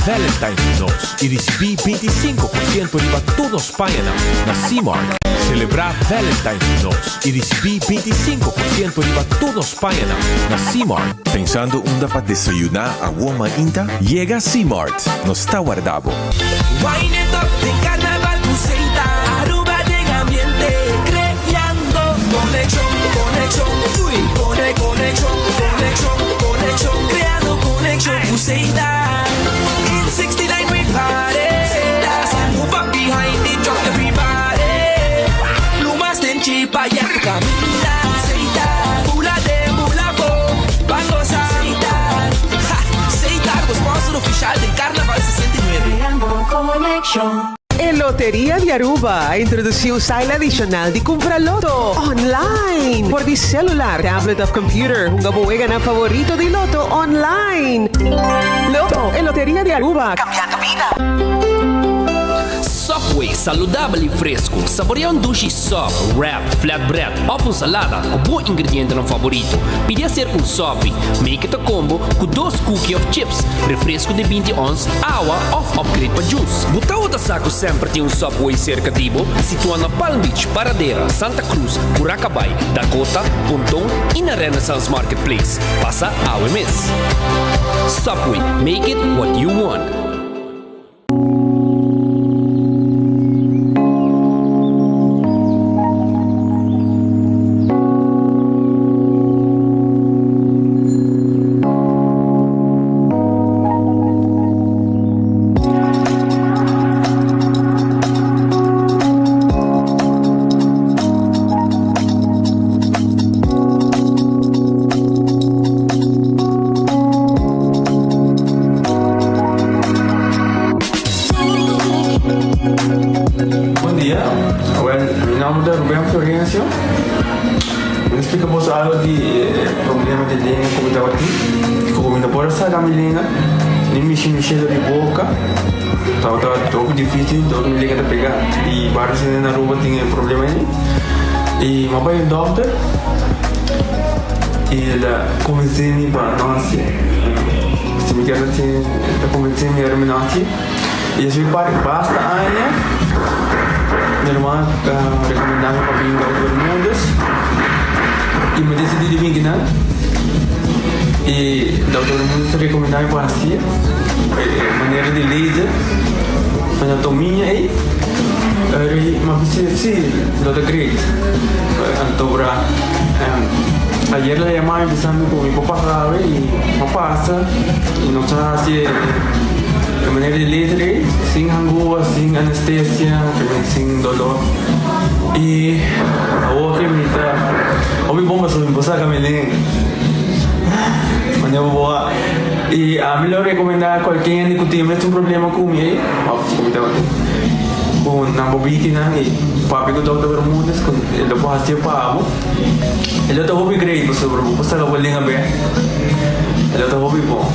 Valentine's Nos e recebi 25% de batom nos Espanha na C-Mart. Celebrar Valentine's Nos e recebi 25% de batom nos Espanha na C-Mart. Pensando dapat desayunar a woman inta? Llega C-Mart, no está guardado. Wine it up, de carnaval Buceita, Aruba de ambiente, creando conexión, creando conexión, Buceita. In 69 we party, move up behind it, drop everybody. Lumas den chipa y tu camina, Buceita, mula de mula bo, bangosa, Buceita, sponsor oficial del Carnaval 69. A Loteria de Aruba introduziu style adicional de comprar loto online por de celular, tablet of computer. Un gabuega na favorito de loto online. Loto, a Loteria de Aruba, cambiando vida. Subway, saudável e fresco. Saboreia sushi soft, wrap, flatbread ou salada com bom ingrediente no favorito. Pide ser sop, make it a combo com 2 cookies of chips, refresco de 20 ons, água ou upgrade para juice. Botão da saco sempre tem Subway cerca de Ibo, situado na Palm Beach, Paradera, Santa Cruz, Curacabai, Dakota, Pontão e na Renaissance Marketplace. Passa a mês. Subway, make it what you want. Explicamos algo de problema de língua como estava aqui. Como por essa gamilinha, nem mexer de boca. Estava todo difícil, todo me liga de pegar. E vários na rua tinham problema aí. E meu pai é doutor. E ele convenceu-me para nós. Se me quer assim, ele convenceu-me para nós. E eu fui para basta aia. Minha irmã recomendava para vir para os mundos. E me decidi de vir aqui, e o doutor Mundo recomendava para assim, maneira de laser, anatomia aí, mas sim, doutor Great, doutor ayer le llamaba empezando con mi papá y no pasa, y no sabe así de manera de laser, sin angua, sin anestesia, sin dolor. E a outra me tá. Ouvi bom, mas eu vou sacar meu link. Mas eu vou. E a melhor recomendar qualquer que tenha um problema com ele, com na bobina e papi que doutor Bermudes, com ele pode fazer para ele tá hobby great, você vai postar o link bem. Ele tá hobby bom.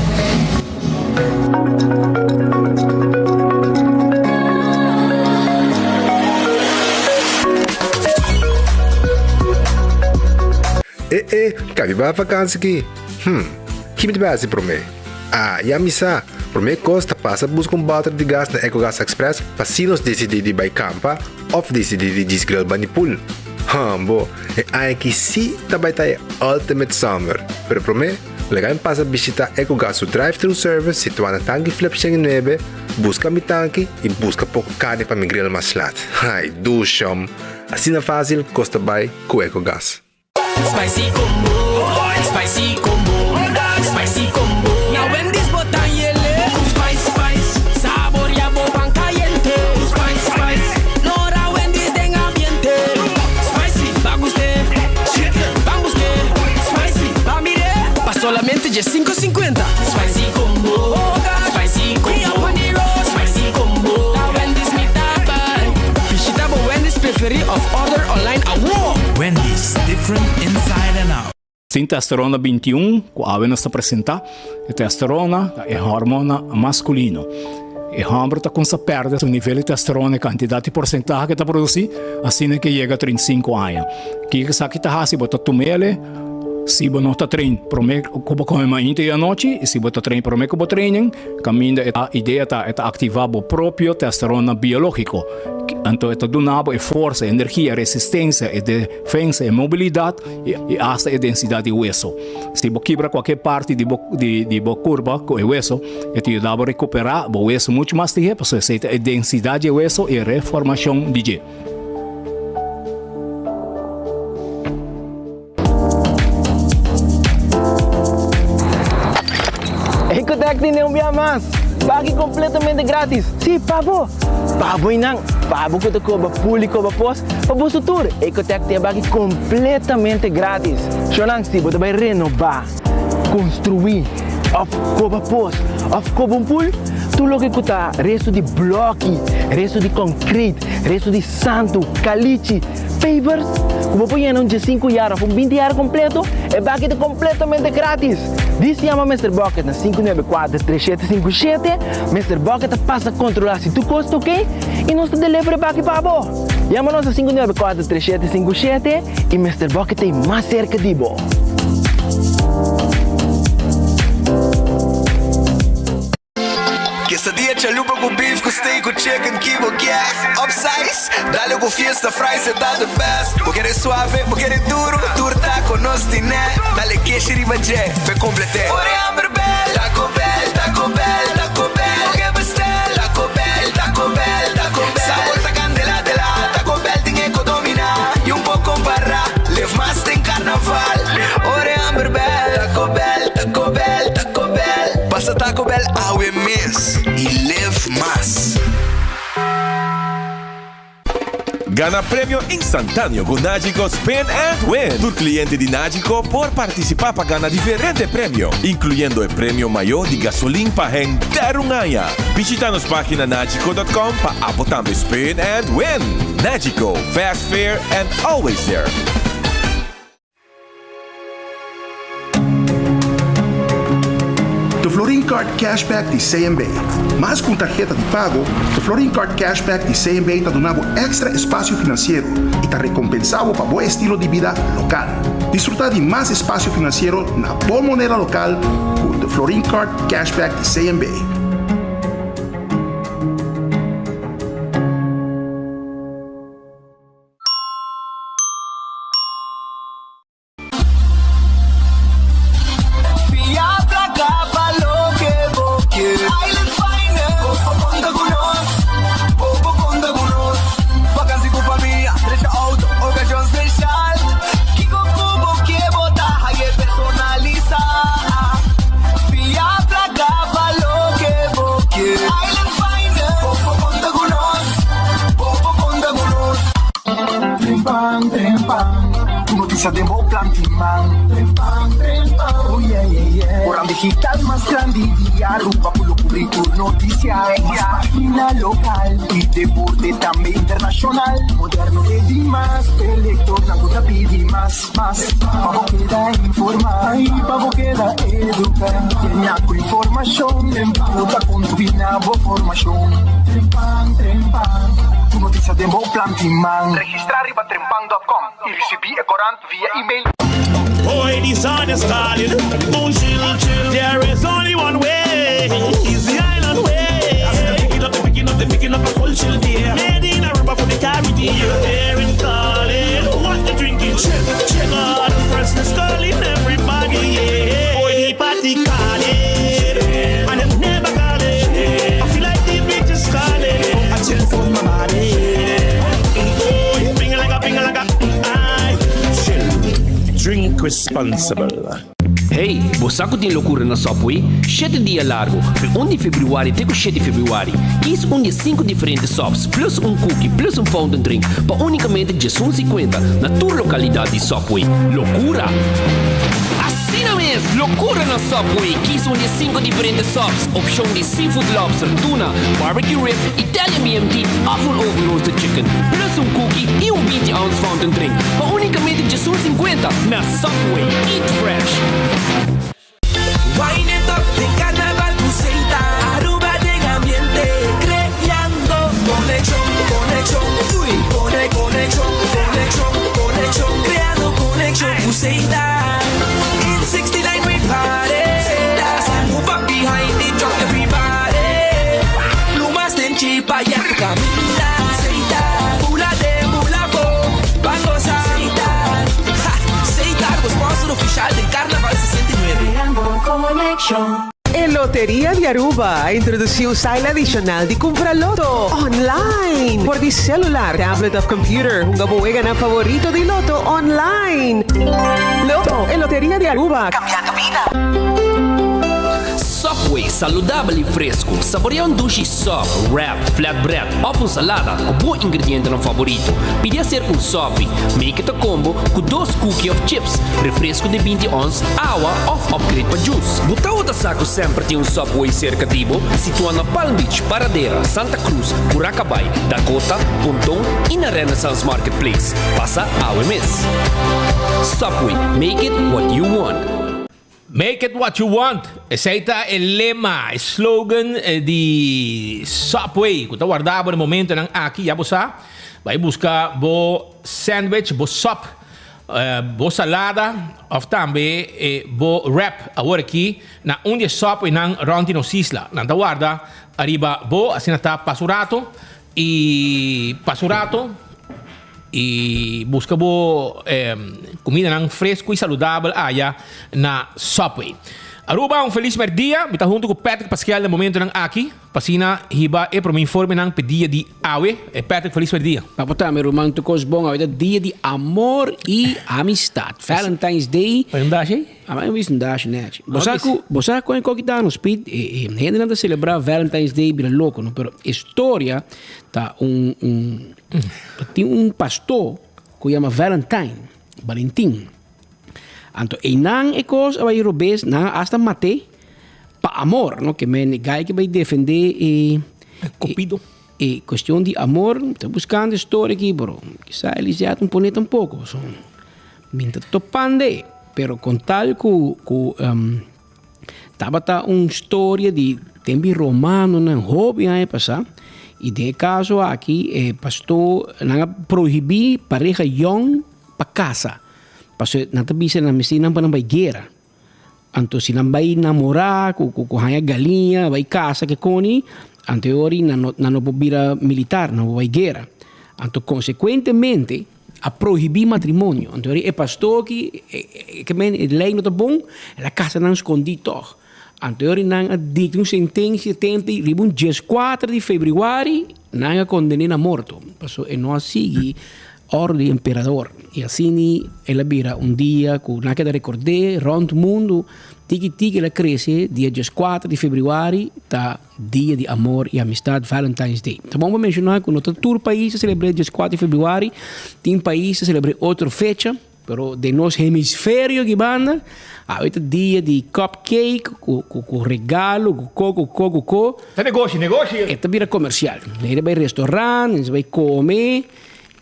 Cabe para vacança aqui. Que me base para mim? E a missa, para mim costa passa buscar balde de gás na EcoGas Express para se nós decidir de ir campa ou decidir de desgrill banipul. Bom, aqui sim também tá Ultimate Summer. Pero para mim, legal passa visitar EcoGas o drive-thru service situado na tanque flip 9, busca mi tanque e busca pouco carne para mi grill mais lat. Ai, dusham. Assim na fácil, costa bem com EcoGas. Spicy combo, spicy combo, spicy combo. Now when this button yellow, spice, saborea boban caliente. Spice, Nora when this thing ambiente. Spicy, baguste, spicy, bamire. Pa solamente de 5.50. Spicy combo, spicy combo. Now when this me tapa, visita bo when this preferi of order online a war. Wendy's, different inside and out. Sim, testosterona 21, que a nos apresenta, a testosterona é hormona masculino. E o homem está com essa perda o nível de testosterona, a quantidade de porcentagem que está produzindo, assim que chega a 35 anos. Que sabe que está assim, bota tomele, Se você não está treinando, prometo que come mais à noite, e se você está treinando, prometo que training, caminho a ideia é ativar o próprio testosterona biológico. Então, é donado força, energia, resistência, defesa, mobilidade e até a densidade de hueso. Se você quebra qualquer parte de curva com o hueso, te ajuda a recuperar o hueso muito mais rápido, porque a densidade de hueso e a reformação de gelo. Ecotec tiene un día más. Bagi completamente gratis. Sí, pabo. Pabo inang. Pabo que te cobra público para pos. Pabo su tour. Ecotec tiene bagi completamente gratis. Shonang si você vai renovar, construir, of cobra pos, of cobra pool. Tu lo que custa resto de bloque, resto de concreto, resto de santo, caliche, pavers. Como põe em 5 anos, 20 anos completo, é bagi completamente grátis. Diz se chama Mr. Bucket na 594-3757. Mr. Bucket passa a controlar se tu custa, ok? E nós te delivery bagi para você. Chama-nos a 594-3757 e Mr. Bucket tem mais cerca de você. Quesadilla chalupa com beef, com steak, com chicken, que vou quer upsize, dale com fiesta, fries, é tá the best. Vou querer suave, vou querer duro, turta com nós tiné. Dale queijo e bajé, pe completé. Ore hambre bell, Taco Bell, Taco Bell, Taco Bell. Que bestel, Taco Bell, Taco Bell, Taco Bell. Sabor ta candela de la, Taco Bell tem que dominar. E pouco para, live mais tem carnaval. Ore hambre bell, Taco Bell, Taco Bell, Taco Bell. Passa Taco Bell, awe miss. Y live más. Gana premio instantâneo com Nagico Spin and Win. Tu cliente de Nagico por participar para ganhar diferentes prêmios, incluindo o prêmio maior de gasolina para render um ano. Visita nossa página nagico.com para abotar Spin and Win. Nagico, fast, fair and always there. The Florin Card Cashback de CMB. Mas com tarjeta de pago, The Florin Card Cashback de CMB está dando extra espaço financeiro e está recompensado para bom estilo de vida local. Desfrutar de mais espaço financeiro na boa moneda local com The Florin Card Cashback de CMB. Demo plantiman oh yeah, yeah, yeah. Orang digital más grande día rumba por lo currículum noticias página local y deporte también internacional moderno de más electoral otra pidi más pavo queda informar y pavo queda educar tiene con información en puta con tu binabo formación trempan tu noticia demo plantiman registrar arriba trempan.com y recibir corant via email. Boy, this on is calling. Don't chill. There is only one way. It's the island way. They're picking up a whole chill there. Made in Aruba for the Caribbean. You're there in calling. What they drinking? Chill on. First is calling everybody. Yeah. Boy, the party calling. And it never calling. I feel like the beach is calling. I chill for my body. Oh, ping like a. Drink responsible. Hey, você que tem loucura na Subway? 7 dias largo, de 1 de fevereiro até 7 de fevereiro. Quis de 5 diferentes sops, plus cookie, plus fountain drink, para unicamente R$1,50 na tua localidade de Subway. Loucura! Assim mesmo, loucura na Subway. Quis de 5 diferentes sops, opção de seafood lobster, tuna, barbecue rib, Italian BMT, awful overloaded chicken, plus cookie e 20 ounce fountain drink, para unicamente R$1,50 na Subway. Eat fresh! Wine it up, de carnaval Buceita, Aruba de ambiente, creando conexión, conexión, creando conexión, Buceita. Show. E Loteria de Aruba introduziu style adicional de comprar loto online por de celular, tablet of computer. Un gabuega na favorito de loto online. Loto e Loteria de Aruba. Cambiando vida. Subway, saudável e fresco. Saboreia um duche sub, wrap, flatbread, ou salada com bom ingrediente no favorito. Podia ser um sop, make it a combo com 2 cookies of chips, refresco de 20 ons, água ou upgrade para juice. Buta outra saco sempre tem um Subway cerca de Ibo, situado na Palm Beach, Paradera, Santa Cruz, Curacabai, Dakota, Pontão e na Renaissance Marketplace. Passa a mês. Subway, make it what you want. Make it what you want. Esse aí tá o lema, slogan de Subway. Que tá guardado no momento aqui, já você vai buscar bo sandwich, bo sop, bo salada, ou também bo wrap. Agora aqui, na onde Subway não ronti nos isla. Não tá guarda, arriba bo, assim tá pasurato e busca comida nang fresco e saudável aí na Subway. Aruba, feliz dia. Kita junto com Patrick Pascal no momento nang aqui. Pasina hiba para me informe nang pedia de awe. Patrick, feliz dia. Papota, meu irmão, tu cos bom, é dia de amor e amistad. Valentine's Day. Para um dash? Ah, mas não dash, né? Você com o que dá no speed, ainda não celebrar Valentine's Day bem louco, não? Pero história tá tem pastor que chama Valentim. Anto enang ekos vai robes na hasta mate pa amor, no que men gai que vai defender Cupido. Questão de amor, tá buscando história aqui, bro. Quizá eles já estão ponendo um pouco, so minta topande, pero com tal tava uma história de tempo romano na hobby aí passar. E de caso aqui pastor não proibir pareja young pa casa. Pastor não tá bisa na mesina para não vai guerra. Anto se não vai namorar com hanya galinha, vai casa que coni, anteori não bira militar, não vai guerra. Anto consequentemente a proibir matrimônio. Anteori pastor que men lei não tá bom, a casa não escondi toch. Anteori não dito uma sentença ribun 14 de fevereiro não condena a morto. Pastor não sigue ordem imperador. E assim ela vira dia que não queda recordar rond o mundo tiki ela cresce dia 14 de fevereiro tá dia de amor e amistade Valentine's Day. Tá bom para mencionar que no todo país celebra dia 14 de fevereiro, tem país que celebra outra fecha, pero de nosso hemisfério que banda há outro dia de cupcake com regalo, com coco. É negócio. Esta vira comercial. Ele vai restaurante, vai comer.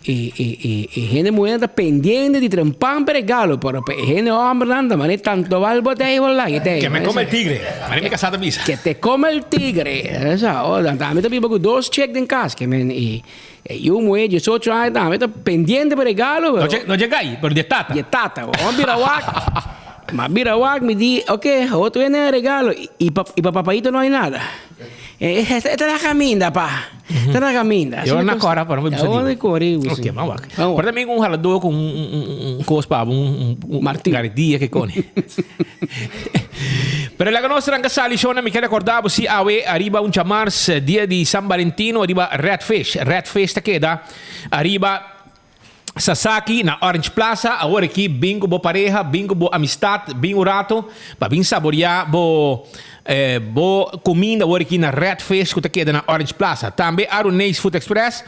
Gente mulher pendiente de trampar para regalo, pero gente hombre anda, man, tanto vale botella lá que me come el tigre, man, me casada misa. Que te come el tigre, esa, também também com 2 cheques em casa, que men eu mulher 18 anos, também tá pendiente para regalo. Não chega aí, pero de tata, vamos virar mas vira me diz, ok, outro é regalo e para papayito não há nada. Esta é a caminha, pá. Esta é a caminha. Eu na cora para não me precisar. Eu na cora. Ok, vamos lá. Por também um ralador com cospa, Martin Gardia que cone. Pero la nostra anche salicione mi chiede ricordavo si arriva un chamars dia di San Valentino, arriva Red Fish che da arriva Sasaki na Orange Plaza, agora aqui bingo bo pareja, bingo bo amistad, bingo rato, para bin saborear bo comida agora aqui na Red Fish que queda na Orange Plaza. Também Aruneis Food Express,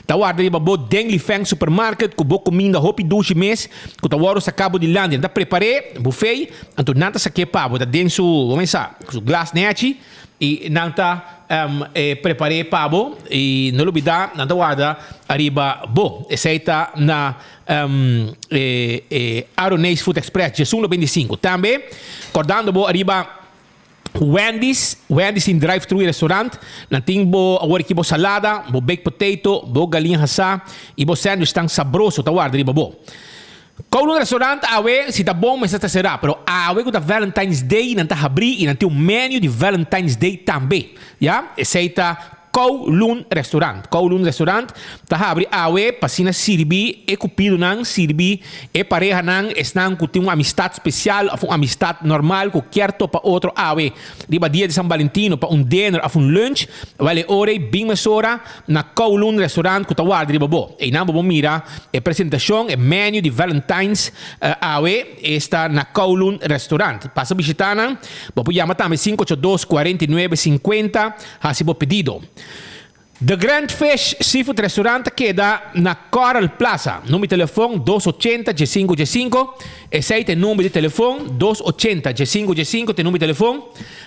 tá guarda riba bo Dengli Feng Supermarket, com bo comida hopi 12 mês, que tá guarda sa Cabo de Lândia, tá preparei buffet, anto nanta sa que pabo, tá dentro vamos lá, su glass neti e nanta preparei pabo e não olvidar nanta guarda arriba bo, aceita na Aruneis Food Express, Jesus 25. Também acordando bo arriba Wendy's in drive-thru restaurant. Nanting bo agora aqui bo salada, bo baked potato, bo galinha assada e bo sandwich tão sabroso, tá guarda riba bo. Kau no restaurante awe se tá bom, mas está será, pero awe com a Valentine's Day não tá abrir e não tem um menu de Valentine's Day também, já? Aceita Kowloon Restaurant. Kowloon Restaurant, ta abri awe pasina sirbi e cupido nang sirbi e pareja nang esnang kuti uma amistad especial of uma amistad normal ku kierto pa outro awe. Riba dia de San Valentino pa dinner of lunch, vale ore bing mesora na Kowloon Restaurant ku taward riba bo. E nang bo mira e presentação e menu di Valentine's awe esta na Kowloon Restaurant. Passa visitar nang, bo llama também 582-4950 hasi bo pedido. The Grand Fish Seafood Restaurant queda na Coral Plaza. Número de telefone 280-G5G5. Esse aí tem número de telefone 280-G5G5 tem número de telefone.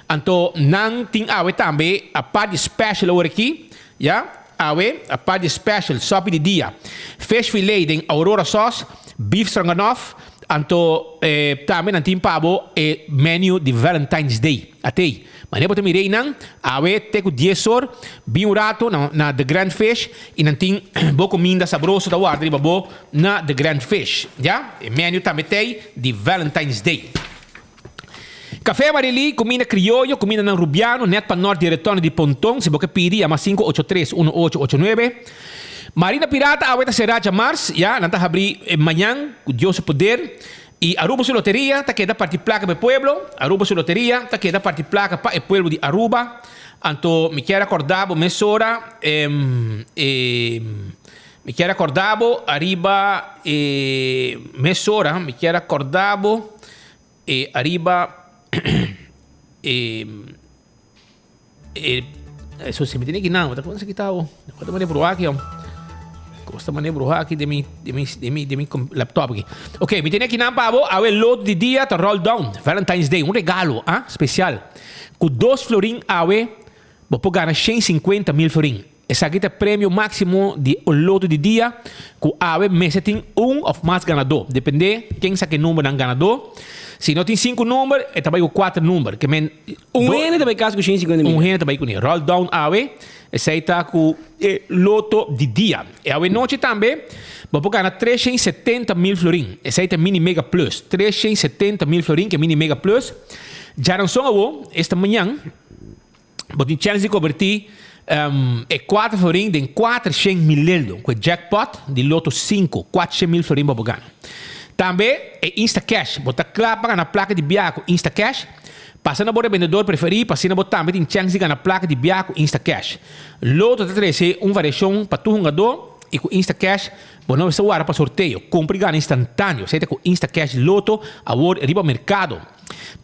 Então, não tem awe também a parte special agora aqui. Já? Awe, a parte special, sopa de dia. Fish fillet tem Aurora Sauce, beef stroganoff. Então, também não tem pavo e menu de Valentine's Day. Até mas depois mirei nang awe teco 10 horas bem um rato na The Grand Fish e não tem boa comida saborosa da guarda riba na The Grand Fish, já? E menu também tem de Valentine's Day. Café Marili, comida criollo, comida nang rubiano, net para norte de retorno de Pontong, se você pedir, ama 583-1889. Marina Pirata, awe será de março, já? Não está abrir amanhã, com Deus o poder. E Aruba su loteria, ta queda parte placa para pueblo. Aruba su loteria, ta queda parte placa para el pueblo de Aruba. Anto me quero acordar, mesora, me quero acordar, arriba, mesora, me quero acordar, arriba, eso se me tiene que não, tá quando se quitava, quando me lembro aqui, Costa mané bruja aqui de mi laptop aqui. Ok, me tem aqui na pavo, a ver load de dia to roll down, Valentine's Day, regalo, especial. Com 2 florin awe, vou ganhar 150,000 florin. Esse aqui é o prêmio máximo de load de dia, com awe mesa tem ou mais ganador, depende quem sabe que número é ganador. Se não tem 5 números, é também 4 números. Que men rene também caso com 150,000. Rene também com ele. Roll down awe, esse aí está com loto de dia. E awe noite também, vou ganhar 370,000 florin. Esse aí é mini mega plus. 370,000 florin, que é mini mega plus. Já não são esta manhã, vou ter chance de convertir 4 florin em 400,000 com jackpot de loto 5, 400,000 florin vou ganhar. Também é InstaCash. Bota clapa na placa de biaco InstaCash. Passa na bora vendedor preferido, passa na bota também tem chance de ganhar placa de biaco InstaCash. Loto de 13 uma variação para tu jogador e com InstaCash, não é só para sorteio. Compre e ganha instantâneo. Você com InstaCash Loto, a hora riba mercado.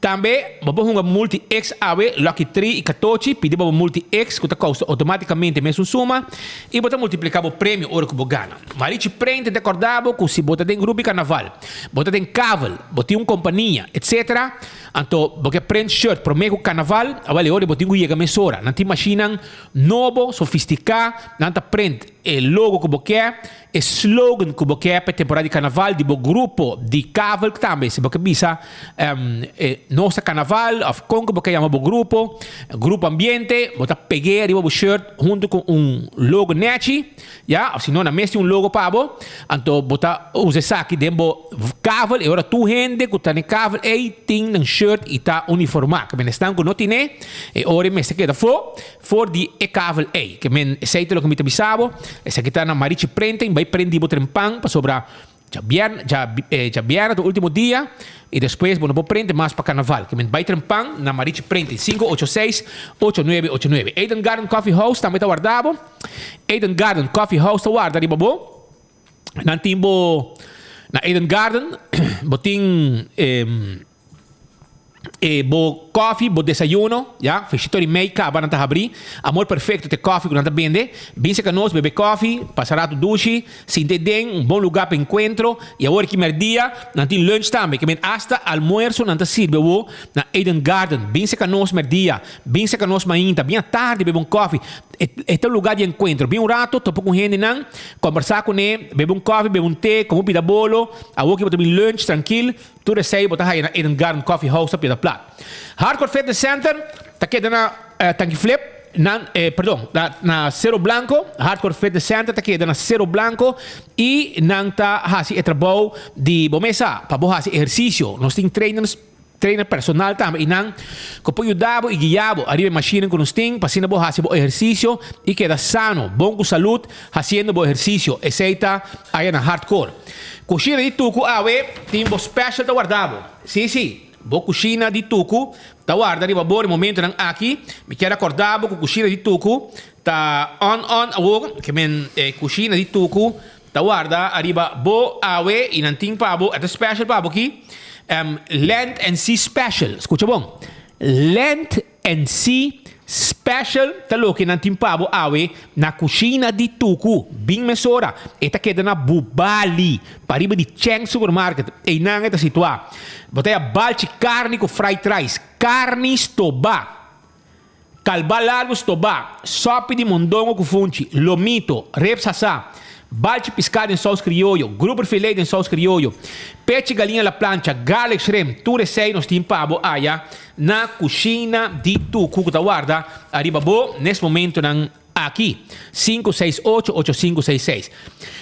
Também, vamos jogar multi-X AW, Lucky 3 e 14, pedir para multi-X, que custa automaticamente a mesma suma, e botar multiplicar o prêmio hora que você ganha. Mas te prende de acordado que se botar em grupo de carnaval, botar em cavalo, botar uma companhia, etc. Então, você prende shirt para o meio carnaval, a vale hora botar um chega mesora. Não tem máquina novo, sofisticado, não te prende o logo que você quer, o slogan que você quer para a temporada de carnaval, de um grupo de cavalo também, se você visa nosso carnaval, of como você chama o grupo ambiente, você pegar arriba o shirt junto com logo net, já, ou se não, na mesa logo para você, então você usa isso aqui dentro do cavalo, e agora tu gente que está no cavalo, e tem um shirt e está uniformado, que estão com não tem, e agora mesa queda for de cavalo, que esse é o que me avisava, esse aqui está na Marichi Prenten, vai prender o trempão para sobrar já viernes do último dia e depois vou prender mais para carnaval que vai trempang na Marichi Prente 586-8989 Eden Garden Coffee House também está guardado. Eden Garden Coffee House está guardado ali babo na Eden Garden botin bo coffee, bo desayuno, ya, fechito e meia, acaba de abrir, amor perfeito de coffee que não vende, vinse conosco, bebe coffee, passará do duche, se entendem, bom lugar para encontro, e agora que merdia, não tem lunch também, que hasta almoço não sirve, na Eden Garden, vinse conosco merdia, vinse conosco ainda, bem à tarde, bebe coffee, este é o lugar de encontro, bem um rato, topo com gente, não, conversar com ele, bebe coffee, bebe té, como pida bolo, agora que vou ter lunch, tranquilo, tudo sei, botar aí na Eden Garden Coffee House, a pida plat. Hardcore Fitness Center, tá aqui na Tanque Flip, na Cerro Blanco, Hardcore Fitness Center, tá aqui na Cerro Blanco, e não tá hasi trabalho de bomesa, para bohar exercício, nós temos trainers trainer personal também inang que pode ajudar e guiar arriba machine com uns ting passando bo hacer bo exercício e queda sano bom com saúde haciendo bo exercício aceita aí na hardcore coxina de tuco awe tem bo special tá guardado sim bo coxina de tuco tá guarda arriba bo no momento nang aqui me quero acordar bo coxina de tuco tá on awo que men coxina de tuco tá guarda arriba bo awe e nanting pabo at special pabo aqui Land and Sea Special. Escucha bom. Land and Sea Special. Talo que nan timpabo awe na coxina de tucu. Bing mesora. Eta queda na Bubali. Pariba de Cheng Supermarket. E nang eta situa. Botei balchi carne com fried rice. Carne stoba. Calbalargo stoba. Sopa de mondongo com funchi. Lomito. Repsasa. Balde pescado em sauce criollo, grupo filé em sauce criollo, peixe galinha na plancha, garlic shrimp, tudo isso aí nós temos pabo aya na coxina de tucu da guarda, arriba bo, nesse momento aqui, 568-8566.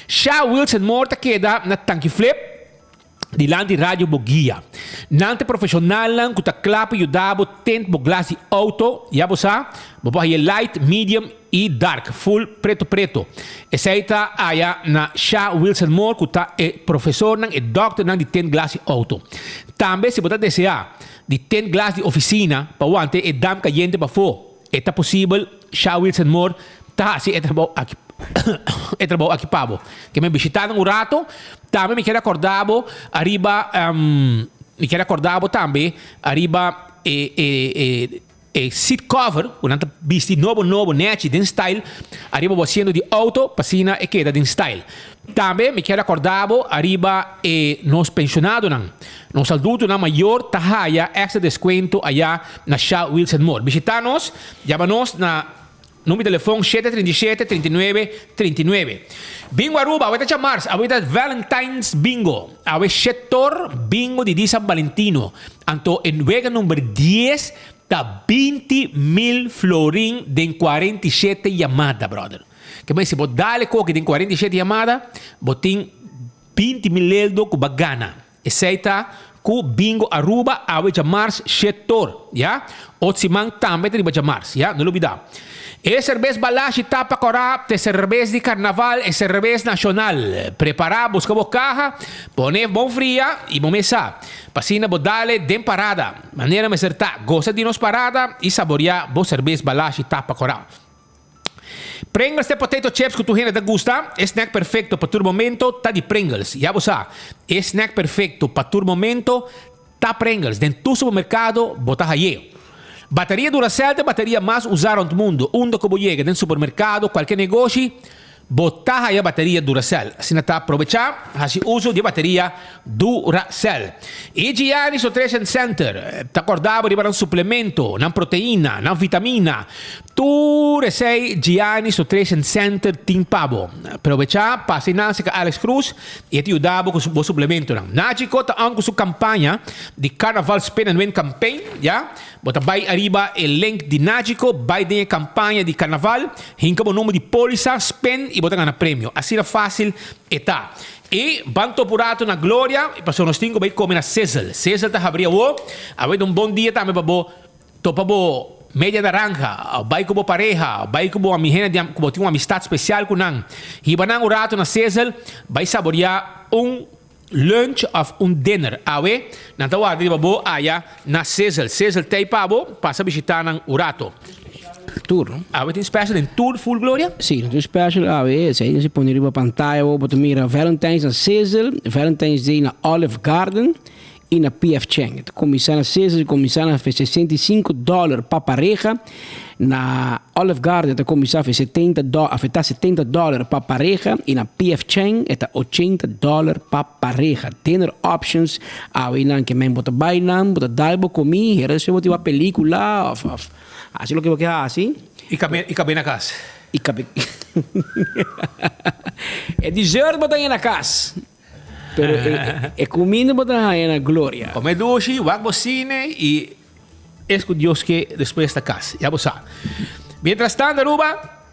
Shaw Wilson Morta queda na tanque flip, di landi radio bogia. Nante profissional lang kuta klappen je dabo tent bo glas di auto, ja bosa, bo je light, medium e dark, full preto. Esaita aya na Shaw Wilson Moore kuta professor nang doctor nang di tent glas di auto. Tambe se bota desea di tent glas di oficina pa wante dam caliente pa fo. Eta possible Shaw Wilson Moore ta si etrabo aqui etrabo aqui pabo. Que me visitaram um rato, também me quero acordavo arriba me quero acordavo também arriba seat cover, un'altra visti novo net din style, arriba facendo di auto, passina e queda din style. Também me quero acordavo arriba nos pensionado nos adulto na maior tahaya extra descuento allá na Shaw Wilson Moore. Visitanos, llamanos na número de telefone 737-39-39. Bingo Aruba, avete chamars, avete Valentine's Bingo. Avete sector Bingo di San Valentino. Anto en wega numero 10 da 20.000 florin den 47 llamada, brother. Que mais se pode dar coque den 47 llamada, botin 20.000 euro com bagana. E seita ku Bingo Aruba, avete chamars sector, ja? Otsimang também tem chamars, ja? Não olvidar. E cerveza balashi tapa corá, te cerveza de carnaval e cerveza nacional. Preparar, buscar bocaja, poner bom fria e bom mesa. Passina bodale den parada. Maneira me acertar, gosta de nos parada e saborear bo cerveza balashi tapa corá. Pringles de potato chips que tu gente gusta, snack perfecto para tu momento, tá de Pringles. Já você snack perfecto para tu momento, tá Pringles. Dentro do supermercado, bota aí. Bateria Duracell é a bateria mais usada no mundo. Onde que você chega no supermercado, qualquer negócio, botar aí a bateria Duracell. Assim está aproveitar o uso de bateria Duracell. E Giannis Nutrition Center, te acordava de um suplemento, na proteína, na vitamina. Tudo isso aí, Giannis Nutrition Center tem pabo. Aproveitar, passa em com Alex Cruz e te ajudava com o suplemento. Nágico está com sua campanha de Carnaval Spend and Win Campaign, já? Bota vai arriba o link de Nágico, vai ter campanha de Carnaval, hinca o número de polícia, spend e bota ganhar prêmio. Assim é fácil e tá. E banto purato na Glória, e passou nos tingo vai comer na Cecil. Cecil tá abriu o, avete bom dia também para bo, topa bo media naranja, vai como pareja, vai como amiga de como tem uma amistade especial com nan. E banang o rato na Cecil, vai saborear lunch of dinner. Awe, na tawag di ba bo aya na Cecil. Cecil tay pabo, passa visitar ng urato. Tour. Awe tem special em tour full Gloria? Sim, tem special. Awe, se você põe na pantalla, você mira Valentine's na Cecil, Valentine's Day na Olive Garden e na PF Chang. Começar na Cecil, começar a $65 para pareja. Na Olive Garden está começar a $70 para pareja e na PF Chang está $80 para pareja. Dinner options, aí não que me bota bailan, bota dalbo comi, era se botar uma película, assim lo que eu quero assim. E cabe na casa. E cabe. É dessert botar na casa. Pero é comida botar na glória. Come doce, wag bocine e es con Dios que después de esta casa. Ya vos sabes. Mientras tanto, Aruba,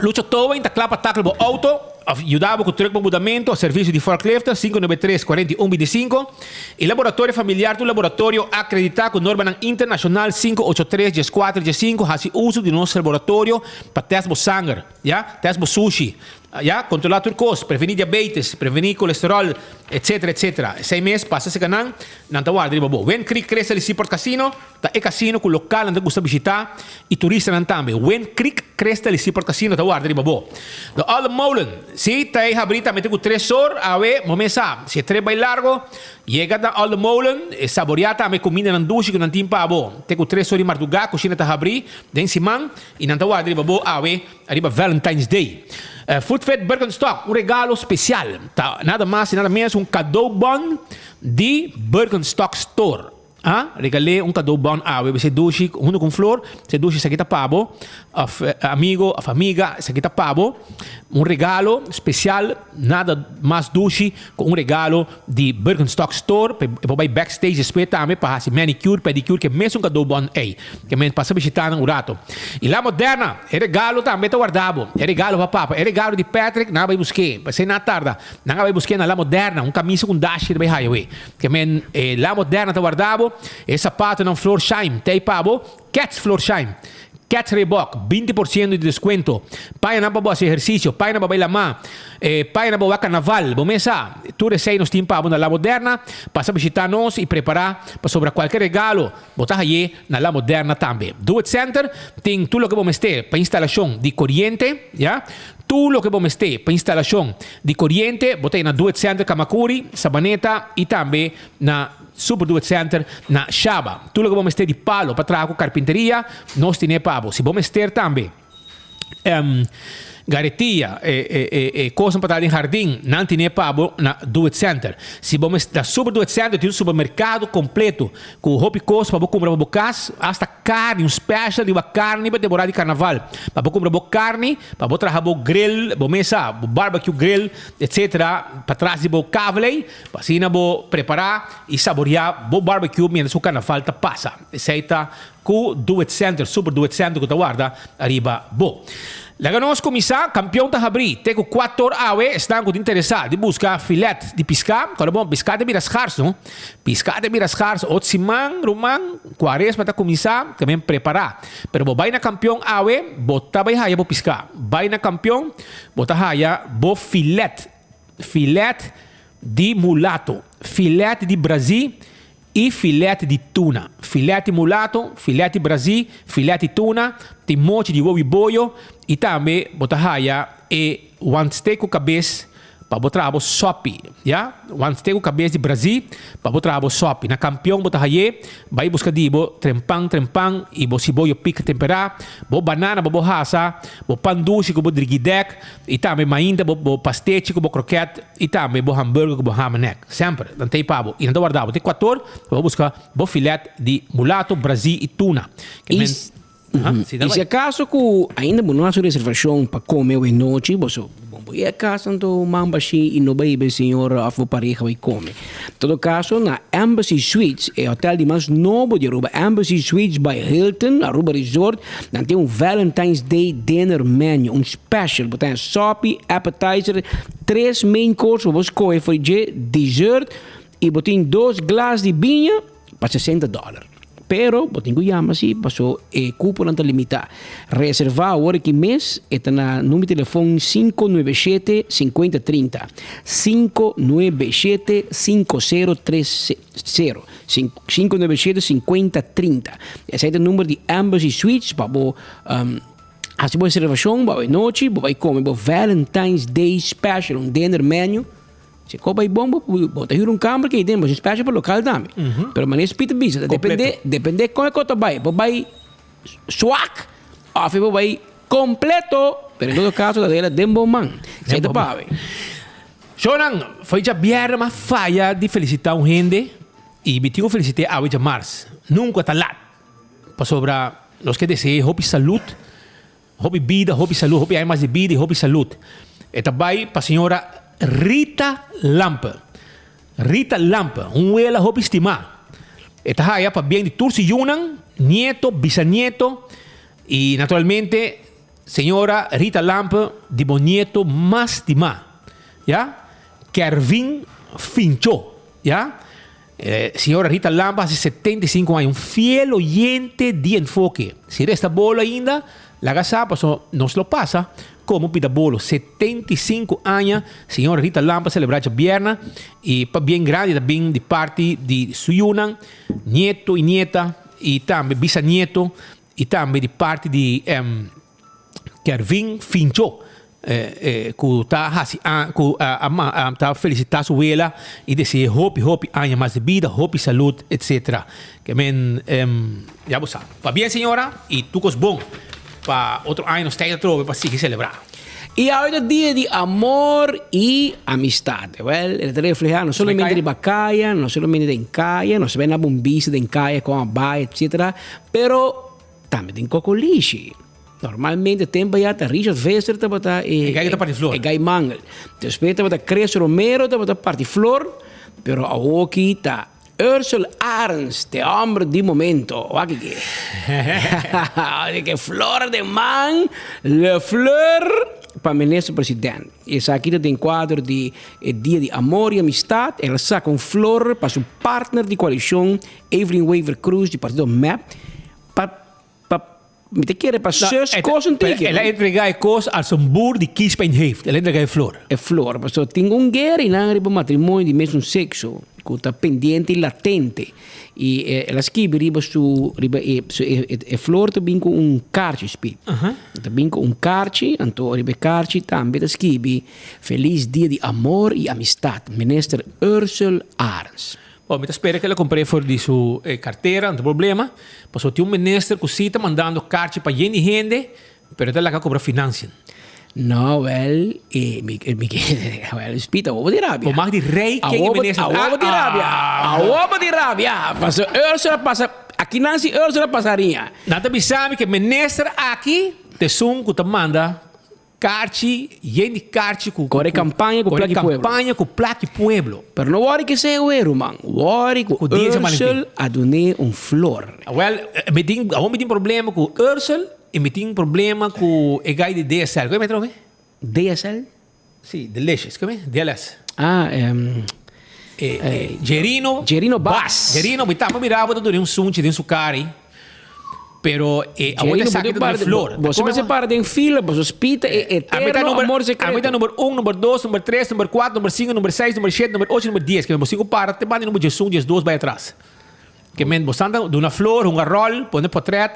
Lucho todo en clapa tackle bo auto. Ajudava com o truque para mudamento, serviço de forklift, 593-4125. E laboratório familiar do laboratório acreditado com norma internacional 583-4-5. Faz uso do nosso laboratório para testar sangue, testar sushi, controlar turcos, prevenir diabetes, prevenir colesterol, etc. 6 meses passa se canang, não está guarda de babo. When Creek cresce ali Seaport Casino, tá é casino com local onde gusta visitar e turista não também. When Creek cresce ali Seaport Casino, tá guarda de babo. The All Molen, sim, tá aí abrir também com 3 horas, a ver, momesa, se é 3 bem largo, chega da All Molen, saborear também comida na duche que não tem para babo. Tem com 3 horas de madrugada, cozinha tá abrir, den simang, e não tá guarda de babo, a ver, arriba Valentine's Day. Food Fed Birkenstock, regalo especial. Tá, nada mais e nada menos, cadeaubon de Birkenstock Store. Regalei cadeaubon a você duche, com flor, você duche, isso aqui tá pabo, amigo, a família, isso aqui tá pabo. Regalo especial, nada mais duche, com regalo de Birkenstock Store, para vai backstage depois também, para fazer manicure, pedicure, que é mesmo cadeaubon aí, que é para visitar no rato. E lá moderna, é regalo também, tá guardado, é regalo para papa, é regalo de Patrick, não vai buscar, vai ser na tarde, não vai buscar na lá moderna, camisa com dash de highway, que é lá moderna tá guardado, é sapato não floor shine, tem pabo, Cats floor shine. Cats Reebok, 20% de descuento. Pai na babo exercício, pai na babay lama, pai na babo carnaval. Bomesa, tu recei nos timpa na La Moderna, passa a visitar-nos e preparar para sobre qualquer regalo. Botar aí na La Moderna também. Do It Center tem tudo o que vamos ter para instalação de corrente, tudo o que vamos ter para instalação de corrente, botei na Do It Center Kamakuri, Sabaneta e também na Super Do It Center na Shaba. Tudo o que vamos ter de palo para trabalhar com carpinteria, nós temos pabo. Se vamos ter também garetia, coisa para estar em jardim, não tem pabo na Do It Center. Se vamos da Super Do It Center, tem um supermercado completo com roupa e coisa para comprar bocas, hasta carne, um special de carne para temporada de carnaval. Para comprar carne, para trabalhar grill, mesa, barbecue grill, etc. Para trás de cavale, para assim preparar e saborear o barbecue menos o carnaval passa. Aceita com Do It Center, Super Do It Center que está guarda arriba bo. Laga nós começar, campeão da abrir, tem 4 horas, estão interessados de buscar filete de pescar, quando bom, pescar de miras cars, não? Pescar de miras cars, 8 semanas, romang, 40 para começar, também preparar. Pero vai na campeão awe, bota vai haya bo pescar. Vai na campeão, bota haya bo filete de mulato, filete de Brasil e filete de tuna. Filete mulato, filete Brasil, filete tuna, tem monte de ovo e boio e também botar raia e one steak com cabeça para botar abo sopi, one steak com cabeça de Brasil para botar abo sopi. Na campeão botar raia, vai buscar dibo trempang e bo siboio pica temperar, bo banana bo hasa, bo pandushi com bo drigidek e também mainda bo pastete com bo croquete e também bo hambúrguer com bo hamanek. Sempre, não tem pabo. E não dá guardado, tem 4, vou buscar bo filete de mulato, Brasil e tuna. E se acaso que ainda não há reservação para comer hoje noite, você vai a casa do Mambashi e não vai ver senhor a sua pareja vai comer. Em todo caso, na Embassy Suites, é o hotel de mais novo de Aruba, Embassy Suites by Hilton, Aruba Resort, não tem Valentine's Day dinner menu, special, botar sopi, appetizer, 3 main courses, você escolhe foi dessert e botar 2 glasses de vinho para $60. Pero, botin ko yama si, paso, cupo lang limita. Reserva ahora que mês, está na número de telefone 597-5030. 597-5030. 597-5030. Esse é o número de Embassy Suites, para assim, boa reservação, boa noite, boa comer, boa Valentine's Day Special, dinner menu. Se coba e bomba, bota aí câmara que tem, mas espécie para local também. Pero maneira pita bisa, depende como é que tu vai. Vai swag, ou vai completo. Pero em todo caso, ela tem bom man. Sai da pave. Shonan, foi já biar uma falha de felicitar um gente e me tenho felicitar a hoje Mars. Nunca tá lá. Para sobrar, nós que desejamos hobby saúde, hobby vida, hobby saúde, hobby mais de vida e hobby saúde. Eta vai para a senhora Rita Lampa, ela hobby estimar. Esta para bem de Tursi Yunan, nieto, bisnieto y naturalmente senhora Rita Lampa de Bonnieto mas de má, ya? Kervin Fincho, ya? Senhora Rita Lampa hace 75 años, un fiel oyente de Enfoque. Si resta bolo ainda, la casa nos lo pasa como pida bolo. 75 años, senhora Rita Lampa celebra viernes y bien grande también de parte de Suyunan, nieto y nieta, y también bisnieto, y también de parte de Kervin Fincho. Que está felicitar su abuela y decir hopi años más de vida, hopi salud, etc. Que ya vos sabes. Va bien, señora, y tú cos bon para otro año está otro para seguir celebrar. Y ahora es día de amor y amistad. Well, el refleja no solamente de Bacaya, no solamente de Encaya, no se ven a bombis de Encaya con Abay, etc. Pero también de Cocolishi. Normalmente tem baiata Richard Vester te bata e gai parte flor. E gai mangel. Depois te bata Cres Romero te bata parte flor, pero aqui tá Ursula Arns, de hombre de momento. Aqui que. De que flor de man, le flor para ministro presidente. Esse aqui tem quadro de dia de amor e amistad. Ela saca flor para seu partner de coalição, Evelyn Weaver Cruz, de partido MAP. Met keren pas zus koos teken. Ela entrega koos als een boer die kiespijn heeft. Ela entrega flor. É flor. Mas só tem guerra e não é matrimônio de mesmo sexo. Que está pendente e latente. E ela escreve riba su flor também com carte speed. Também com carte, então riba carte também escreve Feliz dia de amor e amistad. Minister Ursula Arns. Bom, me espera que ela comprei for de sua carteira, não tem problema. Passou tinha ministro que está mandando cartas para gente, pero ela que cobra financiam. Não, well, spita, ovo de rabia. O mag de rei que é ministro. Ovo de rabia. Ovo de rabia. Passou Ursula passa, aqui não se Ursula passaria. Nada me sabe que ministro aqui, te sum que te manda Carchi, gente carchi com campanha com plaque pueblo. Pero não worry que seja o erro, man. Worry que Ursula adune flor. Well, me tem problema com Ursula e me tem problema com o guy de DSL. Como é que me DSL? Sim, Delicious. Como é? DLS. Gerino Bass. Gerino, me tá mirava do sunche de sucari. Pero a outra saca de flor. Você vai separar em fila, você hospita eterno amor secreto. A meta número 1, número 2, número 3, número 4, número 5, número 6, número 7, número 8, número 10. Que você para, te manda número 11, 12 vai atrás. Que você anda de uma flor, um rol, põe um portrait.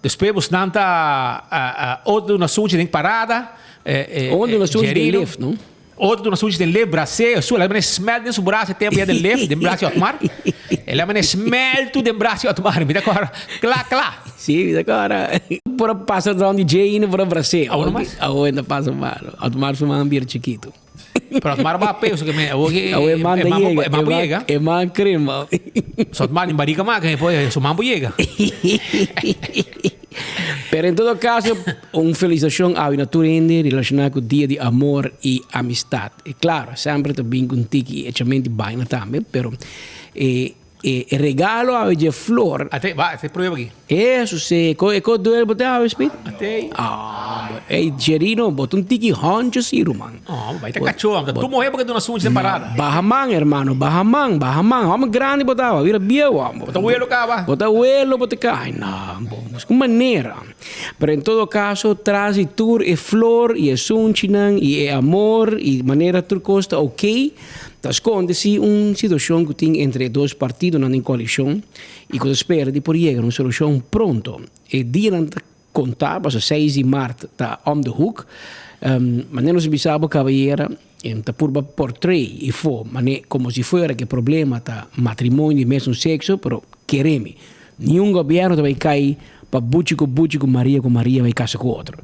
Depois você anda outro de uma sunche de parada. Onde uma sunche de lift, não? Outro de uma sunche de lift, braço. Ela me smelt dentro do braço, tempo de lift, de braço automático. Ela me smelt de braço automático. Me dá agora, clá. Sim, agora. Por passar down de Jay e por Brasil. Aonde mais? Aonde passa mal. Automático é um ambiente chiquito. Pero automático vai a peso que me. É mambo llega. É mambo crema. Só tomar em barriga mais, que depois o mambo llega. Pero em todo caso, uma felicitação ao Naturende relacionada com o dia de amor e amistad. E claro, sempre também com tiki, echamenti baina também, pero regalo a de flor. Até prueba aqui. Isso, se co doer botar o speed. Até. Gerino, bota tiki honcho siru, man. Vai ter cachorro. Tu morreu porque tu não sunge separada. Bahamang, hermano, bahamang. Homem grande botava, vira biel, homem. Bota o elo cá, bota o elo, bota cá. Ai, não, mas com maneira. Pero em todo caso, traz e tur e flor e sunchinan e amor e maneira tur costa ok. Esconde-se uma situação que tem entre dois partidos na coalição e que espera de por chegar uma solução pronto. E dia não contar, mas 6 de março está on the hook. Mas não se bisabo cavalheira, está por 3 e foi, mas como se fosse que problema está matrimônio de mesmo sexo, pero queremos. Nenhum governo vai cair para buchi com Maria vai casar com outro.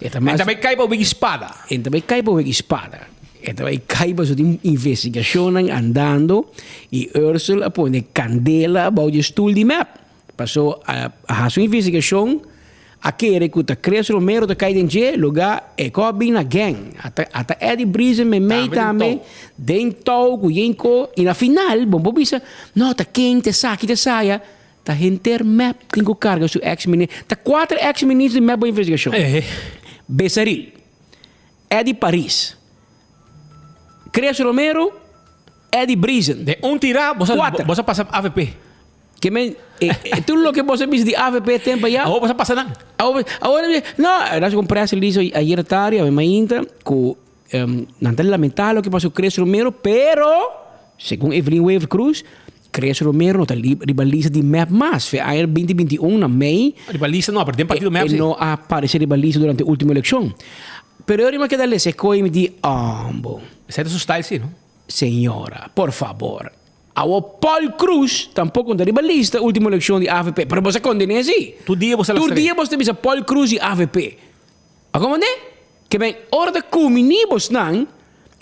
Também cai para o big espada. Também cai para o big espada. Então aí caiba de investigação andando e Ursula põe candela para o estudo de map. Passou a sua investigação aquele que está Cres Romero está caindo em lugar é que na gang. Até Eddie Breeze me mei também dentro com yenko e na final bom bisa não tá quente saia tá enter map tem que carga seu ex-ministro tá 4 ex-ministros de map para investigação. Besaril, Eddie Paris, Cres Romero, Eddie Briesen. De tirar, você passa AVP. Que men, tudo lo que você diz de AVP tempo já. Agora você passa não. Agora, não, nós compramos isso ayer tarde, a minha inta, com não é lamentável o que passou Cres Romero, pero, segundo Evelyn Wave Cruz, Cres Romero não está rivalista de map mais. Foi ayer 2021 na May. Rivalista não, pero tem partido map. Não apareceu rivalista durante a última eleição. Pero eu que darle se coi me di bom. Esse é do seu style, sim, não? Senhora, por favor. O Paul Cruz tampouco é rivalista última eleição de AVP. Pero você condena assim. Tu dia você diz Paul Cruz e AVP. Agora, que bem, hora de comunibos não,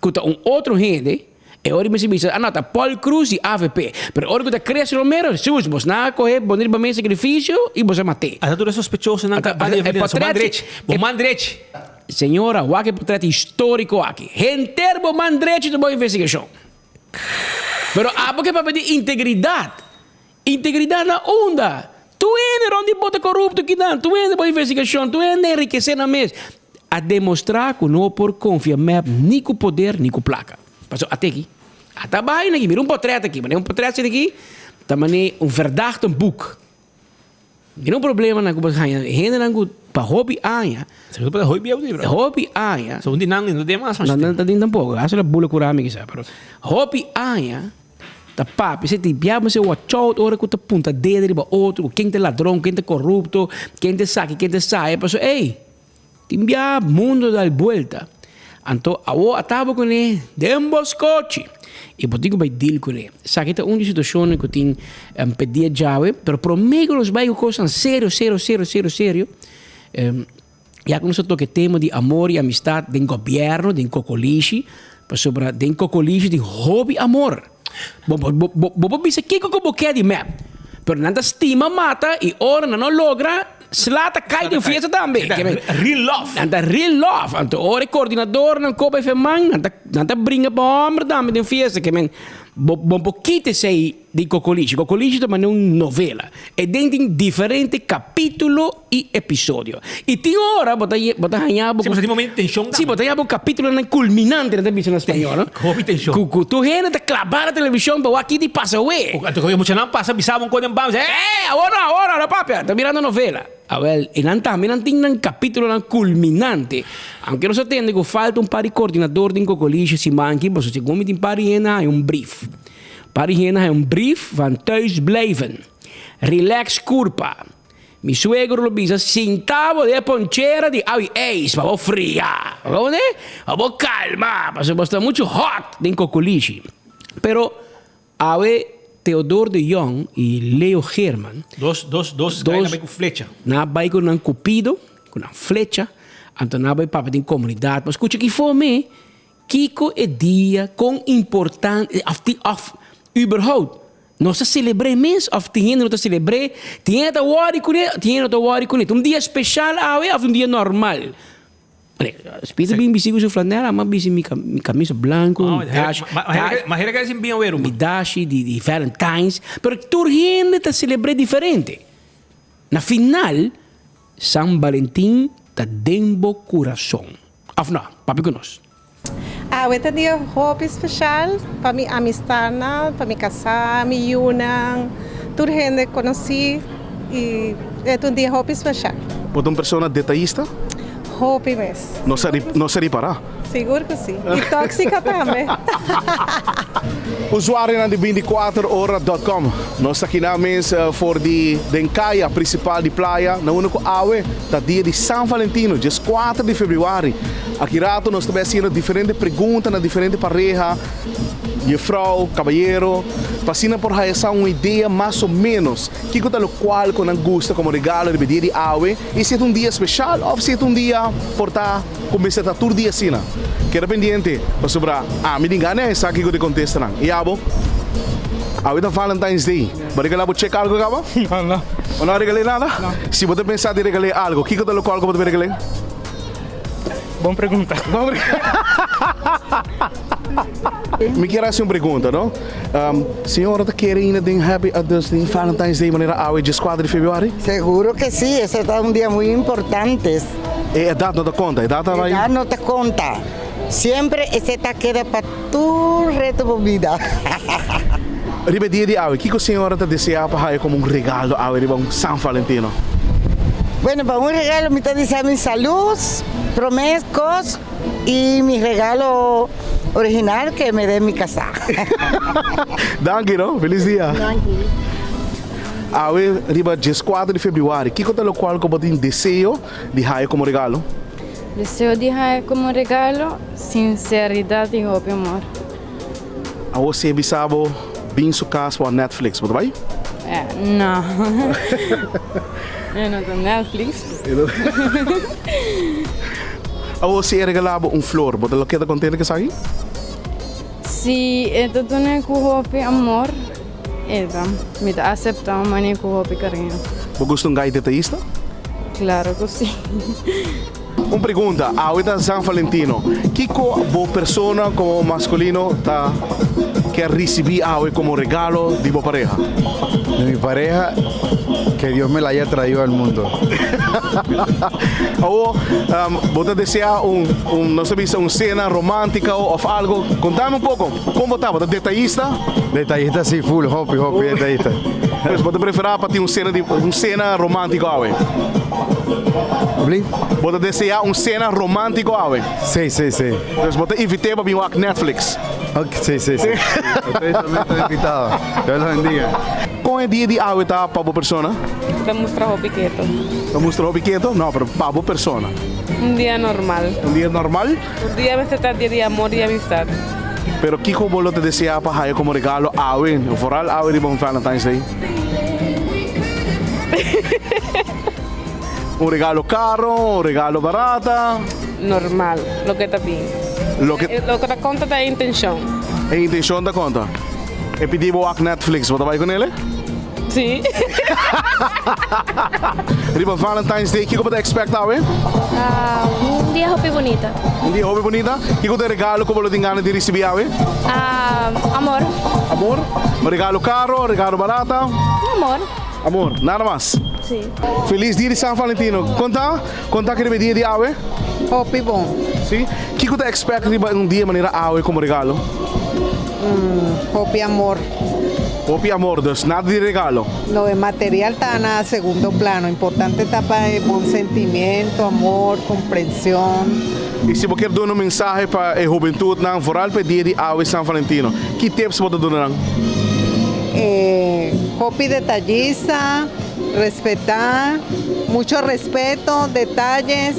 que outro gente, é hora de me dizer, tá Paul Cruz e AVP. Pero hora que Cres Romero, sus, você não corre, bonir para mim sacrifício e você matei. A tudo é sospechoso, não? É mandrete. Senhora, o que portrait histórico aqui. Renter o mandrete de boa investigação. Pero porque para pedir integridade. Integridade na onda. Tu é onde bota corrupto que dá. Tu é boa investigação. Tu é enriquecer na mesa. A demonstrar que não por confiar nem com poder, nem com placa. Passou até aqui. Até bem aqui. Mira portrait aqui. Mas portrait aqui. Também verdachte boek. Não problema na Cuba ganha. Gente não para hobby anya. Se não para hobby é o livro. Hobby anya. São não tem mais. Não tem tampoco. Acho que bula curame que sabe. Hobby anya. Ta papi, se ti piama se o achou ora que tu punta dedo riba outro, quem te ladrão, quem te corrupto, quem te saque, quem te sai, passo, ei, timbia mundo dal vuelta. Anto awo atabo com ele, demboscoche. E botigo vai deal com ele. Sabe que uma situação que tem pedir jave, pero prometo os vai coisas sério. Já que nós toque tema de amor e amistade do governo, do cocoliche, sobre do cocoliche de hobby amor. Bobo bisa que como quer de map. Pero nada estima mata e ora não logra slata cai de fiesta também. Real love. Nada real love. Anto ora coordenador não copa femang nada brinca para homem também de fiesta que men bom pouquinho sei de cocoliche. Cocoliche também é uma novela. E dentro de diferente capítulo e episódio. E tem hora bota ganhar. Sim, mas tem momento de tensão. Sim, bota ganhar capítulo na culminante na televisão espanhola. Como tensão. Tu gente tá clavar na televisão, pero aqui de passa ué. Anto que mucho não passa, bisava coisa em bams. Agora, papi, tá mirando novela. E não tem um capítulo na culminante. Aunque não se entende que falta par de coordenador de cocoliche, se manque, mas se come tem parina é brief. Parina é brief van thuis blijven. Relax curpa. Mi suegro lo bisa centavo de ponchera de eis, para fria. Vamos calma, porque está muito hot de cocoliche. Pero Theodor de Jong e Leo German. Dos com flecha. Na vai com um cupido, com uma flecha. Então na vai para a comunidade. Mas escuta que foi me, Kiko é dia com importante, überhaupt. Nós celebramos mês, tinha não celebramos, tinha da worry com ele, dia especial, um dia normal. Spita bem bisigo su flanela, mas bisi mi camisa branco, mas era que assim bem o mi dashi de Valentine's, pero tur gente ta celebre diferente. Na final, San Valentín ta dembo coração. Afna, papi com nós. Este dia hobby especial para mi amistad, para mi casa, mi yunang, tur gente conheci e é dia hobby especial. Pode uma pessoa detallista? Hobby mesmo. Não seria para? Seguro que sim. E tóxica também. Usuário de 24horas.com. Nós aqui na mesa for de Dencaia, principal de praia, na única awe, da dia de São Valentino, dia 4 de fevereiro. Aqui rato nós estamos fazendo diferentes perguntas na diferentes parejas, de frau, caballero, passando por essa uma ideia mais ou menos que é o qual que não gosta como regalo de dia de awe, e se é um dia especial ou se é um dia por estar começar a todo dia assim. Quero pendiente para sobre me engane essa aqui que eu te contesto não. E abo awe da Valentine's Day. Vai regalar para check algo acaba? Não. Não regalei nada? Não. Se você pensar de regalar algo, que é o qual que você regalar? Boa pergunta. Me quero fazer uma pergunta, não? Senhora, está querendo de Happy Valentine's Day maneira ao dia 4 de fevereiro? Seguro que sí, ese es un día muy importante. E edad no te conta, edad vai? Edad no te conta. Siempre ese te queda para tu resto de vida. Ribe dia de awe, que a senhora te deseja para como um regalo awe ribe um San Valentino? Bueno, para un regalo me está diciendo mi salud, promesas y mi regalo original que me dé mi casa. Dank je, no? Feliz dia. Dank je. Awe riba 4 de februário, que conta lo qual como tem desejo de haver como regalo? Deseo de hacer como regalo sinceridad y obvio amor. A você bisabo bem su casa para Netflix, pode vai? No. Eu não tenho Netflix. A você regalava flor, pode lo queda contente que sai? Si esto tiene que obvio amor, me da aceptar mani que obvio cariño. Você gosta de um gai detalhista? Claro que sim. Uma pergunta, ahorita San Valentino, que boa persona como masculino tá quer receber algo como regalo de boa pareja? De mi pareja, que Dios me la haya traído al mundo. Ou você deseja não sei se cena romântica ou algo? Contame um pouco, como tá? Você detalhista? Detallista sí, full, hopi, detallista. Mas você prefere para ter uma cena romântica algo? Você deseja uma cena romântica algo? Sí. Então você invita para vir ao Netflix? Okay, sí. Estoy invitado. Dios los bendiga. Qual é o dia de algo para boa persona? Para mostrar o piqueto. Para mostrar o piqueto? Não, para boa persona. Un día normal. Un día normal? Un día me trata de amor y amistad. Pero ¿qué como te desea para hacer como regalo a Awen? O vooral Awen die Valentine's Day? Un regalo caro, un regalo barata? Normal, lo que está bien. Lo que te conta da intenção. A intenção da conta? E pedimos a Netflix, você vai com ele? Sim. Riba Valentine's Day, o que você expecta, Awen? Un día hobby bonita. Un dia hobby bonita? O que você regalo como você tem ganas de receber, Awen? Amor. Amor? Un regalo caro, un regalo barata? Amor. Amor, nada más? Sim. Feliz dia de San Valentino. Conta que é o dia de Awen? Hopi bom. Sim? O que você expecta de um dia maneira Awen como regalo? Hopi amor. Hopi amor, dus nada de regalo. Lo de material está en segundo plano. Importante está para el buen sentimiento, amor, comprensión. E se você quer dar uma mensagem para a juventude, vooral para o dia de Awen San Valentino, que tips você dá? Hopi detallista, respetar, mucho respeto, detalles.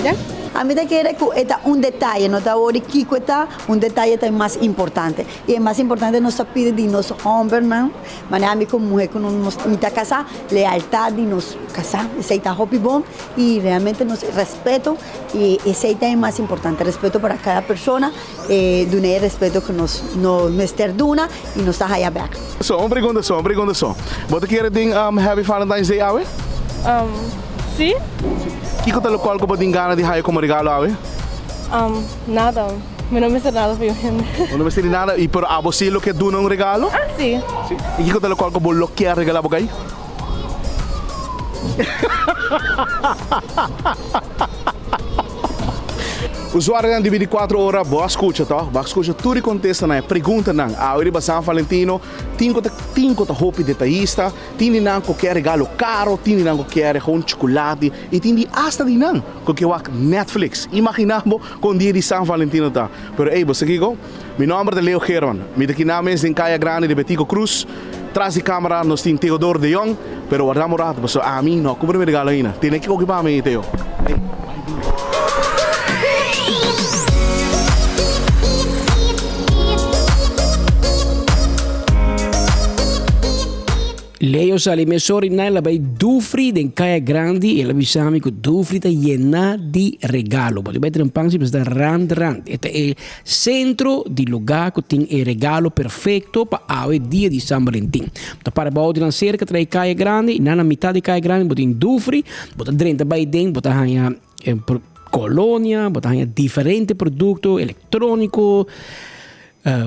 ¿Ya? A mí te quiere que está un detalle, no está ahora Kiko está un detalle está más importante. Y el más importante nos pide de nos hombres, ¿no? Manera mi como mujer con nos mitad casa, lealtad de nos casa, ese está happy bomb y realmente nos respeto y ese está más importante, respeto para cada persona, de un respeto que nos duna y nos está allá back. So, uma pergunta só. Você quer Happy Valentine's Day, Awen? Sim. O que é o qual você tem ganas de haver como regalo, Awen? Nada. Eu não me sei nada para eu Não me sei nada, e por você lo que dá um regalo? Sim. E o que é o qual você quer regalar para aí? Usuário de 24 horas, boa escuta, tá? Boa escuta, tudo contesta, né? Pergunta, não. A hora de San Valentino, tem que roupa detalhista, tem não qualquer regalo caro, tem não qualquer chocolate, e tem hasta de não qualquer Netflix. Imaginamos com o dia de San Valentino, tá? Pero, você aqui, meu nome é Leo German, me daqui na mesa em Caia Grande de Betico Cruz, atrás de câmera nós temos Teodoro de Jong, pero guardamos rato, mas a mim não, como me regalo ainda, tem que ocupar me, Teo. Leo Salimesori na la bay Dufri den Caia Grande e la bisami que Dufri está llena de regalo. Pode ver trampansi para rand. Este é o centro de lugar que tem o regalo perfeito para o dia de San Valentim. Para baixo de cerca trai Caia Grande e na metade de Caia Grande botem Dufri, botem dentro bay dentro, botem hanha colônia, botem hanha diferente produto eletrônico.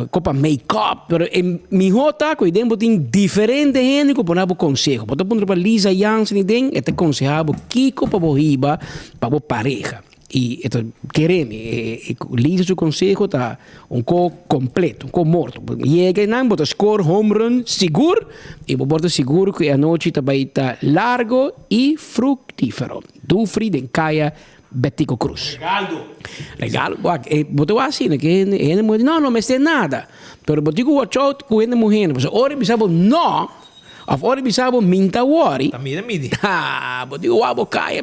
copa make-up, pero en mi jota ko idem botin diferente gente ko ponabo consejo. Bota punto para Lisa Jansen idem este consejabo Kiko pa bohiba pa bo pareja. Y esto quereme, Lisa su consejo está un co completo, un co morto. Llega en bota score home run seguro y bota seguro que anoche está largo y fructífero. Dufri den Kaya Betico Cruz. Regalo. Botou assim, né? Que ele me disse, não me sei nada. Pero botico watch out com ele morrendo. Porque ora bisabo não. Of ora bisabo minta worry. Também midi. Ah, botico wabo caia.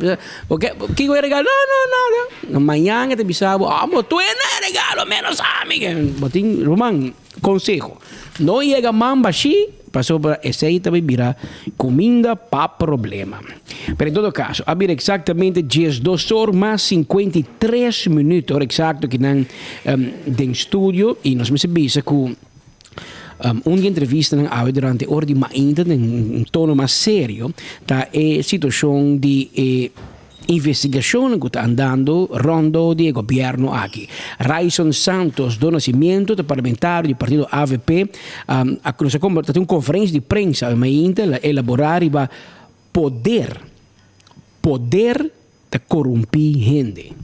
Porque que eu regalo? Não. Amanhã te bisabo, mas tu é regalo menos amiga. Botin Roman consejo. Não chega mamba chi. Passou para esse também virar comida para problema. Pero em todo caso, abrir exatamente 2 horas mais 53 minutos, hora exato que não de estúdio e nós me sabemos que uma entrevista não há durante hora de mainda em tono mais sério da situação de investigação que está andando rondo de governo aqui. Raison Santos do Nascimento, do parlamentar do partido AVP, tem uma conferência de prensa ainda elaborar e vai poder de corromper gente.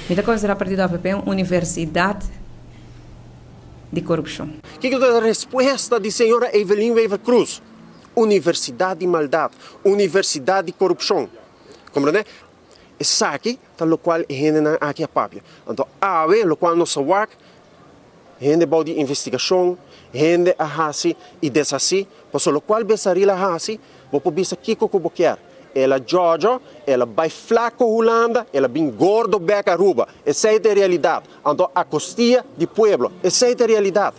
Mitä considera partido AVP uma universidade de corrupção? O que é a resposta da senhora Evelyn Weaver Cruz? Universidade de maldade, universidade de corrupção. Compreende? Isso aqui, tal qual a gente não aqui a papia. Então, o qual nós work, gente bom de investigação, gente a hasi e desassi, por o qual besaria a hasi, vou poder Kiko como quer. Ela Georgia, ela vai flaco Holanda, ela bem gordo beca Aruba. Essa é a realidade. Então, a costia de pueblo, essa é a realidade.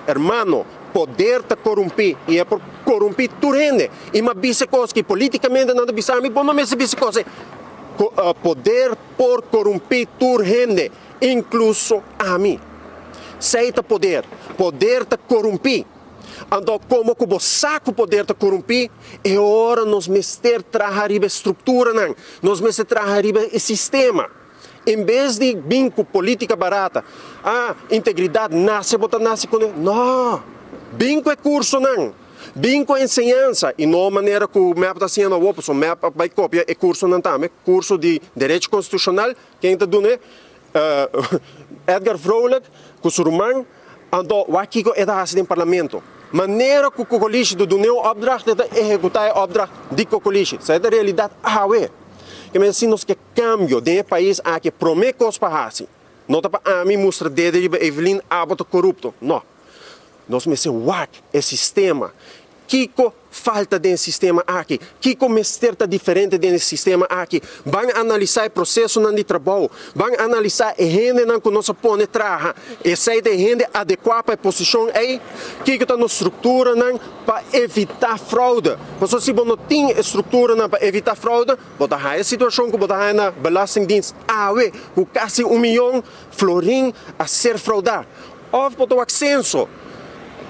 Hermano, poder te corromper e é por corromper tu rende. E uma bicha coisa que politicamente não bisa me bom não me bicha coisa. Poder por corromper tu rende, incluso a mim. Seita poder te corromper. Então, como que você saca o poder te corromper, é hora nos mester trazer a estrutura, não. Nos mester trazer o sistema. Em vez de binco política barata, integridade nasce, bota nasce com ele. Não, binco é curso não, binco é ensinança e não maneira que o MEP está sendo o oposto, o MEP vai copiar é curso não também, curso de direito constitucional, quem está dando Edgar Vrolijk, que o surumang, então o aqui é da no parlamento. Maneira que o coliche do Duneu opdracht é executar a opdracht de coliche, isso é a realidade que me assim nós que cambio de país a que promete coisas para assim não tá para a mim mostra de Evelyn abota corrupto não nós me se whack é sistema Kiko falta de sistema aqui Kiko mesterta diferente de sistema aqui vão analisar o processo de trabalho vão analisar a gente não que nós põe traja essa é a gente adequada para a posição aí Kiko está na estrutura não para evitar fraude porque se não tem estrutura não para evitar fraude bota a situação que bota na belastingdienst com quase 1 milhão florim a ser fraudado ou bota o ascenso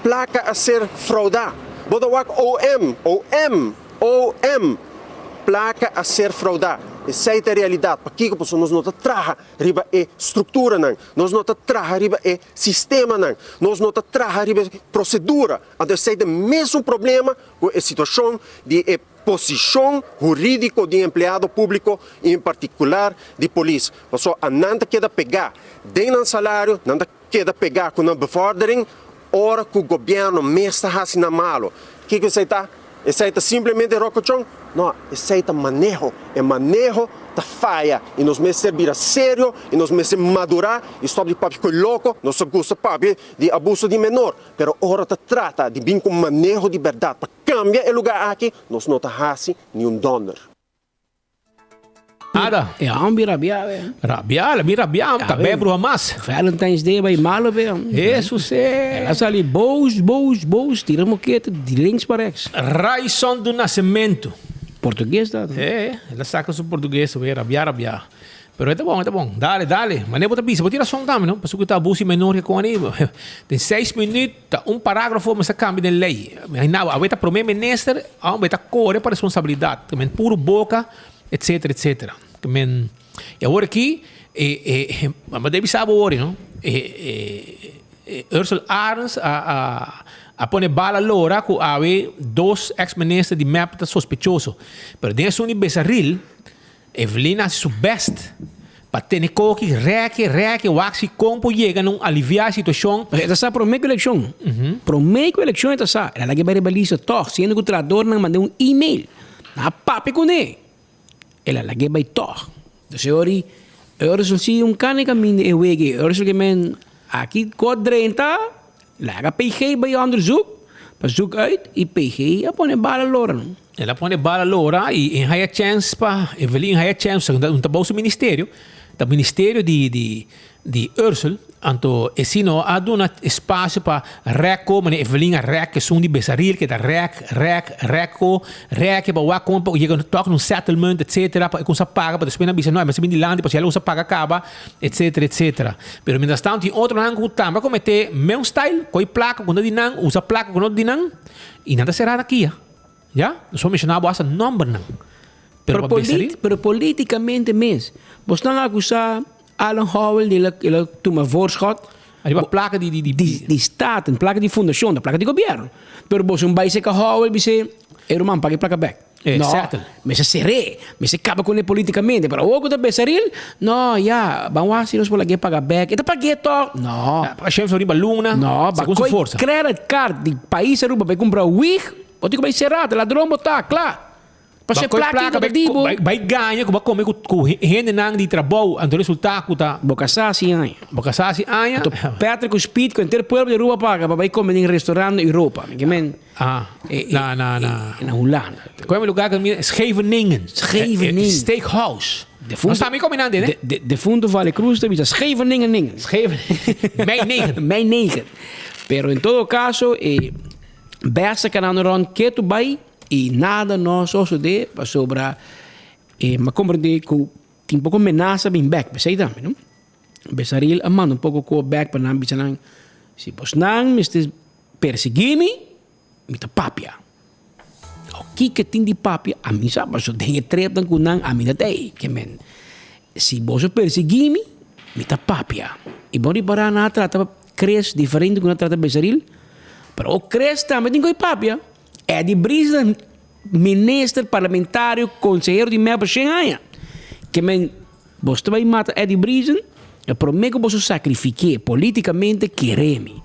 placa a ser fraudado bota OM, placa a ser fraudada. Essa é a realidade. Para que nós não traga riba a estrutura, nós não traga riba a sistema, nós não traga riba a procedura. Então, esse é o mesmo problema com a situação de posição jurídica de empregado público, em particular de polícia. Porque não queda pegar dentro do salário, não queda pegar com a befordering, ora que o governo me está fazendo malo. O que você está? Aceita simplesmente rocochão? Não, aceita manejo. É manejo da falha. E nós me servir a sério, e nós me madurar, e stop de papo louco, nós gosta papo de abuso de menor. Pero ora te trata de vir com manejo de verdade. Para cambiar o lugar aqui, nós não fazemos nenhum donor. Nada. É ambi rabiar, Rabiar, tá bem, Bruno Mas. Valentine's Day vai malo, velho. Isso, é. Ela sali boos, tira moqueta de links para ex. Raison do Nascimento. Português, tá? Ela saca o português, rabiar. Pero tá bom. Dale. Mas nem bota bisa, bota som também, não? Para que tá abuso menor que com ali. Tem 6 minutos, parágrafo, mas cambia de lei. Mas não, a veta primeiro-ministro, a veta corre para responsabilidade. Também puro boca, etc. E agora aqui, Mas deve saber hoje, não? Ursula Arens a pone bala lora com a dois ex-ministros de map tá sospechoso. Pero dentro de Besaril, Evelyn hace su best para ter que reque, waxi compo chega a aliviar a situação. Esta sa prometo eleição. Prometo eleição esta sa. Ela que vai rebeliar toch, sendo que o tradutor não mandou e-mail. Na papi com ele. Ela que vai toch. Então, ori, se cane caminho e wege, que men aqui quadrenta, lá PG vai onderzoek, para zoek uit, e PG a pone bala lora. Ela pone bala lora e em high chance para Evelyn high chance, um tabou o ministério de Ursula, anto e sino há um espaço para reco, mas Evelyn a rec que são de Besaril que tá rec para o compra, chega no toque num settlement, etc. para com paga para depois na bisa não, mas se bem de land, para ela usa paga acaba, etc. Pero mientras tanto tem outro lang que também comete meu style, coi placa quando dinang, usa placa quando dinang, e nada será aqui, já? Nós vamos mencionar essa number não. Pero politicamente mesmo, você não acusa Alan Howell de tomar voorschot. Aí vai placa de Staten, placa de fundação, da placa de governo. Pero você não vai ser que Howell dice, Roman pague placa back. No, mas se seré, mas se acaba com ele politicamente. Para o da Besaril, não, vamos a nós por aqui pagar back. Eta pague to, não. A chefe de baluna, não, com sua força. Credit card de país Aruba vai comprar wig, ou tem que vai ser ladrão botar, claro. Para placa vai ganhar que vai comer com gente nang de trabalho, então resultado tá bocasasi anha. Então Patrick Speed com inteiro povo de rua paga para vai comer em restaurante na Europa, que men na Holanda. Qual é o lugar que é Scheveningen Steakhouse. Não está me combinando, né? De fundo Vale Cruz também Scheveningen. Mijn 9. Pero em todo caso basta que não ron que tu vai e nada nós osso de para sobra mas compreender que tem um pouco ameaça bem back pensei também não Besaril a mano um pouco com back para não bichanan se pois não me perseguir me tá papia o que tem de papia a mim sabe mas eu tenho treta com não a mim daí que men se você perseguir me tá papia e bom de para na trata cresce diferente com a trata Besaril para o cresce também tem que papia Eddie Brisen, ministro parlamentário, conselheiro de Melbourne, Xenhaia. Que você vai matar Eddie Brisen, eu prometo que você sacrifique politicamente querer-me.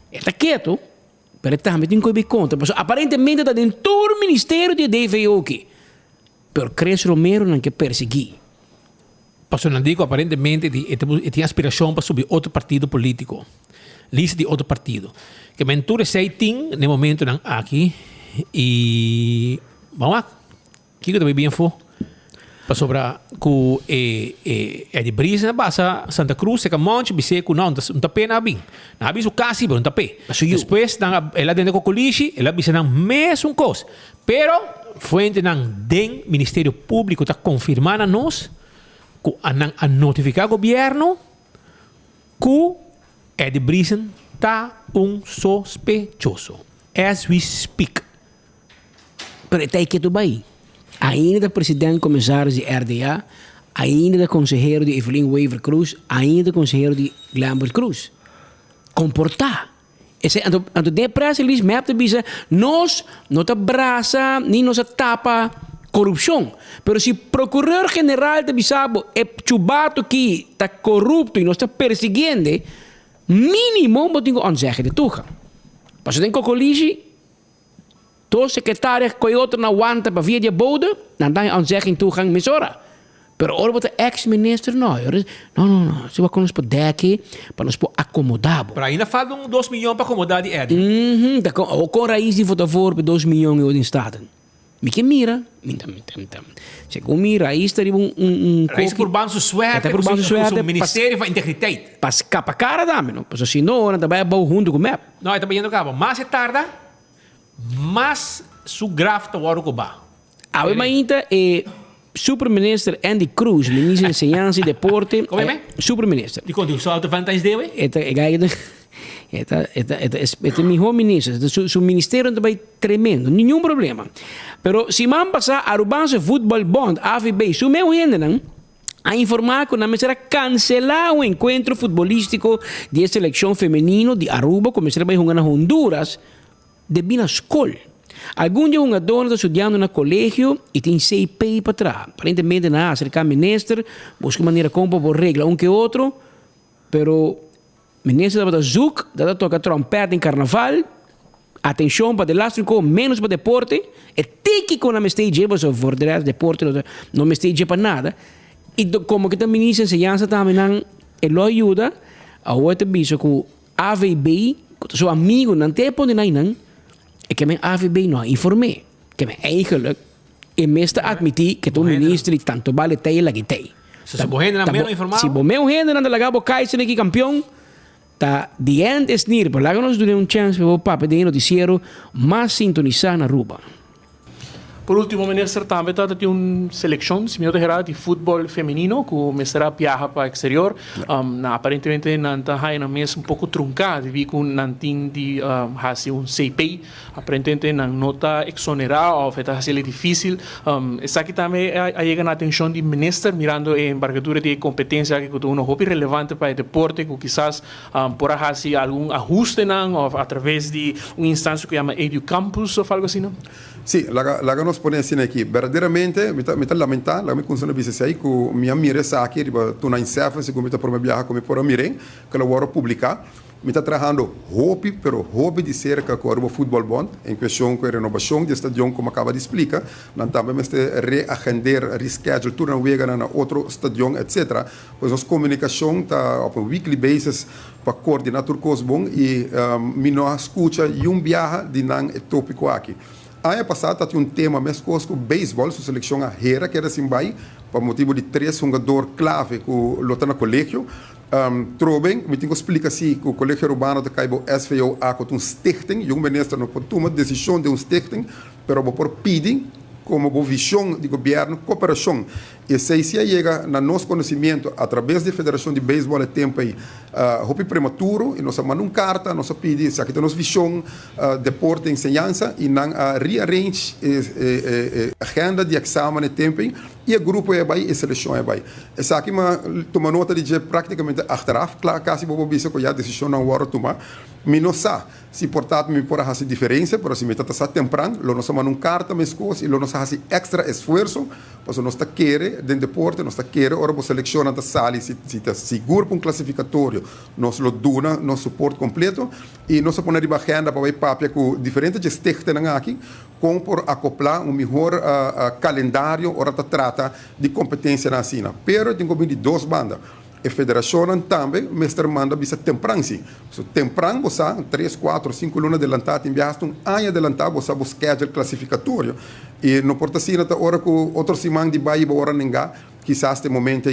Ele está quieto, mas também tem que ver contra. Aparentemente está dentro do ministério de DVO aqui. Mas Cresce Romero não quer perseguir. Pastor Nandico, aparentemente, tem aspiração para subir outro partido político. Lista de outro partido. Que mentura sei tem, no momento, aqui. E vamos lá, que eu também bem for para sobrar com de brisa na base Santa Cruz, se que monte bise com não tá pena bem, na aviso casi não tá pé. Depois ela dentro do colégio, ela bise não mesmo coisa, pero fuente não den Ministério Público tá confirmando nós que a notificar governo que de brisa tá sospechoso as we speak. Pero até que tu vai. Ainda presidente comissário de RDA, ainda conselheiro de Evelyn Weaver Cruz, ainda conselheiro de Lambert Cruz. Comportar. Então, depressa eles me dizem, nós não te abraça, nem nos tapa corrupção. Pero se procurador general de Bissabo é chubato que está corrupto e nos está perseguindo, mínimo moet ik onzeggen de toegang. Pas ik ook college, to secretaris kon je ook naar wanta para via de bode, dan dan je onzegging toegang misora. Pero ora wat de ex-minister não, se vai conosco daqui para nos acomodar. Para ainda falta 2 milhões para acomodar de Ed. O com raiz de votar voor 2 milhões em staten. Me que mira, se com mira aí estaria raiz por banco suerte, por banco suerte, o ministério da integridade. Pas capa cara da não, porque se não, não vai bom junto com map. Não, está bem cabo, mais se tarda, mais su grafta o que ba. A ainda superminister Andy Cruz, ministro de Enseñanza e Deporte. Como é? Superminister. Die kon die salto vantagens dele? Este é meu ministro. Su ministério também tremendo, nenhum problema. Pero se man passar a Arubanse Football Bond, AFB, su meu gente não, a informar que será cancelar o encuentro futbolístico de selección femenino de Aruba, comenzará a jugar en Honduras, de Bina School. Alguns jogadores estão estudando no colégio e tem 6 pay para trás. Aparentemente, nada, acercar ministro, busca maneira como por regra, um que outro, pero ministro da zoek, da toca trompeta em carnaval, atenção para elástico, menos para deporte, é típico na stage, mas for de deporte não me stage para nada. E como que também ministro ensinança também não, ele ajuda a outra bicho com AVB, com seu amigo, não tem ponto não. Ik heb mijn AVB nog informeerd. Ik heb eigenlijk in meeste admitir que o ministro tanto vale tei la que tei. Se bohende na menos informado. Se bohende gente na lagabo kaisen aqui campeão, tá the end is near. Por lá nos deu chance para o papo de noticiero mais sintonizar na Aruba. Por último, ministro, também tem uma seleção, se me de futebol feminino, que o ministro viaja para o exterior. Aparentemente, não está na mesa pouco truncada, vi que não tem de fazer CPI. Aparentemente, não está exonerado, ou está sendo difícil. Isso aqui também chega na atenção do ministro, mirando a embargadura de competência, que é um hobby relevante para o deporte, que quizás por fazer algum ajuste, ou através de uma instância que chama EduCampus, ou algo assim, não? Sì, la nos pone insieme aqui. Verdadeiramente, mi sta lamentando, la mi consona bisesai que minha mire sa aqui, riba tu na insefa, se come por me viajar come por miren, que la vou publicar. Mi sta trabajando hobby di cerca con o Football Bond, in questione con renovazione di stadio, come acaba di spiegare, non também mi sta reagender, reschedule, tu na wega na outro stadio, etc. Pues nos comunicazione ta op een weekly basis para coordinar tudo coisa bom e mi não escuta um viaja de nan tópico aqui. Ano passado tinha tema mesmo com o beisebol, sua seleção arreira, que era assim, por motivo de 3 jogadores clave que lutam no colégio. Trobem, me tenho que explicar assim, que o colégio urbano de Caibo SVO há com stichting, o ministro não pode tomar decisão de stichting, mas por pedir como visão de governo, cooperação. E se isso chega no nosso conhecimento, através da Federação de Beisebol, é tempo aí, roupa prematuro, e nós mandamos carta, nós pedimos, aqui temos visão, deporte, ensinança, e não rearrange agenda de exame, tempo aí, e o grupo é aí, e a seleção é aí. Essa aqui, toma nota de praticamente achteraf, claro, quase vou ver se a decisão não vai tomar, mas não sabe, se portanto, me pode fazer diferença, mas se me está temprano, nós mandamos carta, mas coisas, e nós fazemos extra esforço, porque nós está querendo, dentro do deporte, nós está querendo, ora, você seleciona a sala, se está seguro para classificatório, nós lo dona, nosso suporte completo, e nós põe de agenda para o papel com diferentes gestes aqui, como por acoplar melhor calendário, ora, trata de competência na China. Pero, tem como de 2 bandas. A federação também, mestre manda bisa temprano, sim. So, temprano, você, 3, 4, 5 lunas adelantado, em viagem, um ano adelantado, você o schedule classificatório. E não importa se na hora que outro semana de bairro, hora ninguém, quizás este momento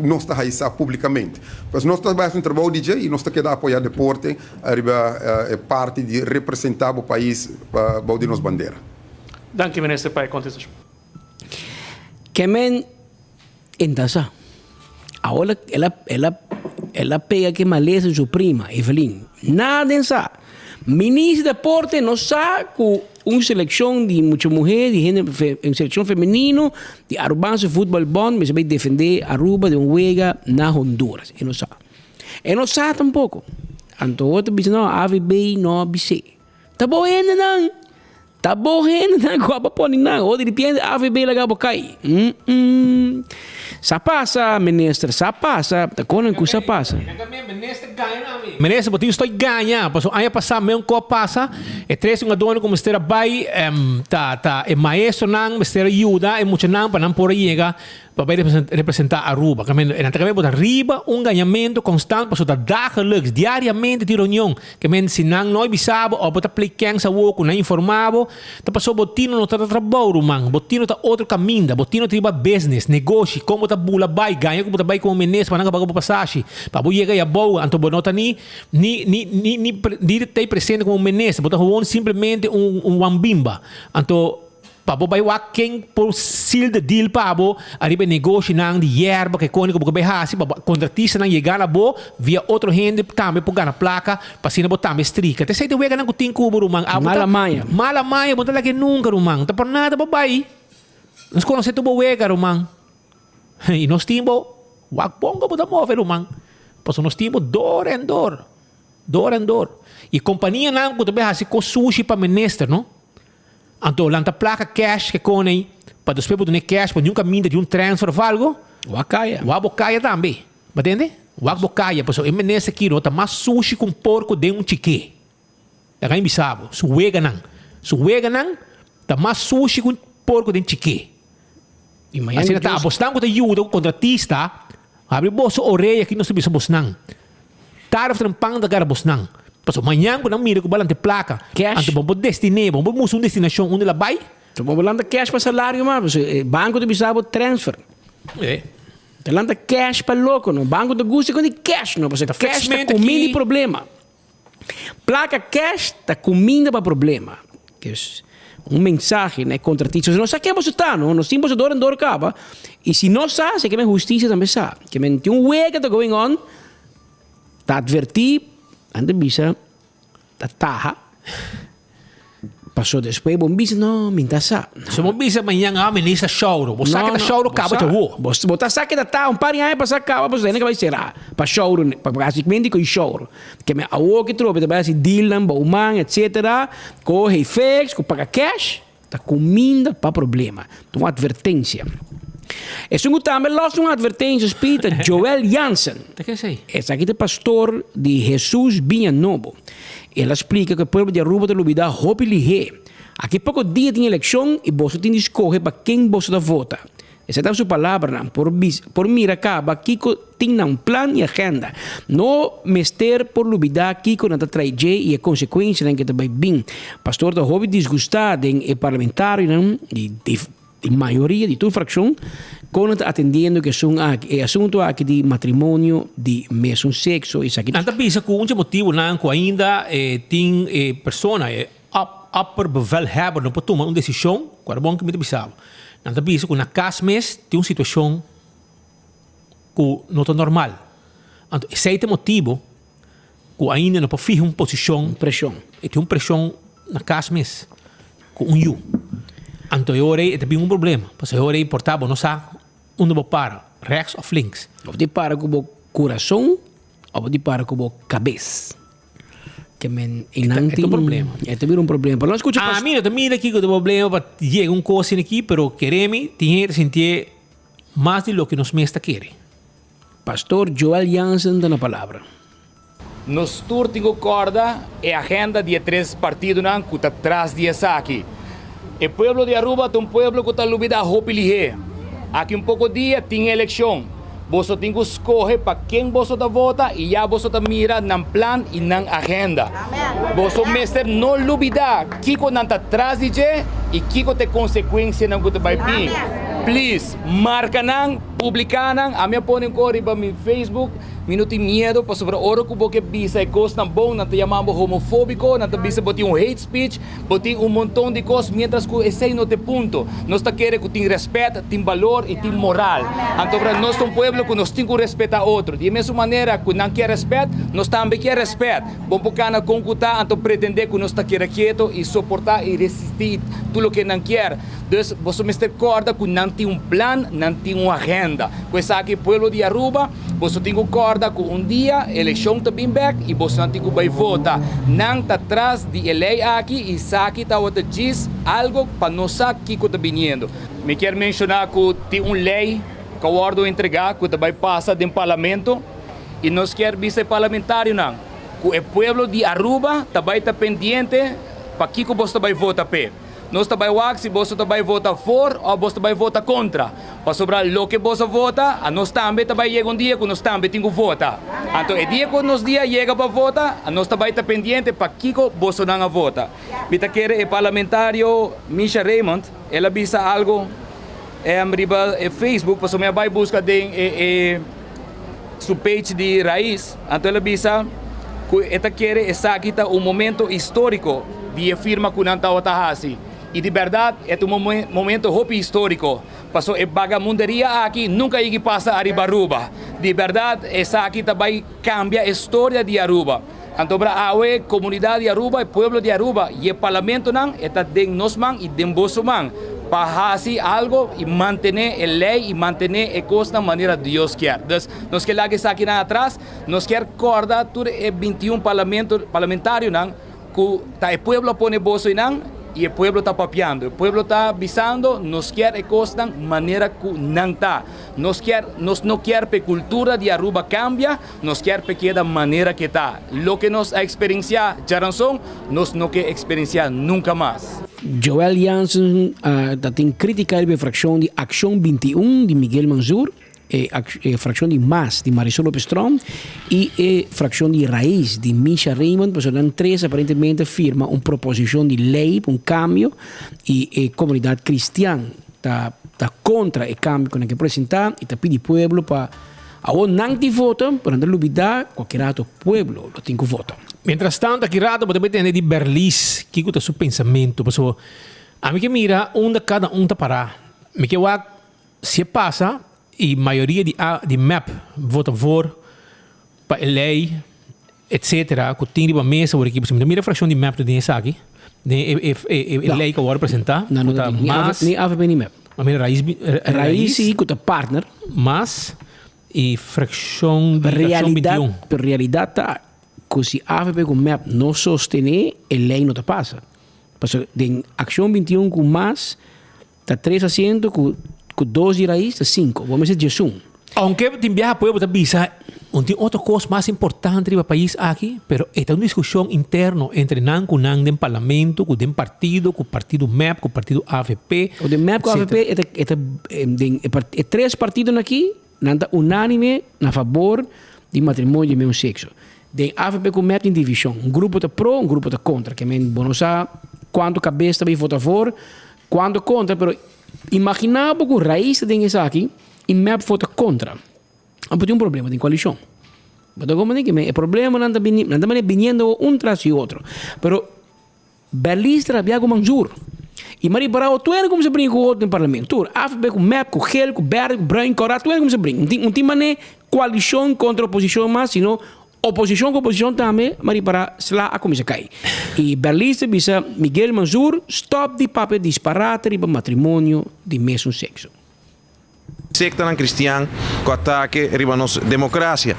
não está aí publicamente. Mas nós estamos fazendo um trabalho de dia e nós estamos a apoiar o deporte, é parte de representar o país para a nossa bandeira. Danke, ministro, para a contestação. Kemen, entonces, ahora ela pega que maleza su prima, Evelyn. Nada en sa. Ministro de Deporte no sabe que una selección de muchas mujeres, de gente, en selección femenino, de Arubanse Football Bond, me sabe defender Aruba de un juega na Honduras. E no sabe. E no sabe tampoco. Anto otro dice, no, AVB no ABC. Tá bom ainda não. Tá bom ainda não. Copa pode não. Ou de repente AVB lagabo cai. Sa passa, ministro, sa passa. Tá conan que sa passa. Ministro, botinho estou ganhando. Passou ano passado mesmo que passa. E 3 jogadores como esteja vai, tá, é maestro não, esteja ajuda, é muito não para não por chegar para representar Aruba. En também botar arriba ganhamento constante, para sotar dagelijks, diariamente de reunião. Que men se não nós bisabo ou botar plicang sa woco, não informavo, tá passou botino não tá trabalho, man. Botino tá outro caminho, botino tá business, negócio, como tá bula vai, ganha como tá vai como ministro, para não pagar passagem. Para chegar a boa, então bonota ni ter presente como ministro, botar simplesmente wambimba. Então Pabo bay waking por sil de deal pabo arriba negócio nang de yerba que cônico porque hasi pabo contratista nang chegar a bo via outro gente também por ganhar placa passina bo também estrica te sei de wega nang kuting kubo rumang malamaia botar lá que nunca rumang tá por nada babay nos conhece tu bo wega rumang E nós temos, wag pongo po da mover man. Paso nós temos door and door. Door and door. E companhia não, que também hasi com sushi para minister, não? Então, lanta placa cash que conei, para depois poder cash, para nunca minta de transfer ou algo. Wabocaya também. Entende? Wabocaya, paso, minister aqui, não, tá mais sushi com porco de chique. Daí me sabe, suega não, tá mais sushi com porco de chique. E assim, tá apostando com ajuda, o contratista, abre bolso orelha aqui, não se bisa bosnang. Tarif ng pang da gara bosnang. Paso, amanhã, quando mira com balante placa, cash. Anto, vamos destinar, vamos musum destinação, onde ela vai? Então, vamos lá cash para salário, mas banco de bisabo transfer. Talanta cash para louco, no banco de gusto com cash, não, porque cash está comendo problema. Placa cash está comendo para problema. Que é mensagem, né, contratistas. Nós sabemos estar, não? Nós temos dor em dor capa. E se nós sabemos, que a justiça também sabe. Que tem way que está going on, está advertir, anda bisa, está taha. Passou depois, bom bisa, não, minta sa. Se bom bisa amanhã, ministra choro. Você sabe que tá choro capa de rua. Você sabe que tá par aí para sacar, você nem que vai ser para choro, para basicamente com choro. Que me awo que trope, também assim Dylan, Bauman, etc. Corre fix, com paga cash, tá comendo para problema. Então uma advertência. Esse também lança uma advertência espírita Joel Jansen. O que é isso? Esse aqui é pastor de Jesus Vinha Novo. Ele explica que o povo de Aruba tem lubida hopi lihe. Aqui pouco dia tem eleição e você tem que escolher para quem você vai votar. Essa é a sua palavra, por mira acaba, Kiko tem um plano e agenda. Não mester por lubida Kiko não trai e a consequência que também bem. Pastor da hopi disgustado em parlamentário de maioria de tua fração, quando atendendo que são assunto aqui de matrimônio de mesmo sexo. Nanta bisa com motivo não ainda tem persona upper bevelhebber não pode tomar uma decisão, quando bom que me bisava. Nanta bisa com na casmes tem uma situação que não é normal. Então esse é o motivo que ainda não pode ficar uma posição pressão. E tem uma pressão na casmes com you. Então, eu orei, tem um problema. Porque eu orei portável, não sabe onde vou parar, rechts ou links. Ou de para com o coração, ou de para com a cabeça. Que é um problema. É também um problema. Para nós escutar. Mira, também aqui que o problema para chegar uma coisa aqui, pero queremos ter sentir mais de lo que nos mesta quer. Pastor Joel Jansen dá na palavra. Nos turtingo corda é a agenda de 3 partidos não que está atrás de essa aqui. O pueblo de Aruba é um pueblo que está lubida hopi lihe. Aqui pouco dia tem eleição. Você tem que escolher para quem você vota e já você mira no plano e na agenda. Você mestre não lubida Kiko não está atrás de você e Kiko tem consequência não que vai vir. Please, marca não, publica não. A minha põe corre para meu Facebook. Não tem medo, para sobre hora que você bisa e coisa não bom, não te chamamos homofóbico, não te bisa botar hate speech, botar montão de coisas, mientras que esse não te ponto. Nós está querendo que tem respeito, tem valor e tem moral. Então, nós somos um povo que nós temos que respeitar outro. De mesma maneira que não quer respeito, nós também quer respeito. Bom, porque não concutar, então pretender que nós está quieto e suportar e resistir tudo o que não quer. Então, você me recorda que não tem um plano, não tem uma agenda. Coisa aqui, povo de Aruba, você tem que acordar com dia, eleição está bem back e você não tem que vai votar. Não está atrás de lei aqui e aqui está o diz algo para nós saber que está vindo. Me quero mencionar que tem uma lei que eu ordem entregar, que vai passar do parlamento e nós queremos vice parlamentário não. Que o povo de Aruba também está pendente para que você vai votar para. Nós também vamos se você vai votar for ou você vai votar contra. Para sobrar o que você vota, nós também chega um dia que nós também temos que votar. Então, o dia que nós chega para votar, nós também está pendente para que você não vota. Vita quer o parlamentário Misha Raymond, ela visa algo em Facebook, para você vai buscar sua page de raiz. Então, ela visa que ela quer aqui um momento histórico de afirma que não está assim. E de verdade, é um momento hopi histórico. Passou a vagabunderia aqui, nunca ia passar a Aruba. De verdade, essa aqui também cambia a história de Aruba. Então, para a comunidade de Aruba, o povo de Aruba, e o parlamento não, está de nós man e de vosso man. para hacer algo y mantener la ley y mantener la cosa de manera que Dios quiere. Entonces, nos queda que aquí atrás, nos quiere acordar todo el 21 parlamentario que el pueblo pone voz y el pueblo está papiando, el pueblo está avisando, nos quiere cosa de manera que no está. Nos no quiere que la cultura de Aruba cambia, nos quiere que quede de manera que está. Lo que nos ha experienciado Charanzón, nos no quiere experienciar nunca más. Joel Jansen tem crítica a fracção de Acción 21 de Miguel Manzur, fracção de MAS de Marisol Lopes Strom e fracção de Raiz de Misha Raymond, pues eran tres aparentemente firma uma proposição de lei, cambio e a comunidade cristã está contra o cambio que que apresentar e está pedindo pueblo para não te votam, para não olvidar qualquer outro pueblo lo tem que votar. Mientras tanto, aqui rato potete entender di Berlis, que é o seu pensamento, pessoal. A mim que mira, cada tá parar. Me que se passa e maioria de MAP vota for para a lei, etc. Que tem uma mesa por aqui, você mira a fração de MAP de aqui, de lei que eu vou apresentar. Não, nem AVP nem MAP. A minha raiz e que partner, mas e fração de realidade, 21. Per realidade tá se a AVP com MAP não sostener, a lei não passa. Porque em Acción 21 com mais, está 3 assentos, com 2 de raiz, está 5. Vamos dizer Jesus. Aunque tem viaja pueblo também, tem outra coisa mais importante para o país aqui, pero esta uma discussão interna entre nan com nan do parlamento, com o partido MAP, com o partido AVP. O de MAP com o AVP, é 3 partidos aqui, nada unânime a favor do matrimônio de mesmo sexo. De AVP com MAP em divisão. Grupo está pro, grupo está contra. Que men bom sabe quando cabeça vai votar for, quando contra, pero imaginava que o raiz tem isso aqui e MAP vota contra. Não tem problema de coalição. Mas como é que o problema não está vindo tras o outro. Pero Berlis trabalha com Manzur. E Maria Barão, tu é como se brinca com o outro no parlamento. AVP com MAP, com Gel, com Berg, com Brian Corá, tu é como se brinca. Não tem maneira coalição contra a oposição mais, sino oposição com oposição também, mas para lá a comissão cai. E Berlim bisa Miguel Manzur stop de papel disparate para matrimônio de mesmo sexo. Secta não cristã com ataque riba nossa democracia.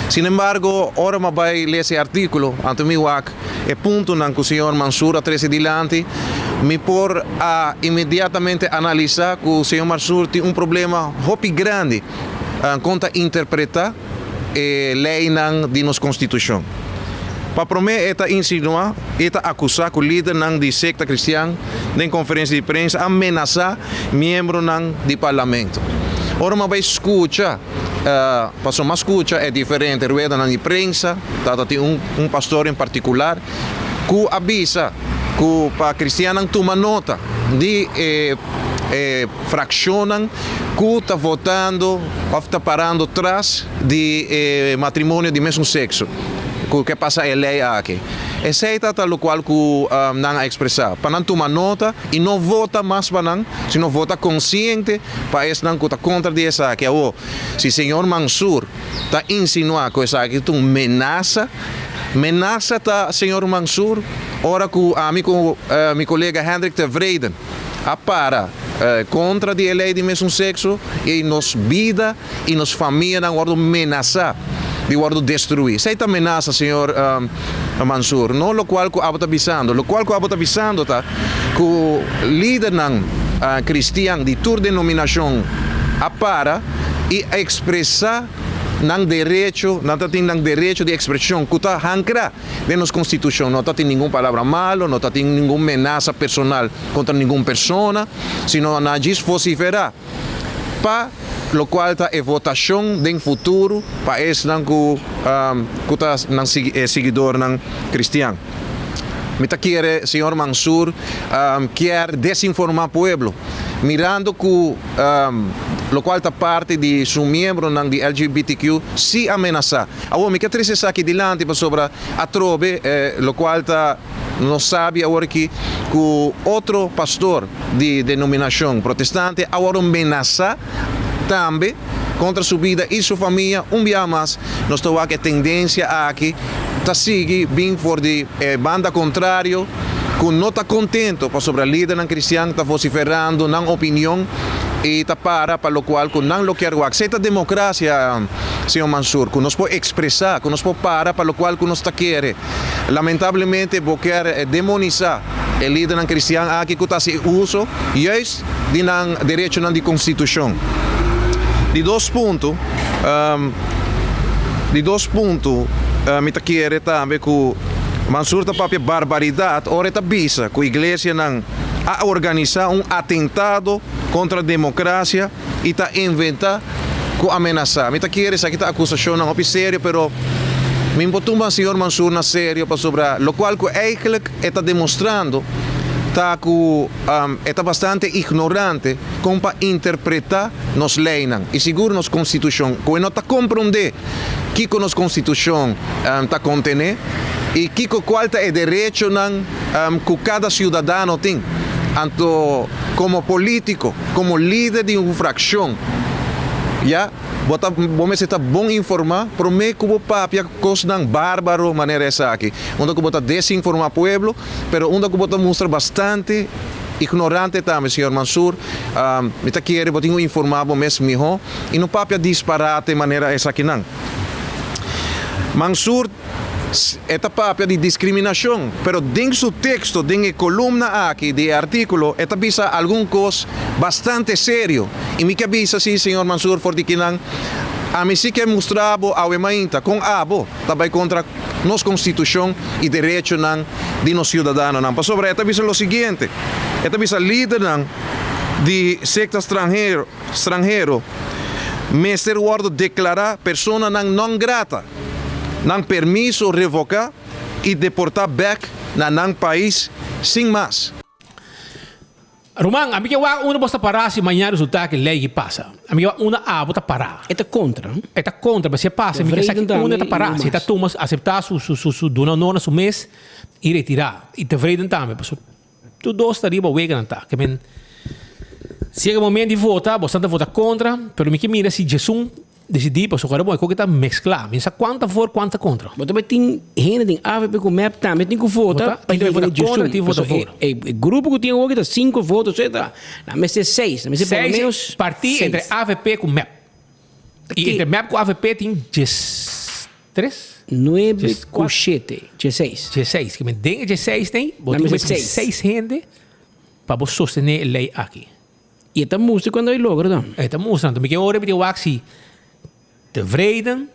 Sin embargo, ora ma vai ler esse artículo, ante mi wak, e punto nan que o senhor Manzur a trece dilante, me por a imediatamente analisar que o senhor Manzur tem problema hopi grande contra interpretar lei de nossa Constituição. Para prometer, eta insinuar, eta acusar que o líder de secta cristã, em conferência de imprensa, ameaçar membros do parlamento. Ora, mas vai escutar, passou uma escuta é diferente, rueda na imprensa, tem pastor em particular, que avisa que para cristianos toma nota de fraccionam que está votando ou está parando atrás de matrimônio de mesmo sexo, que passa a lei aqui. Essa é tal qual que não a expressar. Para não tomar nota e não vota mais para não, se não vota consciente para esse não que está contra essa aqui. Se o senhor Manzur está insinuando que essa aqui é uma ameaça está senhor Manzur, ora que meu colega Hendrik de Vreden para contra a lei de mesmo sexo e nos vida e nos família não guardo ameaçar, de guardo destruir. Essa é a ameaça, senhor Manzur, não o qual que eu estou avisando, o qual que eu estou avisando tá que o líder cristão de toda denominação para e expressar não direito de expressão que está ancrado na nossa Constituição. Não tem nenhuma palavra malo, não tem nenhuma ameaça personal contra nenhuma pessoa, sino não diz vociferar. Para o qual está a votação em futuro para esse que está seguidor cristão. Me quer, senhor Manzur, quer desinformar o povo, mirando que o qual está parte de seu membro de LGBTQ se ameaçar. Me quer trazer aqui diante sobre a trobe, o qual está não sabe agora que outro pastor de denominação protestante agora ameaça também contra sua vida e sua família. Dia mais, nós estamos aqui a tendência aqui está seguir bem por de banda contrário kung não está contento pa sobre a líder ng Cristiano está vociferando ng opinião e tá para lo qual kung não lo quer wag. Esta democracia, senhor Mansur, kung nós pode expressar, kung nós pode para lo qual kung nós está quer. Lamentavelmente, vou quer demonizar o líder ng Cristiano aqui que está se uso juist din ang direito ng di Constituição. De dois pontos, me tá quer também que Mansur tá papia barbaridade, ora tá bisa que a igreja não a organizar atentado contra a democracia e tá inventar que ameaçar. Me tá quer essa aqui acusação não é sério, pero me importa senhor Mansur na sério para sobre lo qual que eigenlijk está demonstrando tá que está bastante ignorante como para interpretar nos leis e seguro nos Constituição, que não está compreender que nos Constituição está contendo e qual é o direito que cada cidadão tem, tanto como político, como líder de uma fração. Vamos estar bom informar, para mim que o papia coisa bárbaro maneira essa aqui. Onde que bota desinformar o povo, pero onde que bota mostra bastante ignorante também, senhor Mansur. Me tá querendo botar informar mesmo melhor e não papia disparate maneira essa aqui não. Mansur esta papia de discriminação, pero dentro do texto, dentro da coluna aqui, de artículo, esta bisa algum coisa bastante sério. E me que bisa, sim, senhor Mansur, porque que não, a mim sim que mostrava a mainta com abo, também contra nossa Constituição e direito de nos cidadãos. Para sobre esta bisa o seguinte, esta bisa líder de secta estrangeiro, Mr. Ward declarar persona não grata. Não permiso revocar e deportar back na não país sem mais. Román, a mí que va una bosta parar si mañana resulta que lei passa. A mí que va una a bota parar. Eta contra. Eta contra, mas se passa, a mí que sabe que una está parar. Se está tomas aceitar su dona nona su mês e retirar. E te vreden também, mas tu dois está riba wega não tá. Que men chega o momento de votar, você está vota contra, pero me que mira se Jesus decidir, pues agora bom, é que tá mesclar. Pensa quanta for, quanta contra. Mas também tem gente tem AVP com MEP também tem que votar. Tem que votar contra, tem que votar for. O grupo que tem hoje tá 5 votos, etc. Na mesa é 6, na mesa pelo menos partir entre AVP com MEP. E entre MEP com AVP tem 3? 9 com 7, 16. 16, que me den 16 tem, botar 6 gente para você sostener a lei aqui. E esta música quando ele logra, não? Esta música, então, porque agora eu acho que tevreden,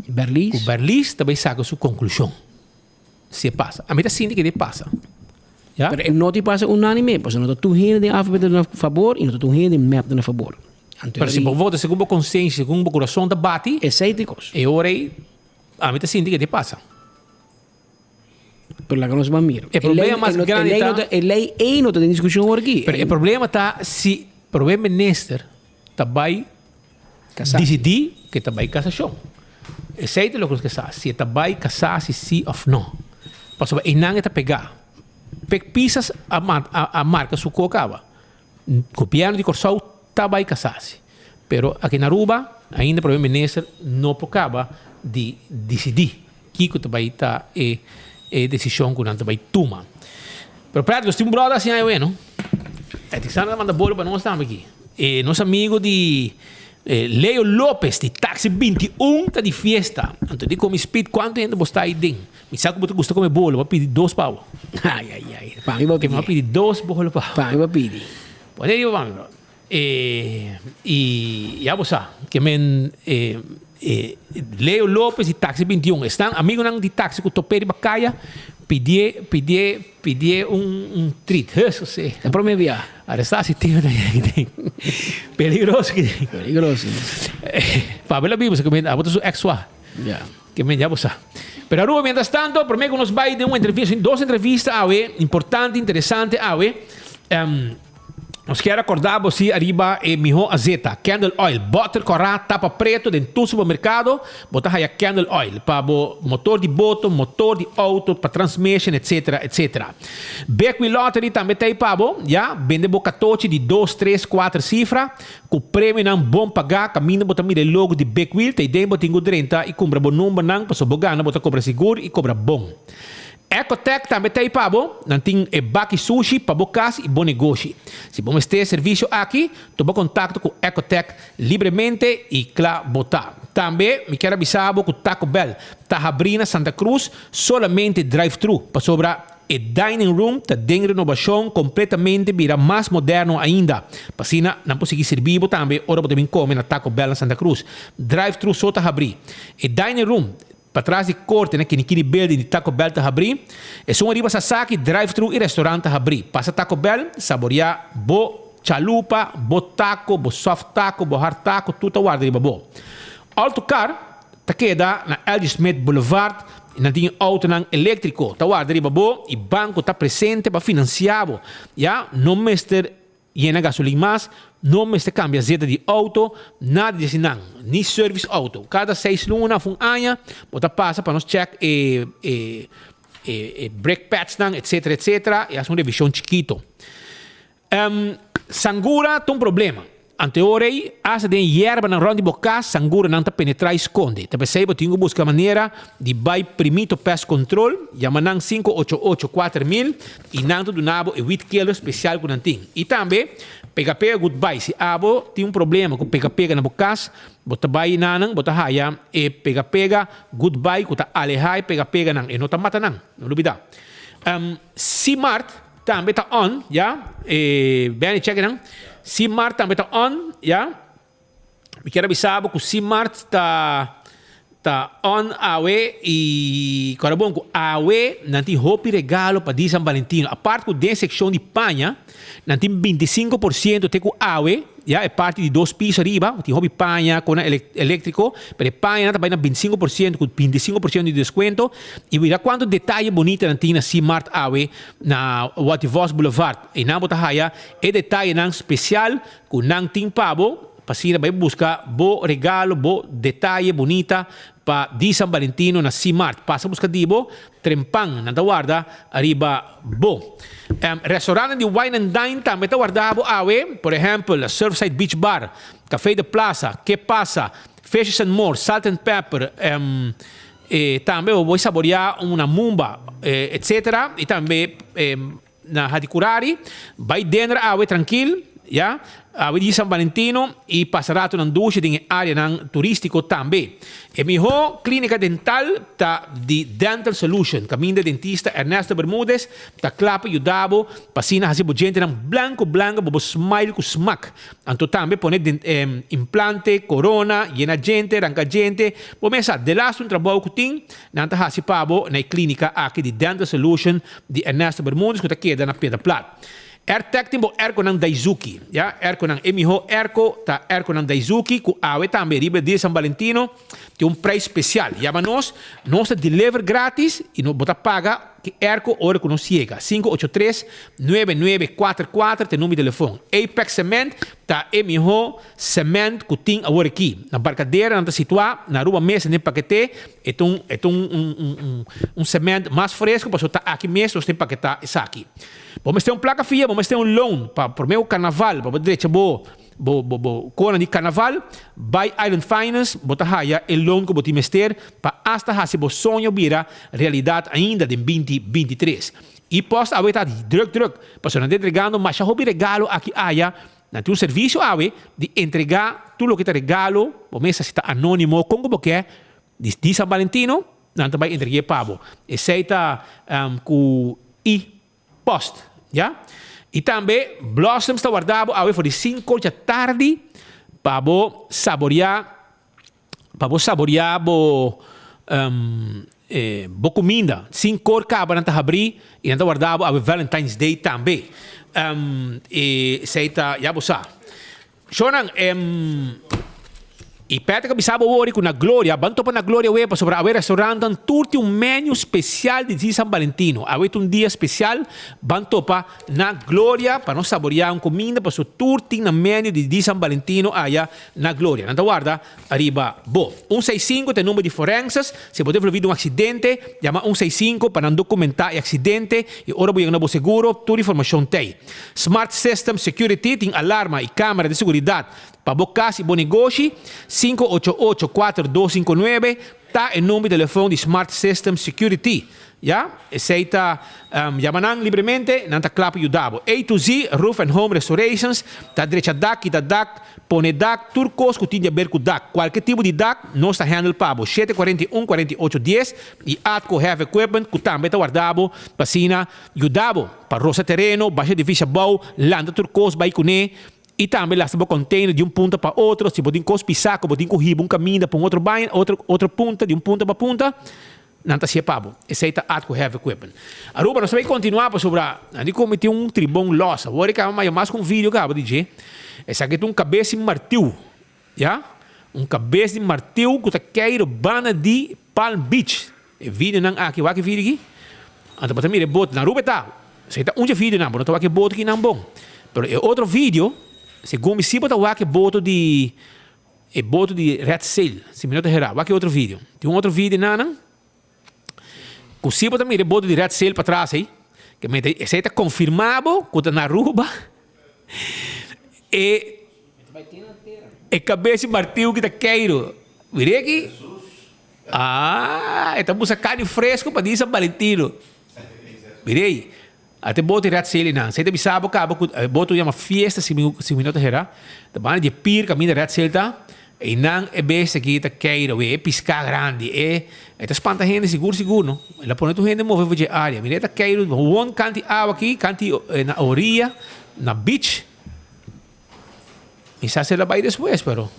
Berlis também saca sua conclusão. Se passa. A mim está sentindo que ele passa. Ja? Mas não te passa unânime, porque não está tu gente de AVP a favor e não está tu gente de MEP a favor. Mas se por volta, segundo a consciência, segundo o coração da bate, é céticos. E ora a mim está sentindo que ele passa. Pero la que nos va a mirar. O problema mais grande está... A lei não está em discussão aqui. Pero o problema está se o problema minister vai decidir que vai cassação. É certo o que está. Se vai casar, se sim ou não. Porque e não está pegar. Pisas a marca su cocava. Copiando de Corsau vai casar-se. Pero aqui na Aruba, ainda o problema minister não pocava de decidir que vai estar decisão que não vai tomar. Pero para os brother assim aí, não? É que está manda bolo para nós estamos aqui. Nosso amigo de Leo Lopes de Taxi 21 está de fiesta. Então digo como speed quanto gente você está aí dentro. Me sabe que você gosta de comer bolo, vai pedir 2 pau. Ai. Pai vai pedir 2 bolo pau. Pai vai pedir. Pode ir, vamos. E já você que men Leo Lopes de Taxi 21 estão amigo de táxi que topei de Bacaia pedir treat. Isso sei. É para me enviar. Arrestar se tem peligroso que tem. Peligroso. Fabela Bibos que me dá botar su ex-wa. Ya. Que me já você. Pero Aruba, mientras tanto, por meio nos vai de uma entrevista, 2 entrevistas, importante, interessante, nós quero acordar você arriba mijo azeta, candle oil, butter corá, tapa preto dentro do supermercado, botar aí candle oil para motor de moto, motor de auto, para transmission, etc, etc. Beckwith Lottery também tem pabo, já, vende boca toche de 2, 3, 4 cifras, com prêmio não bom pagar, caminho botar mira logo de Beckwith, tem dentro tingo 30 e compra bom número não, para sobogana botar cobra seguro e cobra bom. Ecotec também tem pabo, não tem baki sushi, pabo casa e bom negócio. Se vamos ter serviço aqui, toma contato com Ecotec livremente e claro, botar. Também me quero avisar que Taco Bell está abrindo Santa Cruz somente drive-thru para sobrar e dining room está em renovação completamente vira mais moderno ainda. Assim não conseguir servir também ora podemos comer na Taco Bell na Santa Cruz. Drive-thru só está abrir. E dining room para trás de corte, né, que naquele building de Taco Bell está abrir. E só arriba Sasaki, drive-thru e restaurante está abrir. Passa Taco Bell, saborear bo chalupa, bo taco, bo soft taco, bo hard taco, tudo guarda riba bo. Autocar está queda na L.G. Smith Boulevard. Não tem auto não elétrico. Está guarda riba bo e banco está presente para financiar. Já não mestre llena gasolina mais, não mestre cambia zeta de auto, nada disso não, nem service auto. Cada 6 lunas, um ano, você passa para nos check brake pads, etc, etc. E é uma revisão chiquito. Sangura tem um problema. Anteorei, asa de hierba na ronda de boca, sangura não está penetrar e esconde. Então, você tem que buscar maneira de vai primito pest control, chamanang 5884000 e não do nabo e 8 kg especial que não tem. E também, pega goodbye. Se abo tem um problema com pega na boca, bota vai nanang, bota haya, e pega goodbye, que tá alehai, pega nang, e não tá mata nang, não duvida. C-Mart também está on, já, e bem, check nang. C-Mart também está on, já. Me quero avisar que o C-Mart está on awe e agora bom, awe não tem roupa e regalo para dia São Valentino. A parte que tem secção de panha, não tem 25% tem com awe, já é parte de 2 pisos arriba, tem roupa e panha com elétrico, mas panha também na 25% com 25% de desconto. E mira quanto detalhe bonito não tem na C-Mart awe na Wativos Boulevard. E não botar haya, é detalhe não especial com não tem pabo. Pasina vai buscar bo regalo, bo detalhe bonita para di San Valentino na C-Mart. Passa buscar dibo, trempang na guarda arriba bo. Restaurante de Wine and Dine também está guardado awe, por exemplo, Surfside Beach Bar, Café de Plaza, Que Pasa, Fishes and More, Salt and Pepper, também vou saborear uma mumba, etc. E também na Hadicurari, vai dinner awe tranquilo, já. Di San Valentino e passarato na ducha em área turístico também. E minha clínica dental tá de Dental Solution, caminho de dentista Ernesto Bermúdez, tá claro ajudado, passina hasi gente nang blanco bobo smile com smack. Anto também pone implante, corona, llena gente, ranca gente. Pomesa de last um trabalho que tem, nanta hasi pabo na clínica aqui de Dental Solution de Ernesto Bermúdez que tá queda na Pedra Plata. AirTag timbo airco ng Daizuki, ya airco ng emiho airco ta airco ng Daizuki ku awe também riba de San Valentino tem um preço especial. Llama nós deliver grátis e não bota paga que airco hora que nos chega 583-9944 tem número de telefone. Apex Cement ta emiho cement ku ting agora aqui na barcadeira não tá situado na rua mesa nem paquete um cement mais fresco para tá aqui mesmo tem paquetar isso aqui. Vamos ter placa fia, vamos ter loan para o meu carnaval, para direito cona de carnaval, by Island Finance, bota haya el loan que botimos ter para hasta hasi bo sonho vira realidade ainda de 2023. E posta awe tá druk, para não entregando, mas já houve regalo aqui haya, na tem um serviço awe de entregar tudo o que tá regalo, vamos se tá anônimo, como porque de San Valentino, não também entreguei pavo. Esse tá com post, já? E também Blossom está guardado ao for de 5 da tarde para saborear bo comida. 5 acaba não tá abrir e não tá guardado ao Valentine's Day também. E seita já você. Shonan e pede que bisabo ori com a Glória, banto para na Glória we para sobre a restaurante turti um menu especial de San Valentino. A um dia especial banto para na Glória para nós saborear comida para so turti na menu de San Valentino aí na Glória. Não guarda arriba bo. 165 tem número de forenses, se pode haver um acidente, chama 165 para não documentar o acidente e ora vou no seguro, toda informação tem. Smart System Security tem alarma e câmera de segurança para bocas e bom negócio. 588-4259 tá o número de telefone de Smart System Security. Ja? Zij ta yamanang livremente, nanta clap yudabo. A to Z, Roof and Home Restorations, ta derecha dak, kita dak, pone dak, turcos, kutinha berku dak. Qualquer tipo de dak, nós ta handle pabo. 741-4810 e Atco Heavy Equipment, kutambe ta guardabo, pasina, yudabo. Pa rosa terreno, baixa difícil bau, landa turcos, baikune. E também lá estava container de ponta para outro, se podem pisar, podem correr um caminho para outro banho, outra ponta, de ponta para ponta. Não está se pabo. Esse aí está Atco Heavy Equipment. Aruba, nós vamos continuar sobre a cometi tribom loss. Agora que mais com vídeo que eu DJ. Esse aqui é cabeça de martil, já? Cabeça de martil que está caído bana de Palm Beach. E vídeo não aqui, vai que vídeo aqui. Então para mim é boto na Aruba tá. Esse aí está vídeo não, não está aqui boto aqui não bom. Pero é outro vídeo. Segundo me sipa tá que boto de Red Sail. Se me não errar, vai que outro vídeo. Tem outro vídeo não. O sipa também é boto de Red Sail para trás aí. Que me esse está confirmado que tá na Aruba. E cabeça de martil que tá caído. Virei aqui. Estamos a carne fresco para dizer São Valentino. Virei. Até boto Red Sail não. Você deve saber que boto uma festa se me não errar. Da banda de pir caminho de Red Sail tá. E não é bem aqui tá caído, é piscar grande, é espanta gente seguro não. Ela põe tu gente mover de área, mira tá caído, um canto água aqui, canto na orilla, na beach. E se ela vai depois, pero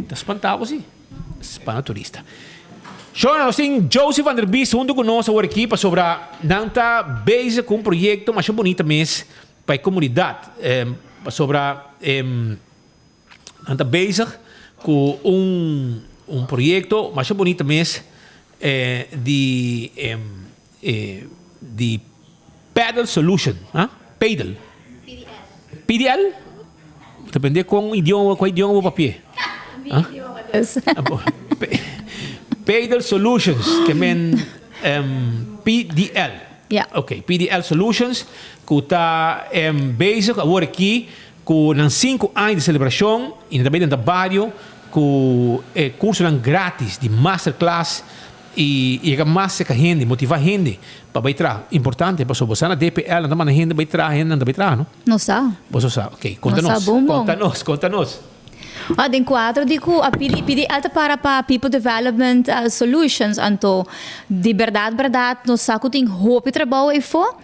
tá espantado assim, espanta turista. Nós temos Joseph Van der Beest junto conosco agora aqui para sobre nanta base com projeto mais bonito mesmo para a comunidade, sobre nanta bezig com projeto mais bonito mesmo de Paddle Solution, Paddle. PDL? Depende com idioma o papel. Paddle Solutions, que men PDL. Yeah. Ok, PDL Solutions, que está bezig agora aqui com 5 anos de celebração e também dentro do bairro com curso grátis de masterclass e é mais que a gente, motivar a gente para entrar. Importante, para você na DPL, não a gente vai entrar, não? Não sabe. Você sabe, ok. Conta-nos. Den quadro dico a pidi alta para People Development Solutions anto de verdade nós saco tem hope trabalho e for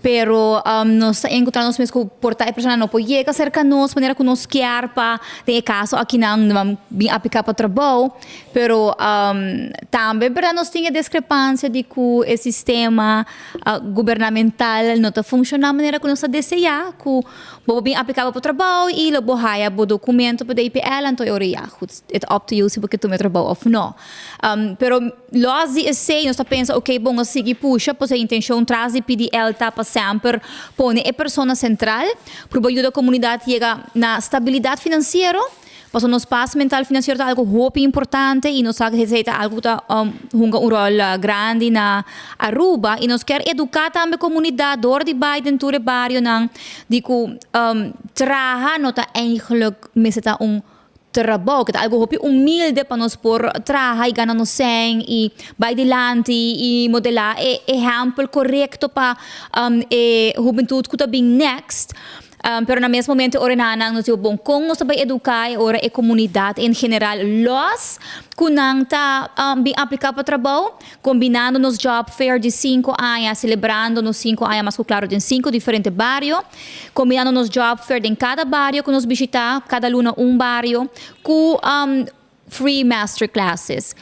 pero nós encontramos mesmo portar pessoa não pode chegar cerca nós maneira que nós quer para tem caso aqui não bem aplicar para trabalho pero também verdade nós tem a discrepância de que o sistema governamental não está funcionando maneira que nós desejar que vou bem aplicar para o trabalho e logo haya o documento para DPL então eu é up to you se porque tu me trabalho ou não pero nós sei nós pensa ok bom nós seguir puxa pois a intenção traz de PDL tá para sempre põe a pessoa central para ajudar a comunidade chegar na estabilidade financeira. Porque o nosso passo mental financeiro é algo muito importante e nós sabemos que é algo que tem rol grande na Aruba e nós queremos educar também a comunidade de Biden, do bairro, de que trabalhar não é eigenlijk trabalho, que é algo muito humilde para nós por trabalhar e ganhar nos e vai adiante e modelar exemplo correto para a juventude que está bem next. Pero na mesmo momento ora nós digo bom como nós vai educar ora a comunidade em geral los kunang ta bem aplicar para trabalho combinando nos job fair de 5 anos celebrando nos 5 anos mas claro de 5 diferentes bairros combinando nos job fair em cada bairro que nos visitar cada luna bairro com free master classes.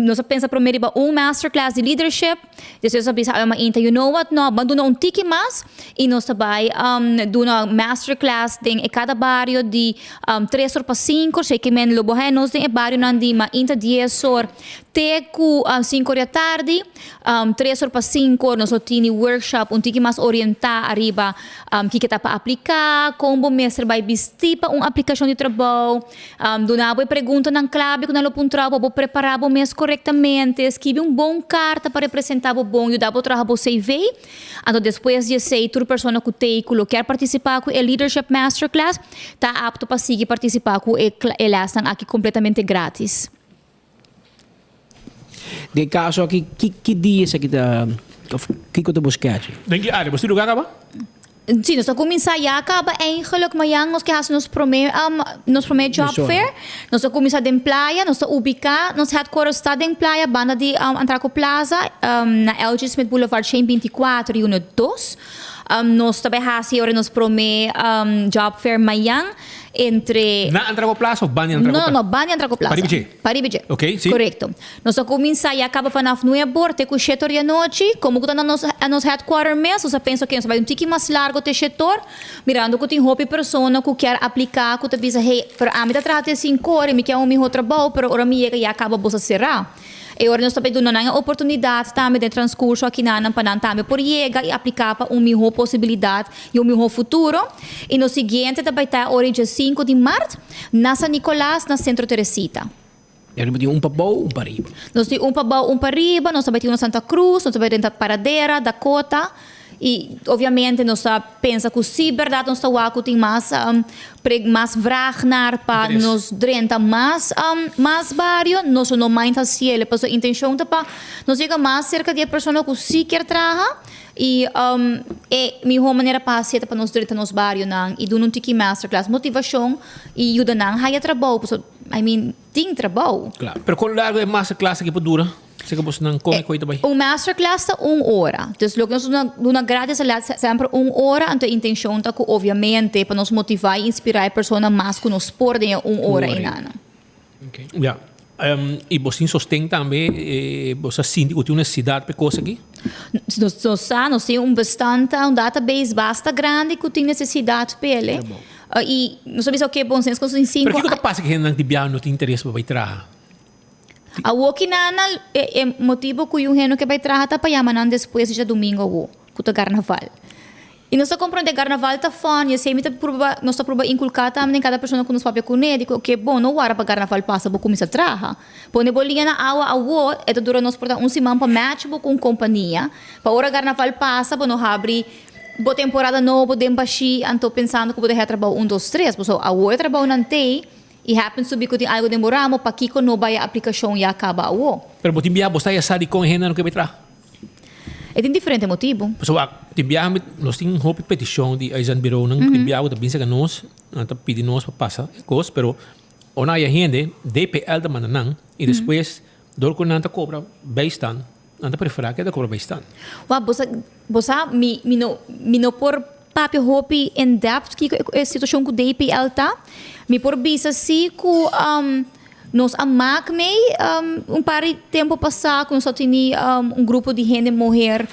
Nós pensa primeiro masterclass de leadership. Depois nós pensa, you know what? No, mandou ticket mais e nós também do uma masterclass em cada bairro de 3 horas para 5, sei que men lobo nós tem bairro não de mais 10 horas até 5 horas da tarde, 3 horas para 5 nós temos workshop ticket mais orientar arriba que está para aplicar, como mestre vai vestir para uma aplicação de trabalho, do na pergunta na clave quando ela trabalho vou preparar preparar o mês corretamente, escrever bom carta para representar o bom, ajudar a trabalhar o CV. Então, depois de ser toda pessoa que tem que quer participar com o Leadership Masterclass, está apto para seguir participar com a lesson aqui completamente grátis. De caso aqui, que dias aqui da que eu te buscar? Denk je, você lugar acaba? Sim, nós começamos a acaba eigenlijk, mas já nós que nos promete job fair, nós começamos em playa, nós ubicar, nós headquarters está em playa, banda de Antraco Plaza, na LG Smith Boulevard 124, unit 2. Nós também nos promete job fair amanhã entre... Na Antraco Plaza ou Bani Antraco Plaza? Não, Bani Antraco Plaza. Paribije. Ok, sim. Correto. Nós começamos e acaba para a borte com o setor de noite, como que nos headquarters mesmo, nós pensa que nós vai um tique mais largo do setor, mirando que tem roupa pessoa que quer aplicar, que avisa, hey, pero a mim está tratando 5 horas, me quer meu trabalho, pero ora me chega e acaba a serrar. E agora nós também dando uma oportunidade também de transcurso aqui na Panam também por chegar e aplicar para uma melhor possibilidade e um melhor futuro. E no seguinte também está hoje dia 5 de março na San Nicolás, na Centro Teresita. E aí tem para baixo, para riba. Nós temos para baixo, para riba, nós também temos Santa Cruz, nós também temos Paradera, Dakota. E, obviamente, nós pensamos que, se verdade, nós tem mais vragnar para nos drenta mais barrio, nós não mais a cielo. Porque a intenção é para nós chegar mais cerca de pessoas que se quer trabalhar e a melhor maneira para ser para nos drenta nos barrio e do não ter masterclass, motivação e ajuda não a trabalho. Tem trabalho. Claro. Pero qual largo é masterclass que dura? Um masterclass está 1 hora. Então, o que nós damos grátis é sempre 1 hora. Então, a intenção é que, obviamente, para nos motivar e inspirar a pessoa mais que nos podem 1 hora em ano. Okay. Yeah. E você sustém também, você sente que tem uma necessidade para coisa aqui? Nós temos um database bastante grande que tem necessidade para ele. E nós sabemos o que é bom senso. Mas o que passa que não tem interesse para trabalhar? A woki nana é motivo que o reno que vai trabalhar para amanhã depois de domingo que o carnaval. E nós compreendemos que o carnaval está fun, e assim nós estamos inculcar também em cada pessoa que nos papel com ele, que bom, não hora para o carnaval passa, vou começar a trabalhar. Põe bolinha na água, e dura nós por semana para match com companhia, para hora o carnaval passa, para nós abrir boa temporada nova, de embaixo, estou pensando que vou deixar trabalho 1, 2, 3, porque a hora trabalho não tem. E happens to be que tem algo demoramos para que não vai a aplicação e acaba a o. Pero você envia você já sabe com a que vai tra. É tem diferente motivo. Pessoal, envia nós temos uma petição de Aisan Bureau não envia o da pinça que nós anta pedir nós para passar coisa, pero ona a gente DPL da mananang e depois dor com nanta cobra beistan, anta preferar que da cobra beistan. Wa você me no por papel hopi in depth que a situação com DPL tá. Me por visa se que nós amac par de tempo passado que nós só tinha grupo de gente mulher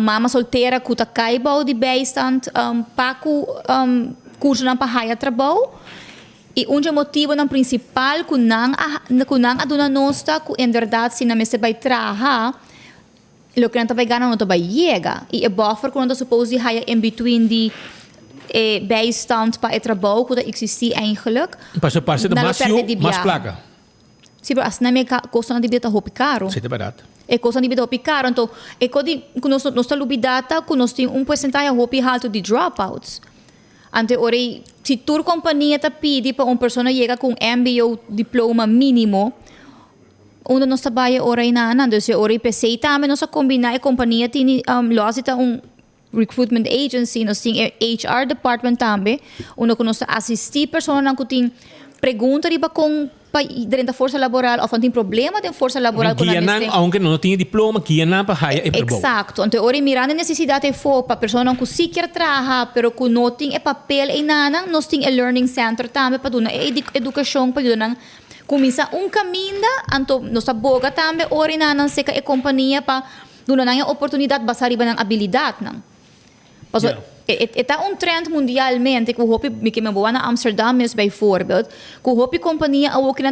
mama solteira que tá caiba de beistant para curso na para trabalho e motivo na principal que não aduna nossa que em verdade se na mesa vai trabalhar lo que não vai ganhar não vai chegar e a buffer quando nós supose haya in between de bijstand para o trabalho que existe eigenlijk. Para parte de mais placa. Sim, mas na minha coisa não devia estar roupa caro. Sim, é verdade. É coisa não devia estar roupa caro. Então, é que nós temos data que nós temos porcentagem roupa alto de dropouts. Então, se toda companhia está pedindo para uma pessoa chegar com MBA diploma mínimo, onde nós trabalhamos ora em ano, então, ora PC também nós combinar a companhia tem recruitment agency, nós temos HR department também, onde nós assistimos pessoas que têm perguntas dentro da força laboral, ou tem problema dentro da força laboral. Aunque não tenha diploma, que não para hire é Exato. Então, ora mirando a necessidade para pessoas que se quer trabalhar, pero que não tem papel em nada, nós temos learning center também para dar educação, para dar começar caminho, então nós aboga também ora em nada, se a companhia para dar uma oportunidade basada em habilidade, não. Está trend mundialmente que o que me boa na Amsterdam mesmo bijvoorbeeld que o companhia a ook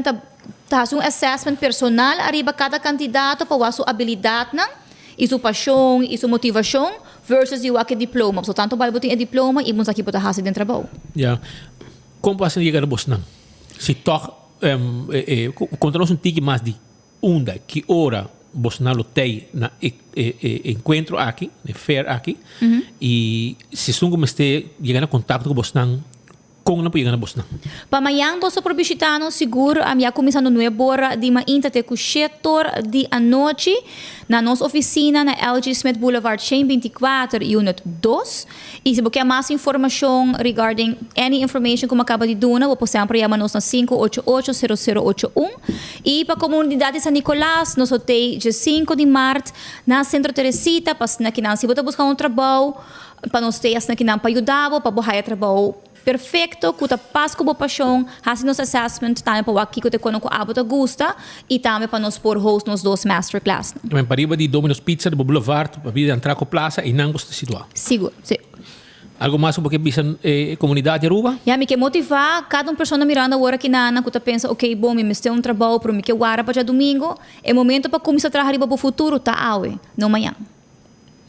tá assessment personal arriba cada candidato para sua habilidade não e sua paixão e sua motivação versus o diploma so tanto vale botar diploma e vamos aqui para fazer dentro trabalho. Como passa chegar a bos não se toca contra nós tique mais de onda, que hora vos na lotei na encontro aqui, na fair aqui, e se sungo me este chegando a contato com vos não com na chegando a vos não. Pamayang boso probisitano seguro a minha comissão no bora de ma inta te setor de a noite na nossa oficina na LG Smith Boulevard 124 unit 2 e se você quer mais informação regarding any information como acaba de duna você sempre chama nos na 588-0081 e para a comunidade de San Nicolás nós tem de 5 de março na Centro Teresita para na que se você buscar trabalho para nós ter na que para ajudar para borrar trabalho perfeito, que passa com a paixão, faz nos assessment, também para aqui que quando a abota gusta e também para nós por host nos dois masterclass. Também para riba de Domino's Pizza de Boulevard, para vir entrar com a plaza e não gosta de situar. Seguro, sim. Algo mais porque bisa comunidade Aruba? Já me quer motivar cada pessoa mirando agora que nana que pensa, ok, bom, me tem trabalho para me que guarda para domingo, é momento para começar a trabalhar para o futuro, tá awe, não amanhã.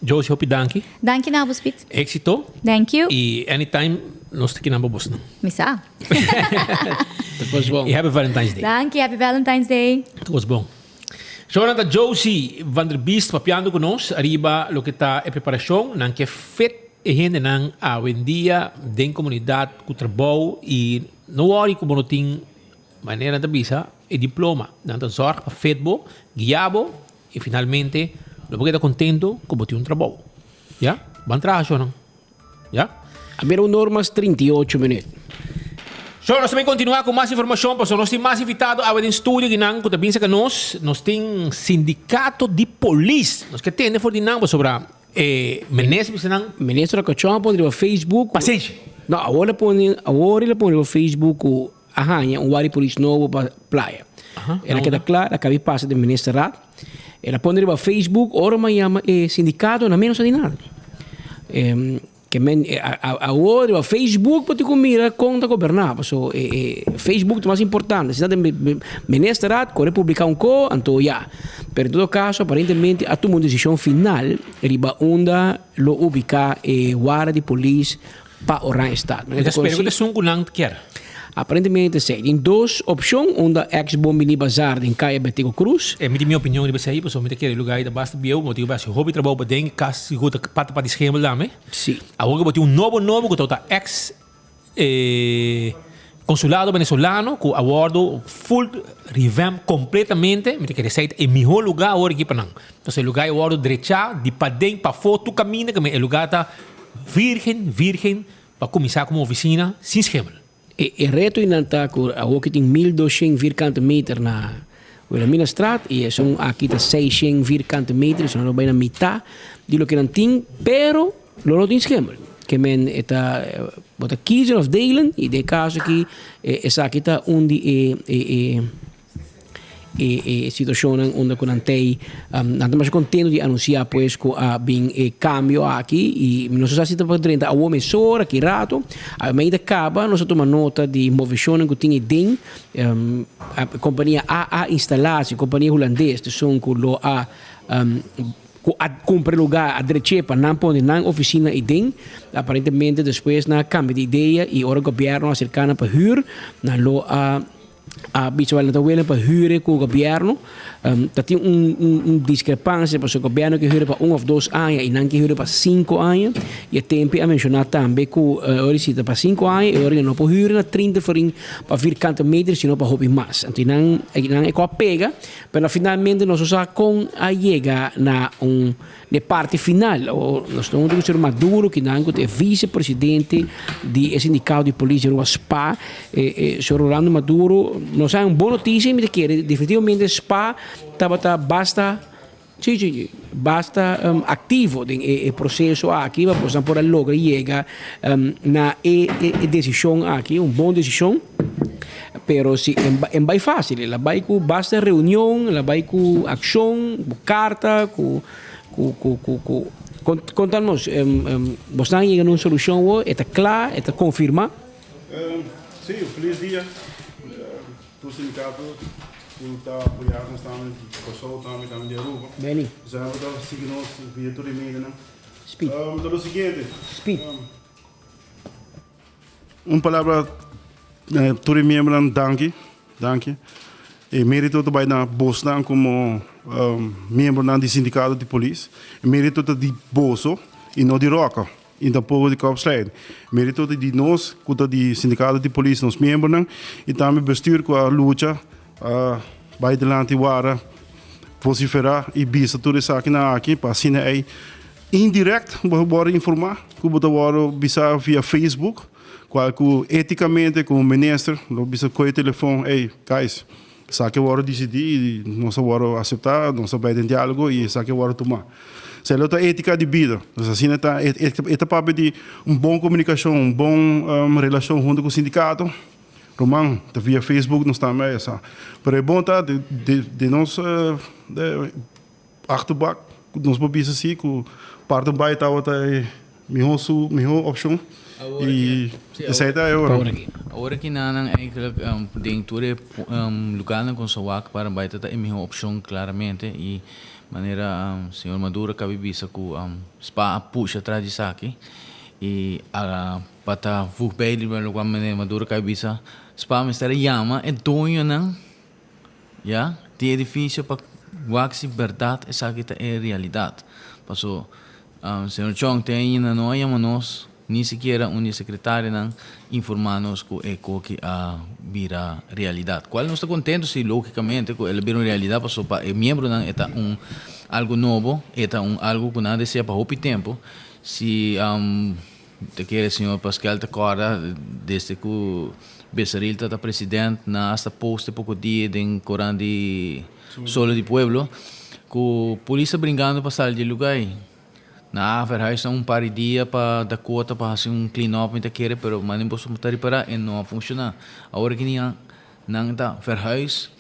Josie, hope danke. Danke na vos, Pete. Éxito. Thank you. E anytime nós te queremos boston. Misa. Dat was bom. E happy Valentine's Day. Danke, happy Valentine's Day. Dat was bom. Jonathan Josie van der Beest papiando con nos arriba lo que está en preparación, nan que fet e gente nan a hoy día den comunidad que trabalho e no worry como no tem maneira de visa e diploma, nan ta zorg pa fetbo, guiabo e finalmente lo porque está contento como tem trabalho. Ja? Van trabalho não? Ja? Abbiamo normas 38 minutos. So, nós também continuar com mais informação, porque nós temos mais invitado a um estúdio que não pensa que nós temos sindicato de polícia. Nós que temos for de não sobre ministro da Cachorra pode ir ao Facebook. Paciente. Não, agora ele pode ir ao Facebook arranha wari polícia novo para praia. Ela queda clara, acabei passa do ministro Rat. Ela pode ir ao Facebook, ora me chama sindicato na menos de nada. Que agora o Facebook pode comer conta governar, so Facebook é mais importante. Se tem ministério corre publicar co, então já. Pero em todo caso, aparentemente a tomar uma decisão final riba onda lo ubicar guarda de polícia para o estado. Eu espero que isso não quer. Aparentemente, sim. Tem duas opções. Uma ex-bombini bazar em Caia Betego Cruz. É minha opinião, eu sei, porque eu quero lugar da basta bio, mas eu acho que hobby trabalho para dentro, caso se gosta para discremer lá, né? Sim. Agora eu novo que está ex consulado venezolano com awardo full revamp completamente, me quer dizer, é o melhor lugar agora aqui para não. Então, o lugar é awardo direita, de para dentro, para fora, tu caminha, que o lugar está virgem, para começar como oficina, sem esquema. E reto in Antaco, que tem 1200 vierkante meter na Wilhelmina Straat, e são aqui 600 vierkante meter, são bem na metade de lo que não tem, pero não tem esquema. Que men está bota kiezer of delen, e de caso aqui essa aqui está onde situação onde com antei nada mais contento de anunciar pues que há bem cambio aqui e nós já se para 30 a homem só aqui rato a meio da acaba nós tomamos nota de movição que tinha den a companhia AA instalação companhia holandesa que são com lo a comprar lugar a direita para não pôr na oficina e den aparentemente depois na cambio de ideia e ora o governo acercando para huur na lo a visual da wele para huur com o governo tem discrepância para o governo que huur para 1 ou 2 anos e não que huur para 5 anos e tempo a mencionar também que oricita para 5 anos e ora não para huur na 30 para vierkante metros sino para hobby mais então não é com a pega mas finalmente nós usamos com a chega na parte final nós estamos com o senhor Maduro que não é vice-presidente do sindicato de polícia do SPA senhor Rolando Maduro nós há boa notícia me que definitivamente SPA estava basta ativo o processo aqui para poder por lograr chegar na decisão aqui boa decisão pero si é fácil ela vai com basta reunião ela vai com ação com carta conta-nos você chega numa solução está clara está confirma sim feliz dia do sindicato que está apoiando constantemente o pessoal também de Aruba bem já vou seguir nós via todo e-mail né speed então o seguinte speed uma palavra todo e-mail danke E mérito também na Boston como membro do sindicato de polícia. E mérito de Boso e não de Roca. E tampouco de Kopsleden. Mérito de nós, que do sindicato de polícia, nós membros, e também bestuur com a luta vai delante wara vociferar e bisa tudo isso aqui para assim é indirect bora informar que bora bisa via Facebook qual que eticamente como ministro lo bisa com o telefone ei guys sabe bora decidir não se bora aceitar não se vai ter diálogo e sabe bora tomar se é outra ética de vida assim é papel de boa comunicação bom relação junto com o sindicato Roman, via Facebook nós estamos essa. Pero é bom tá de nós achterbak, nós podemos assim que parte do bairro tá melhor opção e essa é agora. Agora que não eigenlijk dentro do lugar na consoak para bairro tá é melhor opção claramente e maneira senhor Maduro cabe bisa que spa puxa atrás disso aqui e para vubei de lugar maneira Maduro cabe bisa Spa Ministério Yama é dono não, já, de edifício para waxi verdade essa que é realidade. Passou, senhor Chong tem ainda não é nós nem sequer um secretário não informar-nos que é que a vira realidade. Qual não está contente se logicamente que ele vira realidade passou para membro não é algo novo, é algo que nada seja para pouco tempo. Se te quer senhor Pascal te acorda desde que Besaril está presidente na hasta poste pouco dia em Corão de Solo de Pueblo com polícia brincando para sair de lugar na verhuis par de dia para da cota para fazer clean up me querer pero mas não posso montar para e não funciona agora que não tá verhuis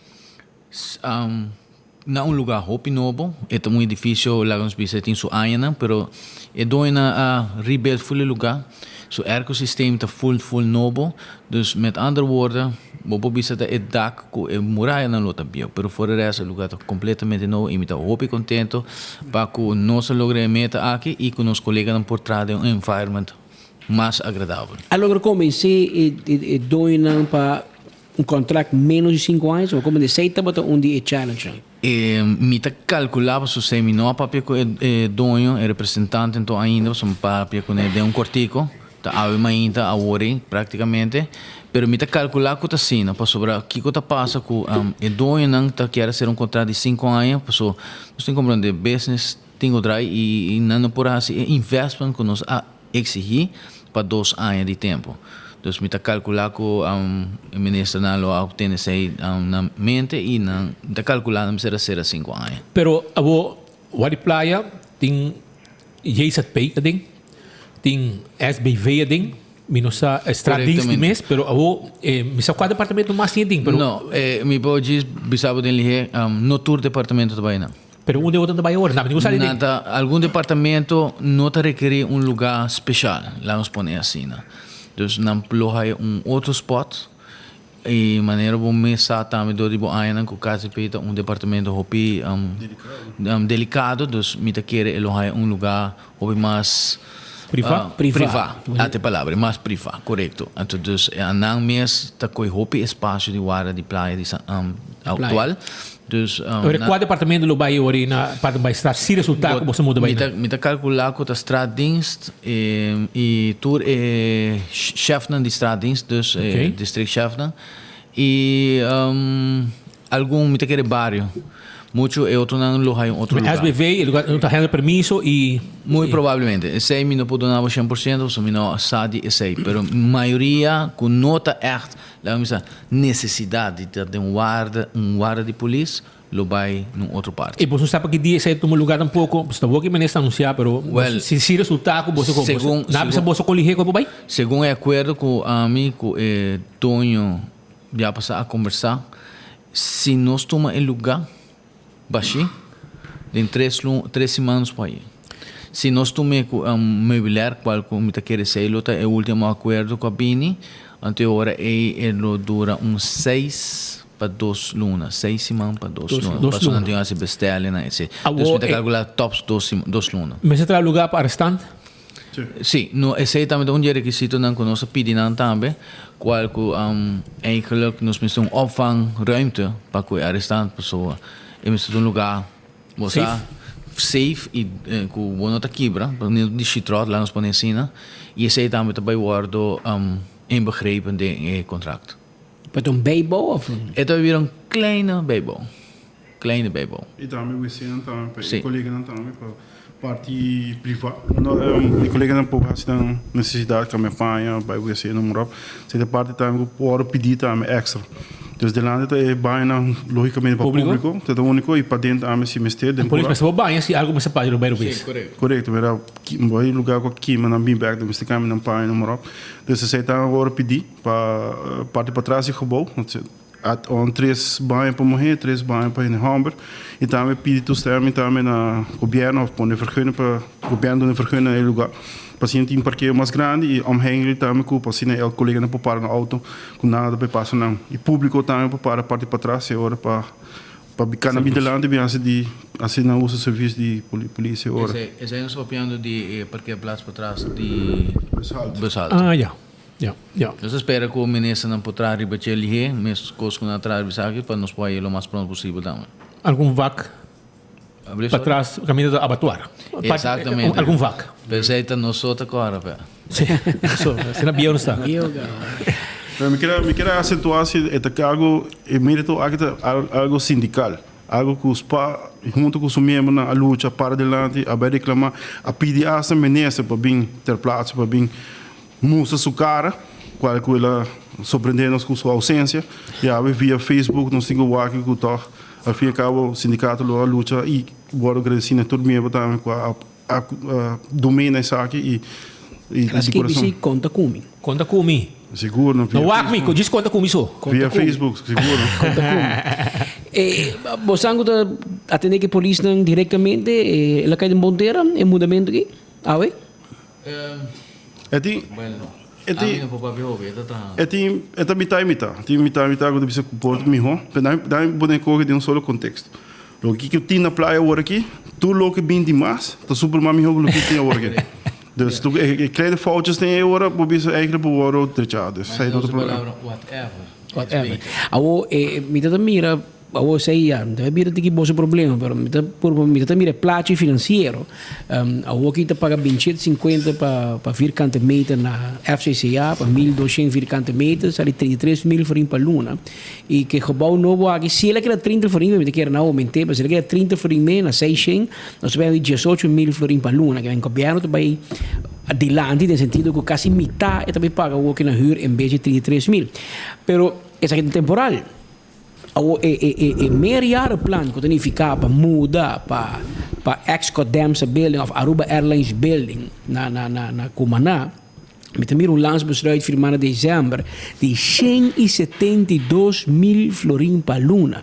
na lugar hopi novo é muito difícil lá nos bisete su aina pero é doina a rebuild full lugar so ecosysteem te full novo dus met andere woorden bobo bisa te dak ko e muralla na lota bio pero fora dessa lugar tá completamente novo e me tá hopi contento para que nós logre meta aqui e com os colegas por trás de environment mais agradável. Allora come se doinam para contrato menos de 5 anos ou como de 6 bota dia challenge. Me tá calculava se se não a papel com dono é representante então ainda são papel com de cortico tá ainda a worry praticamente pero me tá calcular que tá assim para sobrar que tá passa com dono não tá quer ser contrato de 5 anos passou nós tem compreender business tenho drive e não por assim investment que nós exigir para 2 anos de tempo. Então, me está calculando que o ministro não obtém isso na mente e não está calculando que será 5 anos. Pero, o Wadi Playa tem JZP, tem SBV, minosa estradins de mês, pero misa qual departamento mais tem? Não, me pode dizer, bisabo de lihe, no tour departamento também não. Pero onde outro trabalha agora? Nada, algum departamento não te requer lugar especial, lá nos põe assim, né? Então, não ploha outro spot e maneira bom mesa também do tipo ainda com casa peita departamento hopi delicado, então me te quer elohai lugar hopi mais privat, até palavra mais privat, correto. Então, não mês tá coi hopi espaço de guarda de praia de atual. Dus, qual departamento do Bahia ori na parte do estar se resultar que você muda bem? Me tá calcular que a straatdienst e tour chef de straatdienst dus district chef e algum me tá querer bairro muito é outro não lugar outro lugar. SBV ele não tá tendo permisso e muito provavelmente esse me não pode dar 100% só me não sabe esse pero maioria com nota echt lá me necessidade de ter guarda de polícia lo vai num outro parte. E você sabe que dia sai de um lugar um pouco, você está me nesta anunciar, pero se resultar com você como na bisa você colher como vai? Segundo acordo com a mim com Tonho já passar a conversar, se nós toma em lugar baixi, em 3 semanas para aí. Se nós tomamos mobiliário, qual como está querendo ser, é o último acordo com a Bini, até agora ele dura 6 para 2 lunas, 6 semanas para 2 lunas. Passou não tem esse bestel, né? Então, está calculado tops 2 lunas. Mas você tem lugar para arrestante? Sim, no, esse aí também é um requisito que nós pedimos também, qual que eigenlijk nós precisamos opvangruimte para que arrestar pessoa. E precisamos um lugar safe e com boa nota quebra, para não distribuir lá nos panecinas. E esse aí também wordt inbegrepen in het contract. Met een bijbel of? Het is weer een kleine bijbel. Kleine bijbel. E também o ensino também, Sim. o colega não também para parte privada. O colega não pode fazer necessidade que me apanha, vai o ensino não se de parte também pode pedir também extra. Dus de landen é bem logicamente para o público, é o único e para dentro também se mexer. Por isso, mas se banho se algo mais para o bairro vez. Correto, mas vai lugar com aqui, mas não bem back, dus de caminho não pai não morop. Dus ze zei dan horen pedir para parte para trás do gebouw. On 3 banhos para morrer, 3 banhos para in Hamburg. E também pedi toestemming também na governo of para vergunning para governo de vergunning in lugar. Paciente em parqueio mais grande e omheen também com o paciente el colega não para no auto com nada para passar não. E público também para parte para trás e hora para bicar na bidelante bem assim não usa serviço de polícia hora. Esse aí nós copiando de parqueerplaats para trás de Bushalte. Ah, ja. Ja. Dus espero que o ministro não potrá ribater ali, mas coisas que não traz bisagem para nos poder ir o mais pronto possível também. Algum vac para trás, caminho do abattoir. Exatamente. Algum vac. Receita não solta agora, pé. Sim, se na bio não está. Me quero acentuar se é algo mérito algo sindical. Algo que os pa junto com os membros na luta para adelante, a reclamar, a pedir a essa ministra para vir ter plaats, para vir mostrar sua cara, qual que ela surpreender-nos com sua ausência. E aí via Facebook, nós temos o aqui que tá, ao fim e ao cabo, o sindicato a luta e vou agradecer a todo membro também com a domínio essa aqui e Acho que você conta comigo. Conta comigo. Seguro, não. Não há comigo, diz conta comigo só. Via Facebook, seguro. Conta comigo. Você não atende que a polícia diretamente, ela cai de monteira, é mudamento aqui? Ah, ué? É mitad quando você comporta melhor, daí pode correr de um solo contexto. O que eu tinha na praia agora aqui, tudo o que bem demais, tá super mais melhor do que tinha agora aqui. Dus tu kleine foutjes tem agora, pode ser eigenlijk por outro lado. Sai do problema. Whatever. Awo mi tata mira, awo sei ya, deve mira tiki boso problema, pero mi tata mira plaatje finansiero. Awo kita paga 50 para vierkante meter na FCCA, para 1200 vierkante meter, sali 33.000 forint per luna. E que gebouw novo aqui, se ele quer 30 forint, mi quer não aumentar, mas se ele quer 30 forint mais na 600, nós vamos 18.000 forint per luna, que vem governo também adelante, no sentido que quase metade também paga o que na huur em vez de 33.000. Pero essa aqui é temporal. É meio plan que tem ficar para mudar para ex-Codemsa building of Aruba Airlines building na Cumaná. Met een landsbesluit firmado in december de 172.000 florin per luna.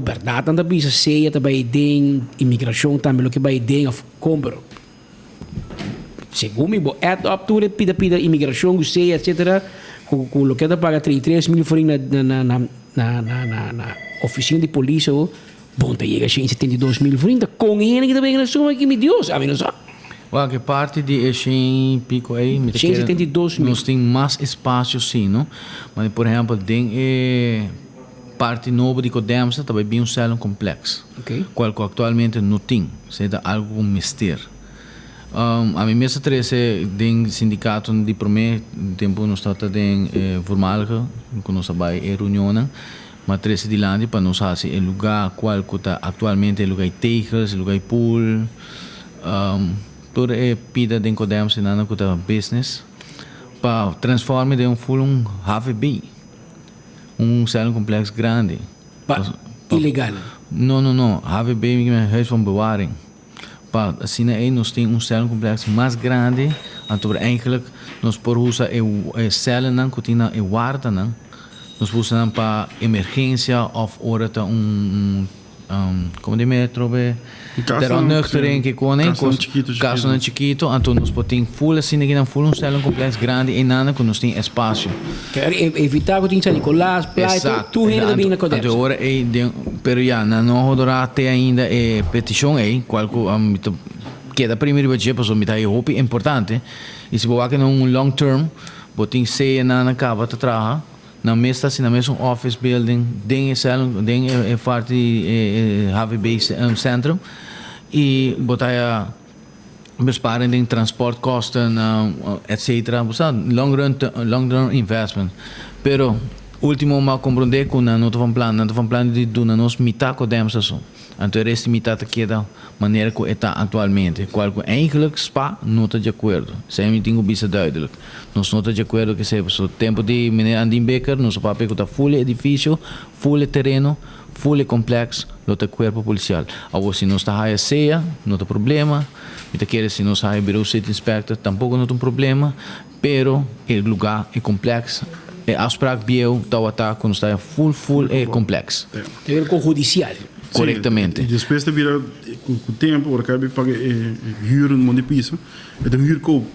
Verdade, dan bisa sei dat bij ding immigração também lo que bij ding of compro. Segundo me add up to it pida imigração sei etc. Com lo que da paga 33.000 florin na oficina de polícia, bom te chega a 172.000 florin. Com ele que também na soma que me Deus, a mim não sabe. Well, que parte de 100 pico aí, 172 mil. Nós tem mais espaço sim, não? Mas por exemplo, tem parte nova de Codemsa também bem um salão complexo. Okay. Qual que atualmente não tem, seja algo um mistério. A mim mesmo trece tem sindicato de primeiro tempo nós está tem formal que nós vai reunião, mas trece de lá para nós fazer o lugar qual que está atualmente lugar tejas, lugar pool. Toda é pida de Codemsa na kuta business para transformar de full HVB, salão complexo grande. Ilegal? Não. HVB é huis van bewaring. Para assim aí nós temos salão complexo mais grande, então eigenlijk nós por usar cellen não que tem guarda não, nós usamos para emergência of hora tá como de metro be ter nuchtering que koning caso não chiquito então nós podemos full assim aqui não full salão complexo grande e nada que nós tem espaço quer evitar que tem ali colas praia tu ainda bem na Codemsa agora pero já não rodou até ainda petição aí qual que queda primeiro budget para somita é hope importante. E se você quer um long term, botin se na cava te traga, na mesa se na mesa office building, den é parte have base centrum e botar besparen em transportkosten, etc. Long run investment. Pero último mal compreender que não van plan de doen nos mitad com demsação. Então esta mitad queda maneira que está atualmente. Qual que eigenlijk spa não está de acordo. Sem me tenho bisa duidelijk. Nós não está de acordo que seja o tempo de meneer Andin Becker, nosso papel que está full edifício, full terreno, full complexo, não tem corpo policial. Ou se não está a ceia, não tem problema. Então quer se não está a bureau city inspector, tampouco não tem problema. Pero o lugar é complexo. É afspraak biel tawata quando está full é complexo. Tem a ver com o judicial. Corretamente. Depois de virar com o tempo, o cara paga huur no de piso. É de huur koop.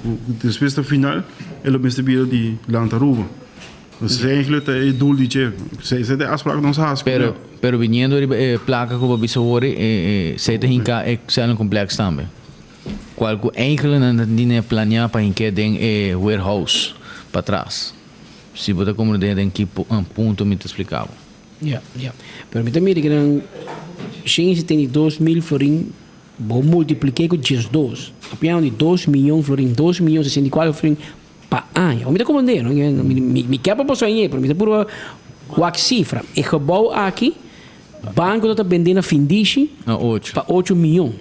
Depois do final, ele mesmo vira de lantaruba. Dus eigenlijk é doel die je, ze de afspraak nos haast. Pero viniendo placa como bisawori, se te hinka é celo complexo também. Qual que eigenlijk não tinha planear para hinka den warehouse para trás. Se você compreender em que ponto me te explicava. Pero me também que não 172 mil florin, vou multiplicar com 2. Apenas de 2 milhões florin, 2 milhões 64 florin para ano. Eu me compreender, não? Me quer para você aí, pero me por qual cifra? E gebouw aqui, banco está vendendo findishi para 8 milhões.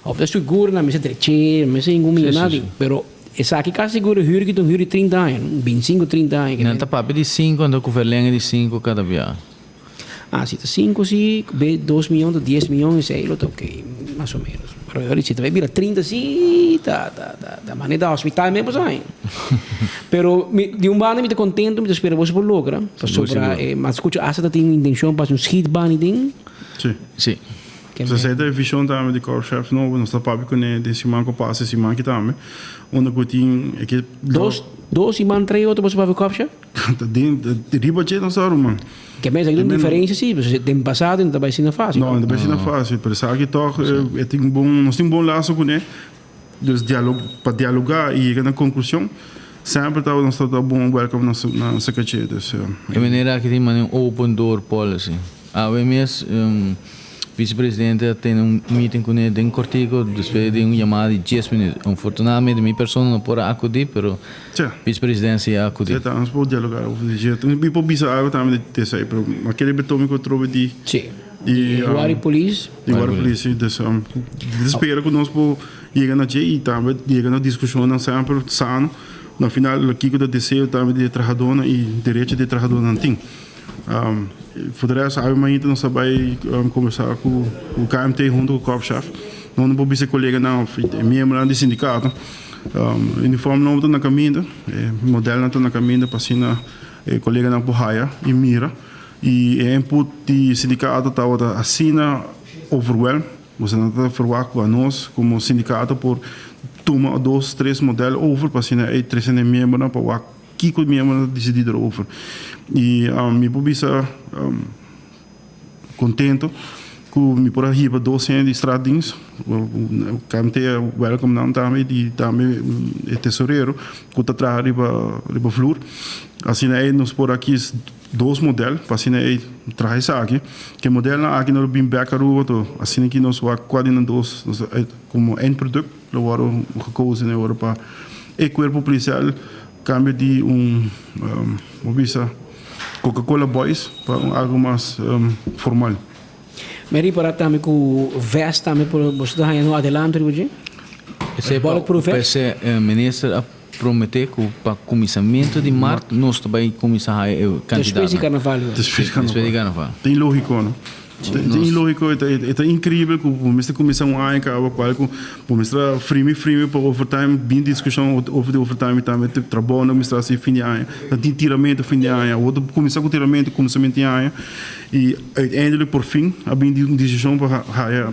Op dat seguro na mesa 3, mesa 1 milhão, pero essa aqui quase seguro huur que tem huur de 30 anos, 25, 30 anos. Não está papo de 5, anda com verlenga de 5 cada viagem. Se está 5, sim, 2 milhões, 10 milhões, aí está ok, mais ou menos. Mas agora, se vai virar 30, sim, da maneira do hospital mesmo, sai. Pero, de banda, me estou contente, me espero você por logra. Mas, escuta, essa tem intenção para um skid ban, tem? Sim. Você tem a visão também de corpo-chefe novo, nós estamos para que desse manco passe, esse manco também. Onde eu tenho... Dois e man 3 outros você vai ver corpo-chefe? De riba de nós arrumamos. Que mais aí tem diferença sim, você tem passado ainda vai ser fácil. Não, ainda vai ser fácil, mas aqui toch nós temos bom laço com ele, dus para dialogar e chegar na conclusão, sempre tá nós tá bom welcome na secretaria. De maneira que tem um open door policy. A OMS vice-presidente tem meeting com ele em Cortico, depois de chamada de 10 minutos. Afortunadamente, minha pessoa não pode acudir, mas vice-presidência ia acudir. Então, nós podemos dialogar. Eu vou pensar algo também de sair, mas aquele betome que eu trouxe de... E Guarda Police. E Guarda Police. Espero que nós podemos chegar na e também chegar na discussão sempre sano. No final, aqui que eu desejo também de trabalhador e direito de trabalhador não tem. Federais, amanhã nós vamos conversar com o KMT junto com o corpo-chefe. Não vou ser colega não, membro do sindicato. Uniforme não está na caminho, modelo não está na caminho, para assinar colega na Borraia e Mira. E o input do sindicato está assina overwhelm. Você não está falar com nós como sindicato por tomar 2, 3 modelos over para assinar 3 membros para o que o membro decidido over. E me publica contente que me por aí para 200 estradinhos, o KMT welcome não também e também o tesoureiro que está atrás riba flor. Assim aí nos por aqui 2 modelos para assim aí traz aqui que modelo aqui no bem back a rua to assim que nós vai quase não 2 como end product lo varo gekozen é ora para e corpo policial cambio de visa Coca-Cola Boys para algo mais formal. Mas para também com o veste também por você está no adelanto hoje? Esse o ministro prometeu que para o comissamento de março nós também começar a candidato. Depois de carnaval. Tem lógico, não? Tem lógico, é incrível que o mestre comissão a acaba com o mestre frame para overtime, bem discussão over overtime também trabalho no mestre assim fim de ano, tem tiramento fim de ano, outro começar com tiramento, começamento de ano e ainda por fim a bem decisão para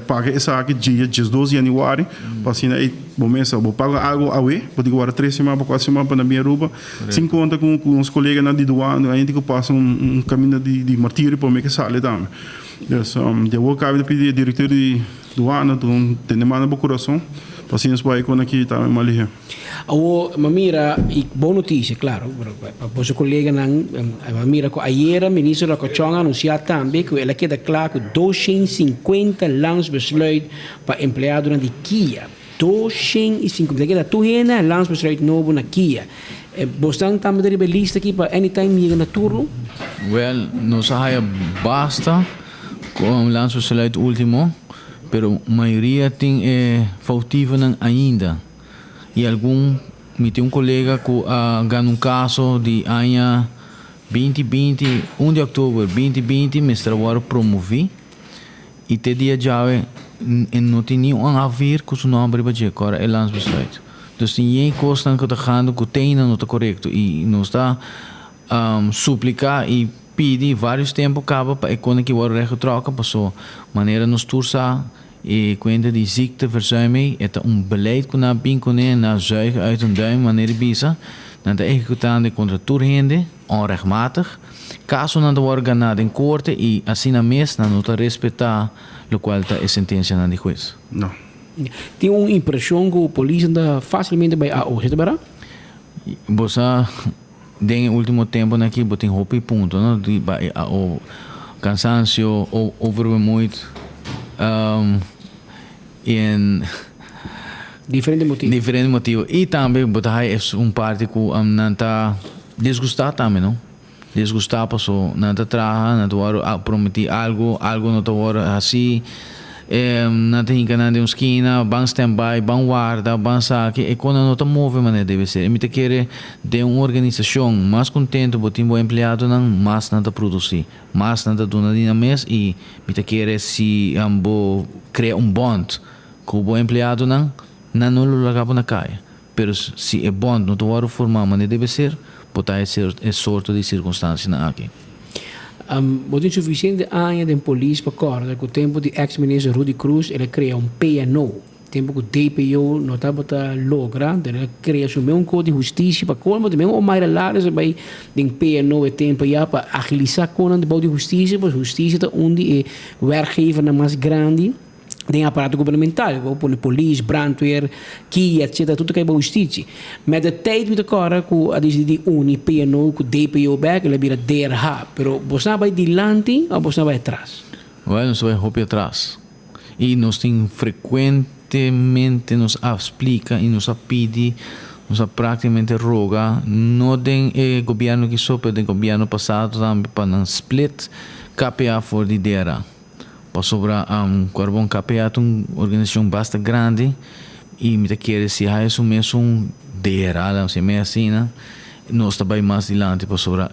pagar essa aqui dia 12 de janeiro para assim aí começa vou pagar algo away, pode agora 3 semanas, 4 semanas para na minha roupa, sem conta com os colegas na de doana, a gente que passa caminho de martírio para me que sale também. Eu vou pedir ao diretor de doana, tem demanda para coração, Paciência para quando aqui tá em Malia. O mamira e boa notícia, claro. Para o colega não, mamira que ayer o ministro da Cochonga anunciou também que ele queda claro que 250 landsbesluit para empregado na Kia. 250, queda tu hena landsbesluit novo na Kia. Bostan também de lista aqui para anytime chega na turno. Well, nos haya basta com o landsbesluit último. Pero a maioria tem faltivo ainda. E me tem colega que ganha caso de ano 2020, 1 de outubro 2020, me estava promovido. E te dia já não tem nenhum a ver com o nome para agora é landsbesluit. Então tem coisa que está ganhando que tem não está correto e não está suplicar e pedir vários tempos acaba para quando que o resto troca passou maneira nos tursa e quando de ziekte verzuiming é beleid que na bincone na zuigen uit een duim wanneer bisa dan de executando contra toerhende onrechtmatig caso não worden ganado em corte e assim na mes não nota respeitar lo qual é sentença na de juiz. Não. Tem uma impressão que a polícia anda facilmente vai a hoje, tá? Você tem último tempo aqui botem roupa e ponto, não? De o cansaço ou oververmoeid em diferente motivo e também botar é parte que não está desgostar também, não? Desgostar passou, não está trabalhando, não está prometer algo não está assim. Não tem que andar em uma esquina, van stand-by, van guarda, van saque, e quando não está move, maneira deve ser. Eu quero de uma organização mais contente, botar um empregado, mais não está produzir, mais não está dando dinheiro mês, e eu quero se criar bond com o empregado, não lo largar na caia. Mas se é bond não está formar, maneira deve ser, botar essa sorte de circunstância aqui. Botem suficiente anos de polícia para acordar que o tempo de ex-ministro Rudy Cruz ele cria PNO. Tempo que o DPO não está para lograr, ele cria um código de justiça para como também o mais largo vai de PNO é tempo já para agilizar com o de justiça, porque justiça é onde é werkgever mais grande. Tem aparato governamental, como polícia, brandweer, Kia, etc. Tudo que é justiça. Mas a tijd met elkaar, que a decidir uni, PNO, que DPO back, ele vira DRH. Pero você vai adiante ou você vai atrás? Well, nós vai roupa atrás. E nós tem frequentemente nos explica e nos pede, nos praticamente roga, não tem governo que só, tem governo passado também para não split KPA for de DRH. Para sobrar Carbon KPA é uma organização bastante grande e me quer se há isso mesmo DRA, se é assim, né? Nós também mais adiante para sobrar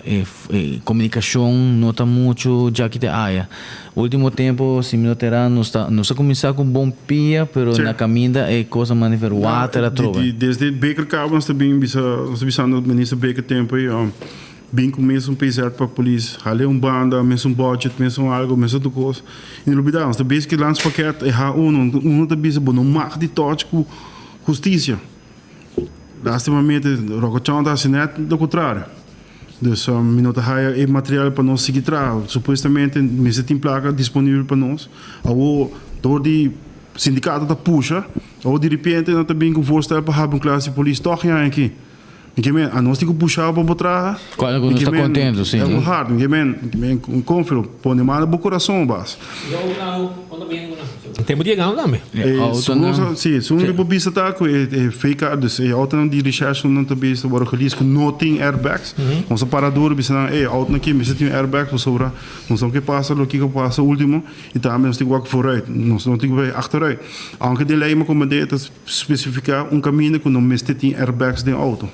comunicação não está muito já que te haja. Último tempo se me notará nós começar com bom pia, mas na caminha é coisa manifer water a trova. Desde Baker Cabo nós também bisando ministro Baker tempo aí bem com mesmo PZ para a polícia, ali banda, mesmo budget, mesmo algo, mesmo tudo coisa. E no bidão, está bem que lança paquete é está bem bom, não marca de toque com justiça. Lastimamente, Rocachão está assim net do contrário. Então, minuto é material para nós seguir atrás. Supostamente, mesmo tem placa disponível para nós. Ou todo de sindicato da puxa, ou de repente não está bem com força para a classe de polícia toque aqui. A nós temos que puxar para botar. Quando não está contente, sim. É hard, confio, põe mano no coração, bas. Temos de ganhar também. Sim, se um bobista está com fake dus auto não de recherche não também está para release com não tem airbags. Nossa parador bisa auto aqui, mas tem airbag para sobra. Nós não que passa, o que passa último e também nós temos que vooruit. Nós não temos que achteruit. Anche de lei me comandate especificar caminho que não mesmo tem airbags de auto.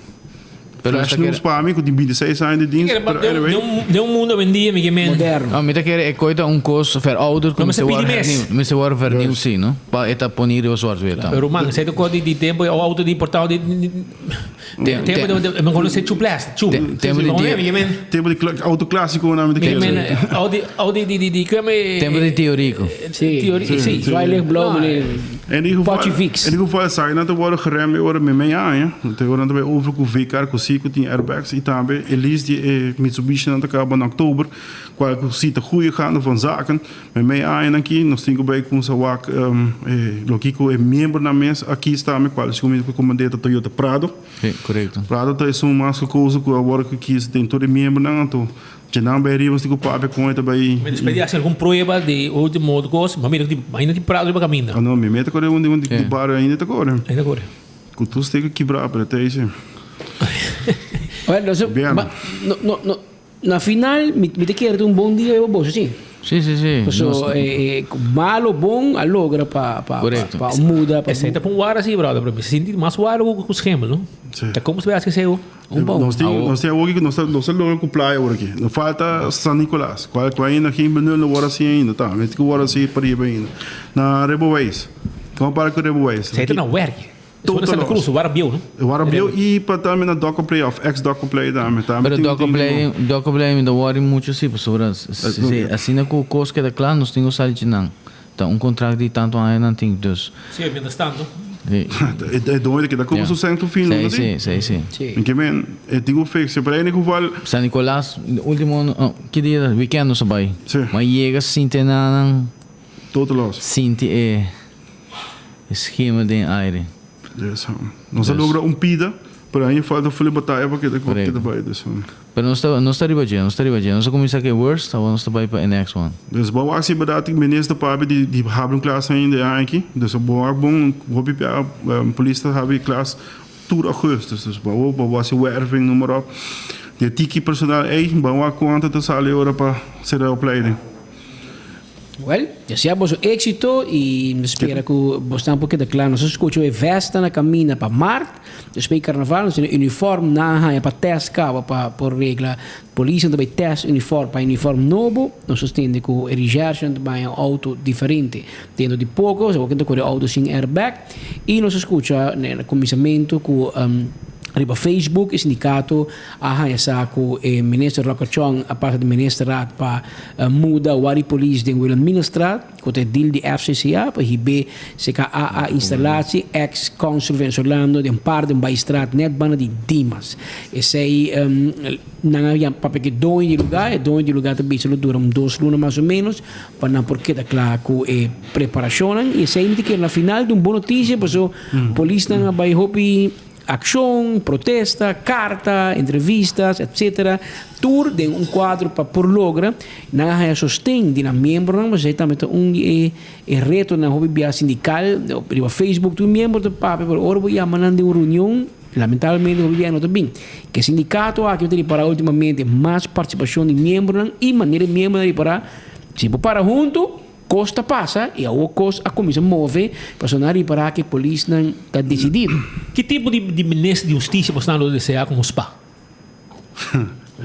Flash news para mim, que de 26 zijn de dienst. De mundo vendia me moderno. Me quer é coisa costo verouderd, como se war vernieuwd sim, não? Para eta ponir o zwart weer. Pero man, sei do código de tempo, o auto de portal de tempo de me conhece chuplast, tempo de auto clássico na me de Audi de tempo de teórico. Sim, vai ler blog en in ieder geval sai na te worden geremd worden met mij aan, ja. Te worden bij over ku VK ku zie ik die airbags. E também, Elise die Mitsubishi aan de cabo in oktober. Qual que ziet de goede gaande van zaken. Met mij aan aqui, nós temos bij com sa wak, logico é membro na mesa. Aqui está me qual é o comandante Toyota Prado. Sim, correto. Prado tá isso mais coisa que agora que aqui tem todo membro na então. Já não vai rir, você papo com ele também. Mas pedir assim alguma prova de último modo coisa, mas ainda tem Prado para caminho. Ah não, me mete agora onde de bar ainda tá agora. Ainda agora. Que tu tem que quebrar para ter isso. Olha, na final, me te quero bom dia eu bolso, sim. Sim. So, malo bom a logra para muda para. Essa tá um ar assim, brother, para me sentir mais ar com os gemas, não? Tá como se tivesse que ser bom. Nós temos hoje que nós logo com praia aqui. Não falta São Nicolás. Qual ainda aqui em Benel hora assim ainda, tá? Mas que hora assim para ir ainda. Na Reboways. Como para que Reboways? Você tá na werk. Toda Santa Cruz, o Arabiu, não? O Arabiu e para também na Doco Play of ex-Doco Play também. Pero Doco Play me dá worry muito sim, pessoas. Assim na coisa que da claro, nós temos sair de não. Tá contrato de tanto aí não tem dus. Sim, mientras tanto. É doido que dá como sucesso fino, não é? Sim. Que bem, eu digo fixo, para ele que vale. San Nicolás, último que dia weekend não sabe. Mas chega sinta na todo los. Sinta esquema de aire. Yes, nós logra pida, pero aí falta full batalha para que vai disso. Pero não está ribadinho, nós começa que worst, ou nós está vai para next one. Dus bom actie bedat ik minister Pabi die hebben klas ainda aqui, dus bom hobby polícia hebben klas tour augustus, dus bom was je werving noem maar op. Die tiki personal bom quanto te sale ora para ser a opleiding. Well, deseamos éxito e espero que você um pouquinho claro. Nós escutamos a vesta na caminha para Marte, depois carnaval, nós temos uniforme na para teste para por regra. Polícia também teste uniforme para uniforme novo. Nós temos que eriger também um auto diferente. Tendo de pouco, você pode ter auto sem airbag. E nós escutamos no começamento com riba Facebook, sindicato, essa com o ministro Rockachong, a parte do ministro para muda o police de Wilhelminastraat, com o deal de FCCA, para receber se a instalação ex-consul venezolano de par de Baistraat, net bana de Dimas. Esse aí, não havia para que dois de lugar também se dura 2 lunas mais ou menos, para não porque da claro com a preparação, e esse aí que na final de boa notícia, porque a polícia não vai hobby ação, protesta, carta, entrevistas, etc. Tour de quadro para por logra, não há sostém de na membro, mas aí também reto na hobby sindical, no Facebook, tu membro do papo, por hora vou mandando uma reunião, lamentavelmente hobby não também, que sindicato aqui tem para ultimamente mais participação de membros e maneira de membro para se para junto costa passa e a costa começa a mover para sonar para que a polícia não está decidido. Que tipo de ministro de justiça você não deseja como SPA?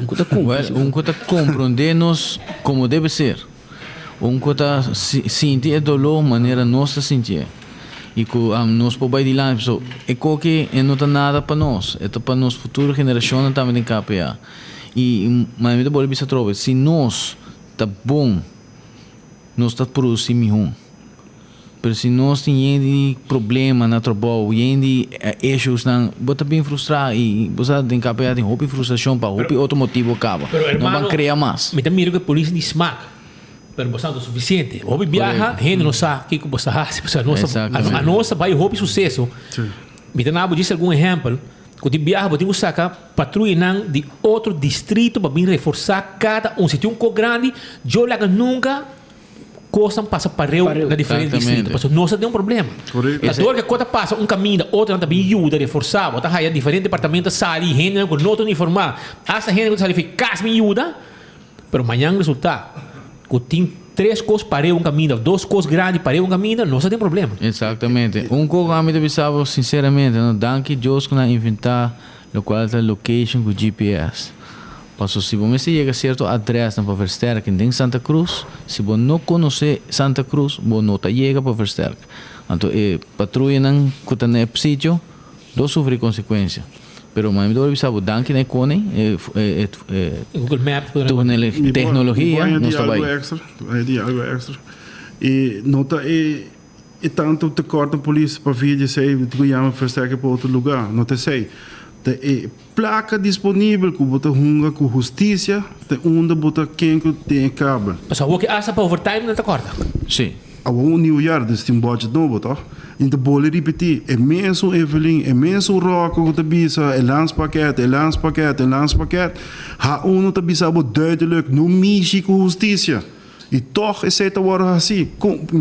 Coisa compreender-nos como deve ser. Coisa sentir a dolor maneira nossa sentir. E que nós podemos ir lá, é que não está nada para nós, é para nós futura geração também em KPA. E mas me dá boa vista trova, se nós está bom nós está produzindo melhor. Mas se nós temos problema na trabalho, e issues, você bem frustrado e você tem que ter uma frustração para outro motivo acaba. Não vai criar mais. Me dá medo que a polícia diz smack. Pero você não é suficiente. Hobby viaja, gente não sabe o que você faz. A nossa vai hobby sucesso. Me dá nada dizer algum exemplo. Quando viaja, você tem que sacar patrulha de outro distrito para vir reforçar cada Se tem um grande, eu nunca coisa passa para na diferente distrito. Porque nós temos problema. A dor que a coisa passa caminho, outra também ajuda a reforçar. Outra aí diferente departamento sai gente com não uniformado. Essa gente que sai fica me ajuda. Mas amanhã resulta que tem 3 coisas para caminho, 2 coisas grandes para caminho, nós temos problema. Exatamente. Coisa que me pensava sinceramente, não danke Deus que não inventar o qual é a location com GPS. Passo se você chega a certo adresse para Versterk em Santa Cruz, se você não conhece Santa Cruz, você não chega para Versterk. Então, patrulha não custa no sítio, não sofre consequência. Pero mas eu sabe danke na Cone, Google Maps, tecnologia, não está bem. Algo extra. E nota tanto te corta a polícia para vir dizer que chama Versterk para outro lugar, não te sei. placa disponível que bota hunga com justiça, te onde bota quem que tem cabo. Mas o que asa para overtime não te corta? Sim. Há New Year, dus tem budget novo, toch? Então, vou repetir, é mesmo Evelyn, é mesmo Rocco que te bisa, é lanspakket. Há te bisa duidelijk, no missie com justiça. E toch is het worden assim.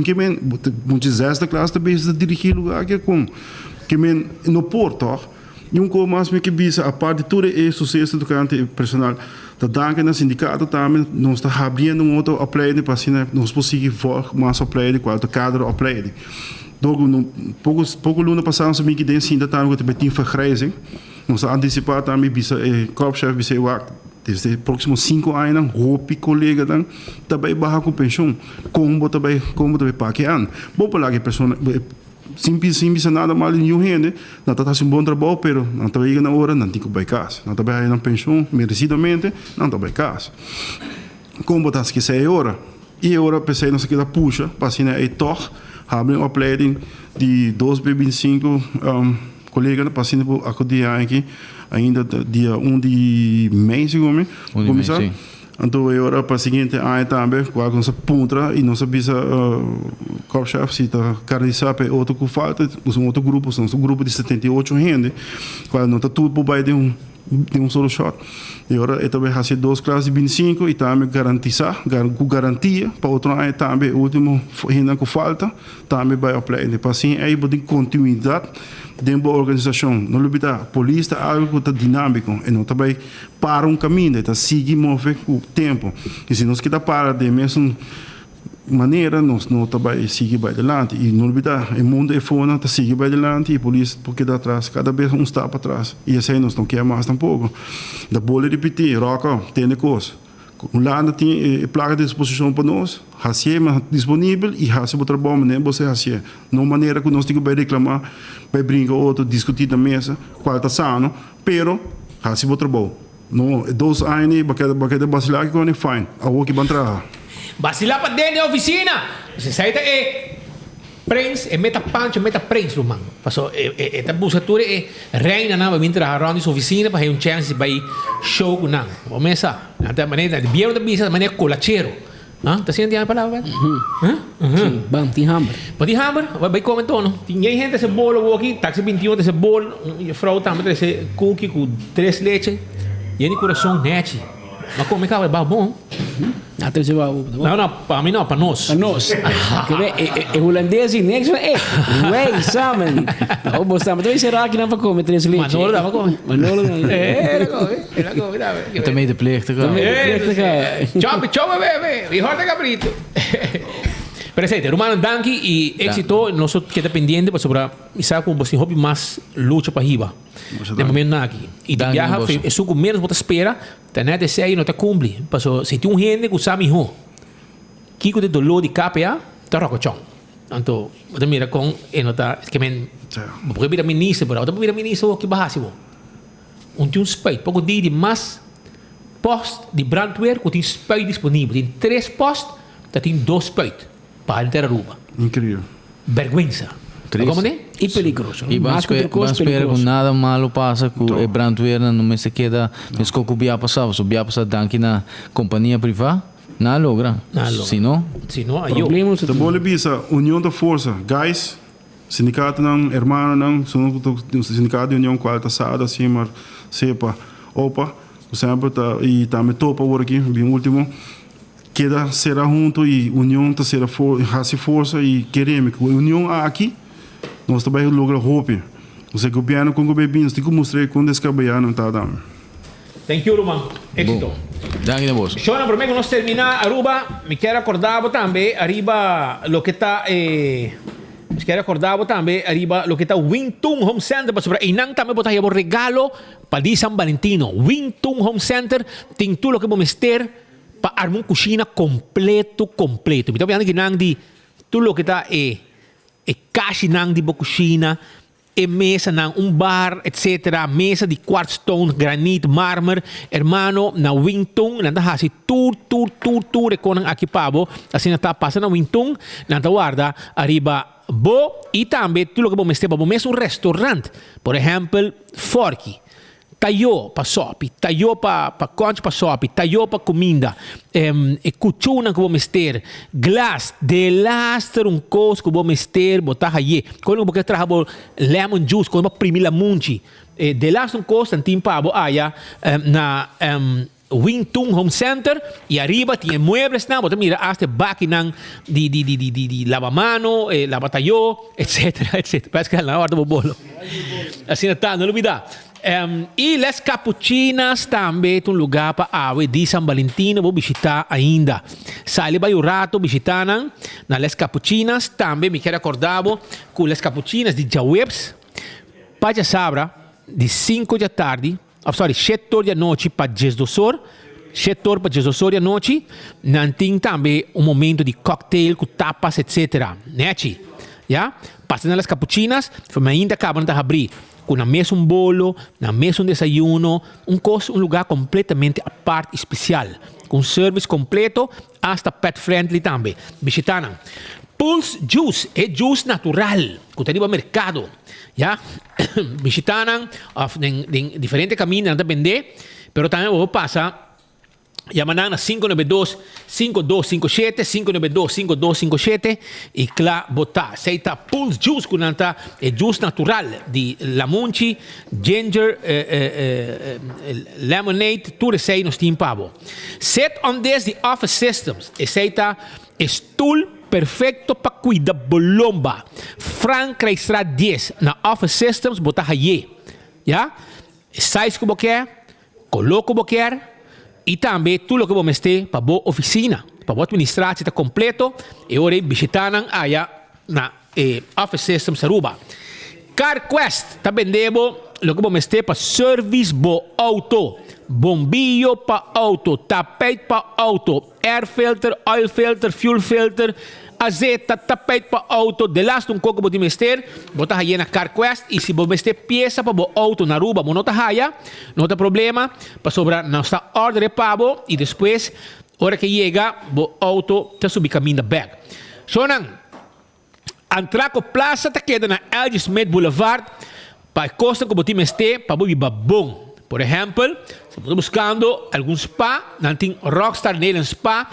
Que men, moet je zesde klas te bezig dirigir lugar que com. Que men no Porto, toch? E mais me que bisa, a parte de tudo é sucesso do canto personal. Da danken na sindicato também, nós está abrindo outra opleiding para assim, nós conseguimos mais opleiding, qual o cadro opleiding. Então, pouco luna passado, se me que tem ainda também que tem vergrijzing. Nós antecipar também bisa, korpschef bisa wacht. Desde próximos 5 anos, hoop colega dan, também barra com pensão, como também paquean. Bom para lá que pessoa simples nada mal em gente, não está fazendo um bom trabalho, pero não está chegando na hora, não tem que ir casa, não está bem na pensão merecidamente, não está bem casa. Como está se quiser hora, e hora pensei não se queda puxa, para assim é toch, haben uma opleiding de 2B25 colegas para assim acudir aqui ainda dia 1 de mês, começar. Então, agora para o seguinte ano também, com a nossa puntra e nossa bisa corpo-chefe, se está caracterizado para outro que falta, um outro grupo, são um grupo de 78 gente, quando não está tudo por baixo de um solo shot. E agora, eu também faço 2 classes de 25 e também com garantia, para outro ano também, o último ainda que falta, também vai aplicar. Para assim, aí tem continuidade dentro da organização. Não olvida, a polícia é algo que está dinâmico, e não também para um caminho, está seguindo o tempo. E se nós queremos parar de mesma maneira, nós não também seguir para adelante. E não olvida, o mundo é fora, está seguindo para adelante, e a polícia porque dá atrás, cada vez está para trás. E assim nós não queremos mais tampouco. Da bola repetir, Roca, tem coisa. Um lado tem placa de disposição para nós, é disponível e o trabalho, nem você assim. Não maneira que nós temos que reclamar, vai brincar outro, discutir na mesa, qual está sano, pero o trabalho. Não, 2 anos, baquete vacilar que é fine, a o que vai entrar. Vacilar para dentro da oficina, você sai daqui. Prince, meta punch, meta Prince, rumang. Paso, esta busatura reina na vai vir around essa oficina para ter chance de show com não. Vamos começar. Até maneira de bem da bisa, maneira colachero. Ah, tá sendo a palavra? Sim, bom, tem hammer. Pode hammer, vai comentar não. Tinha gente esse bolo aqui, taxi 21 esse bolo, e frau também esse cookie com 3 leite. E ele coração net. Mas como é que é bom? Até você vai. Não, para mim não, para nós. Para nós. É holandês e next way, salmon. O você também será que não vai comer 3 leite. Manolo dava comer. Manolo não. Era comer. Eu também de pleegte. Chop, bebê. E horta cabrito. Presente, Romano, danke e éxito. Nós queda pendiente para saber como você hobby mais luta para riba. De momento aqui. E de viaja, é suco menos você espera, tá net esse aí não te cumpre. Passo, se tem gente que sabe ho, kiko de dolor de KPA, tá rocochão. Então, você mira com e não tá que men, porque vira ministro, para outra vira ministro que bahasi wo. Tem spite, pouco de mais post de brandweer que tem spite disponível. Tem 3 post, tem 2 spite. Para entrar a Aruba. Incrível. Vergüenza. Como é? E perigoso. E vamos esperar que nada malo passa com o brandweer não me se queda, mas que o bia passava, o bia passava danke na companhia privada, não logra. Se não, aí eu. Da bola bisa, união da força, guys, sindicato não, hermano não, sindicato de união qual tá sada assim, mas sepa, opa, sempre tá e também topa agora aqui, bem último. Queda será junto e união tá será força e queremos que a união aqui nós também logra hope. Você governo com governo, tem que mostrar quando esse cabelo tá dando. Thank you, Roman. Éxito. Danke vos. Shona, por meio que nós terminar Aruba, me quero acordar também arriba lo que tá me quero acordar também arriba lo que tá Wingtung Home Center para sobre inang também botar aí regalo para di San Valentino. Wingtung Home Center tem tudo lo que vamos ter para armar uma cozinha completo. Me estou vendo que não de tudo o que está caixa não de boa cozinha, mesa não bar, etc. Mesa de quartzstone, granito, mármore, hermano, na Wingtung, nanda hasi tour reconam aqui pabo, assim está passando na Wingtung, nanda guarda arriba bo e também tudo o que vamos ter para um restaurante, por exemplo, Forky. tayo pa sopi, tayo pa conch pa sopi, tayo pa comida, e kuchuna que vou mester, glass, de laster um cos que vou mester, botar aí, quando você trabalha lemon juice, quando você primi la munchi, de laster um cos, tantim pabo, na Wingtung Home Center e arriba tinha muebles na bota mira hasta baki nang di lavamano lavatayo etc parece que na hora do bolo assim tá não olvida e les cappuccinas também um lugar para ave di San Valentino vou visitar ainda sale vai o rato visitar na les cappuccinas também me quero acordavo com les cappuccinas de Jawebs para sabra de 5 da tarde 7 horas da noite para 10 horas. 7 horas para 10 horas da noite. Não tem também momento de cocktail, com tapas, etc. Né? Já? Passando nas cappuccinas, ainda acabam de abrir. Com na mesa bolo, na mesa desayuno, lugar completamente à parte especial. Com serviço completo, hasta pet friendly também. Visitando. Pulse Juice é juice natural, que está no mercado. Ya, visitanan en diferentes caminos de vender, pero también vos pasa llaman a 592-5257, 592-5257 y claro, botar. Seita Pulse Juice, con juice natural de lamunchi, ginger, lemonade, tudo isso aí nos tem pavo. Set on this the office systems, seita stool perfecto para cuidar bolomba. Frank Chrysler 10 na Office Systems botar aí, já? Size que você quer, coloca o que você quer e também tudo que você ter para boa oficina, para boa administração está completo e ora visitar aí na Office Systems Aruba. CarQuest está vendendo o que você ter para service bo auto, bombillo para auto, tapete para auto, air filter, oil filter, fuel filter, azeta, tapete para auto, de last um coco de mester, botar aí na CarQuest e se você ter peça para o auto na Aruba, não tá aí, não tem problema, para sobrar nossa ordem para e depois, hora que chega, o auto está subindo caminho back. Sonan, Antraco Plaza está queda na LG Smith Boulevard, para costa que você mester, para o babong. Por exemplo, se você está buscando algum spa, não tem Rockstar Nail Spa,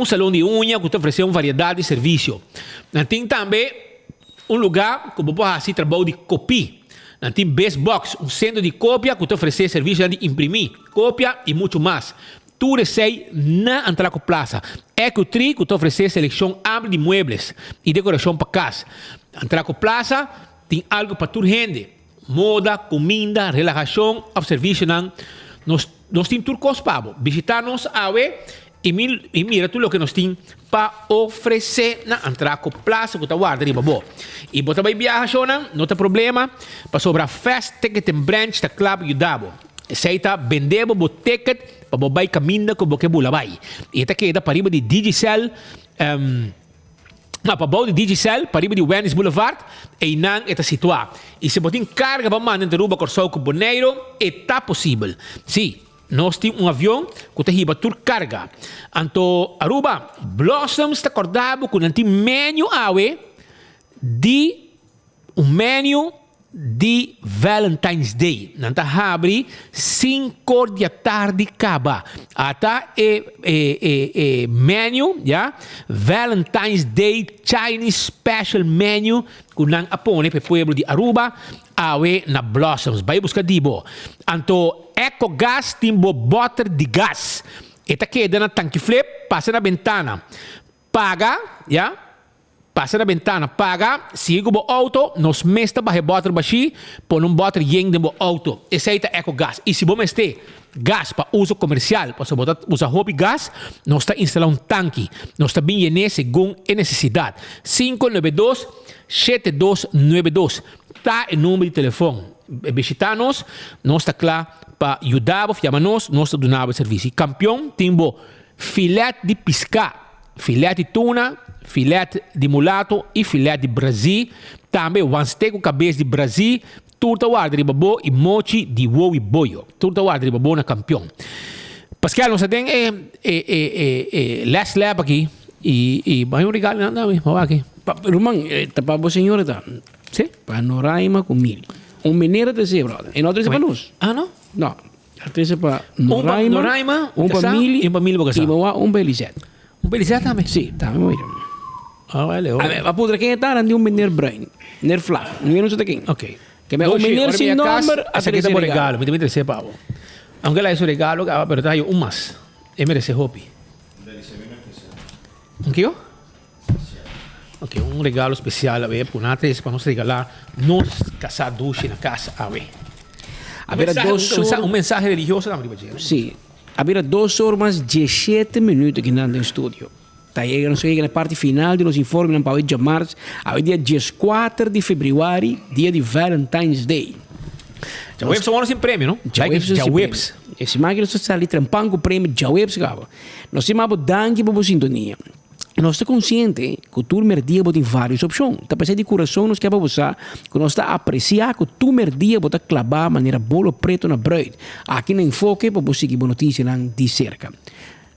salão de unha que te oferece uma variedade de serviço. Não tem também lugar que você pode trabalho de copy. Não tem Best Box, centro de cópia que te oferece serviço de imprimir, cópia e muito mais. Tudo isso aí na Antraco Plaza. EcoTree que te oferece seleção ampla de muebles e decoração para casa. Antraco Plaza tem algo para toda gente. Moda, comida, relaxação, serviço. Nós temos tudo coisa para visitar-nos e mira tudo o que nós temos para oferecer na Antraco Plaza que está guardando bom. E você vai viajar, não tem problema, para sobrar fast ticket em branch da club ajudado. Aceita vender o ticket para você caminhar com você vai. E está queda para riba de Digicel, para baixo de Digicel, para riba de Venice Boulevard, e não está situado. E se você tem carga para mandar Aruba Corsau com Boneiro, está possível. Sim. Nós temos avião que tem riba carga. Então, Aruba, Blossoms está acordado com um menu de menu de Valentine's Day. Nanta abre 5 da tarde acaba. Até menu, já? Valentine's Day Chinese Special Menu que nang apone para o povo de Aruba na Blossoms. Vai buscar dibo. Então, EcoGas timbo butter de gas. Eta queda na tanque flip, passa na ventana. Paga, já? Passa na ventana, paga, siga o auto, nos mesta para rebotar baixi, põe butter yen de auto. Esse aí é EcoGas. E se você ter gas para uso comercial, para você usar hobby gas, nós está instalando tanque. Nós está bem segundo a necessidade. 592-7292. Está o número de telefone. Visitar-nos, nós está claro para ajudar, chama-nos, nós está dando serviço. Campeão, temos filé de pescar. Filé de tuna, filé de mulato e filé de Brasil. Também o ansteco cabeça de Brasil. Tudo o ar de babo e mochi de uo e boio. Tudo o ar de babo na campeão. Pascal, nós temos last lap aqui. E vai um regalo, não, aqui. Román, está para a senhora, tá? Sim? Panorama com milho. Mineiro de ser, brother. E nós para nós. Ah, não? No, artesa pa Noraima. Noraima, Un Bocasà, família. e un família Bocasà. E un Belisette. Un Belisette também? Sim, também. Ah, vale. A putra quem está andi um meneer bruin. Meneer Flak. Não sei quem. Ok. Que me um meneer sem número. Essa aqui tá por regalo. Me tem que pavo. Aunque lá é regalo, pero tá aí um mas. E merece hopi. Um que eu? Ok, um regalo especial a ver, por nada, para nós regalar nos casar duche na casa a ver. Um mensagem religioso também, Sim. Havia 2 horas 17 minutos aqui no estúdio. Está chegando na parte final de nos informes para o dia de março, ao dia 14 de fevereiro, dia de Valentine's Day. Já Webs são sem prêmio, não? Já Webs. Esse máquina está ali trampando o prêmio já Webs, cara. Nós temos danke para a sintonia. Nós estamos conscientes que o tu merdia tem várias opções. Está pensando de coração, nós queremos usar, que nós está apreciar que o tu merdia pode clavar de maneira bolo preto na bread. Aqui no enfoque, para você que boa notícia de cerca.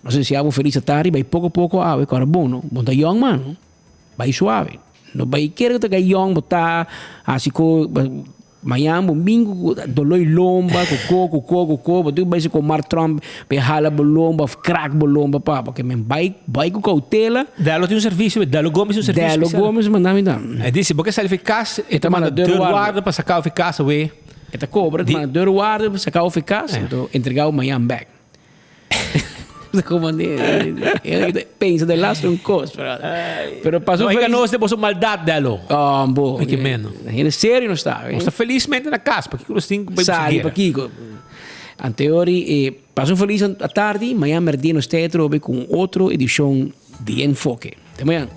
Não sei se é feliz a tarde, vai pouco a pouco, agora bom, não? Bom, tá young, mano. Vai suave. Não vai querer que tá young, botar, assim, Miami, domingo, dolor lomba, coco, tu vai se comar Trump, hala lomba, crack lomba, pá, porque me vai com cautela. Dalo tem serviço, Dalo Gomes um serviço. Dalo Gomes mandava me dar. É disse, porque se ele eficaz, ele manda guarda para sacar o eficaz, ué. Ele cobra, manda guarda para sacar o eficaz, então entregar o Miami back. Pensa de last un cost, pero passou feliz. Nós temos maldade dela. Ah, bom. Que menos. É sério não está. Nós está felizmente na casa, porque nós temos que sair para aqui. Anteori, passou feliz à tarde, amanhã merdi nós teatro com outra edição de Enfoque. Até amanhã.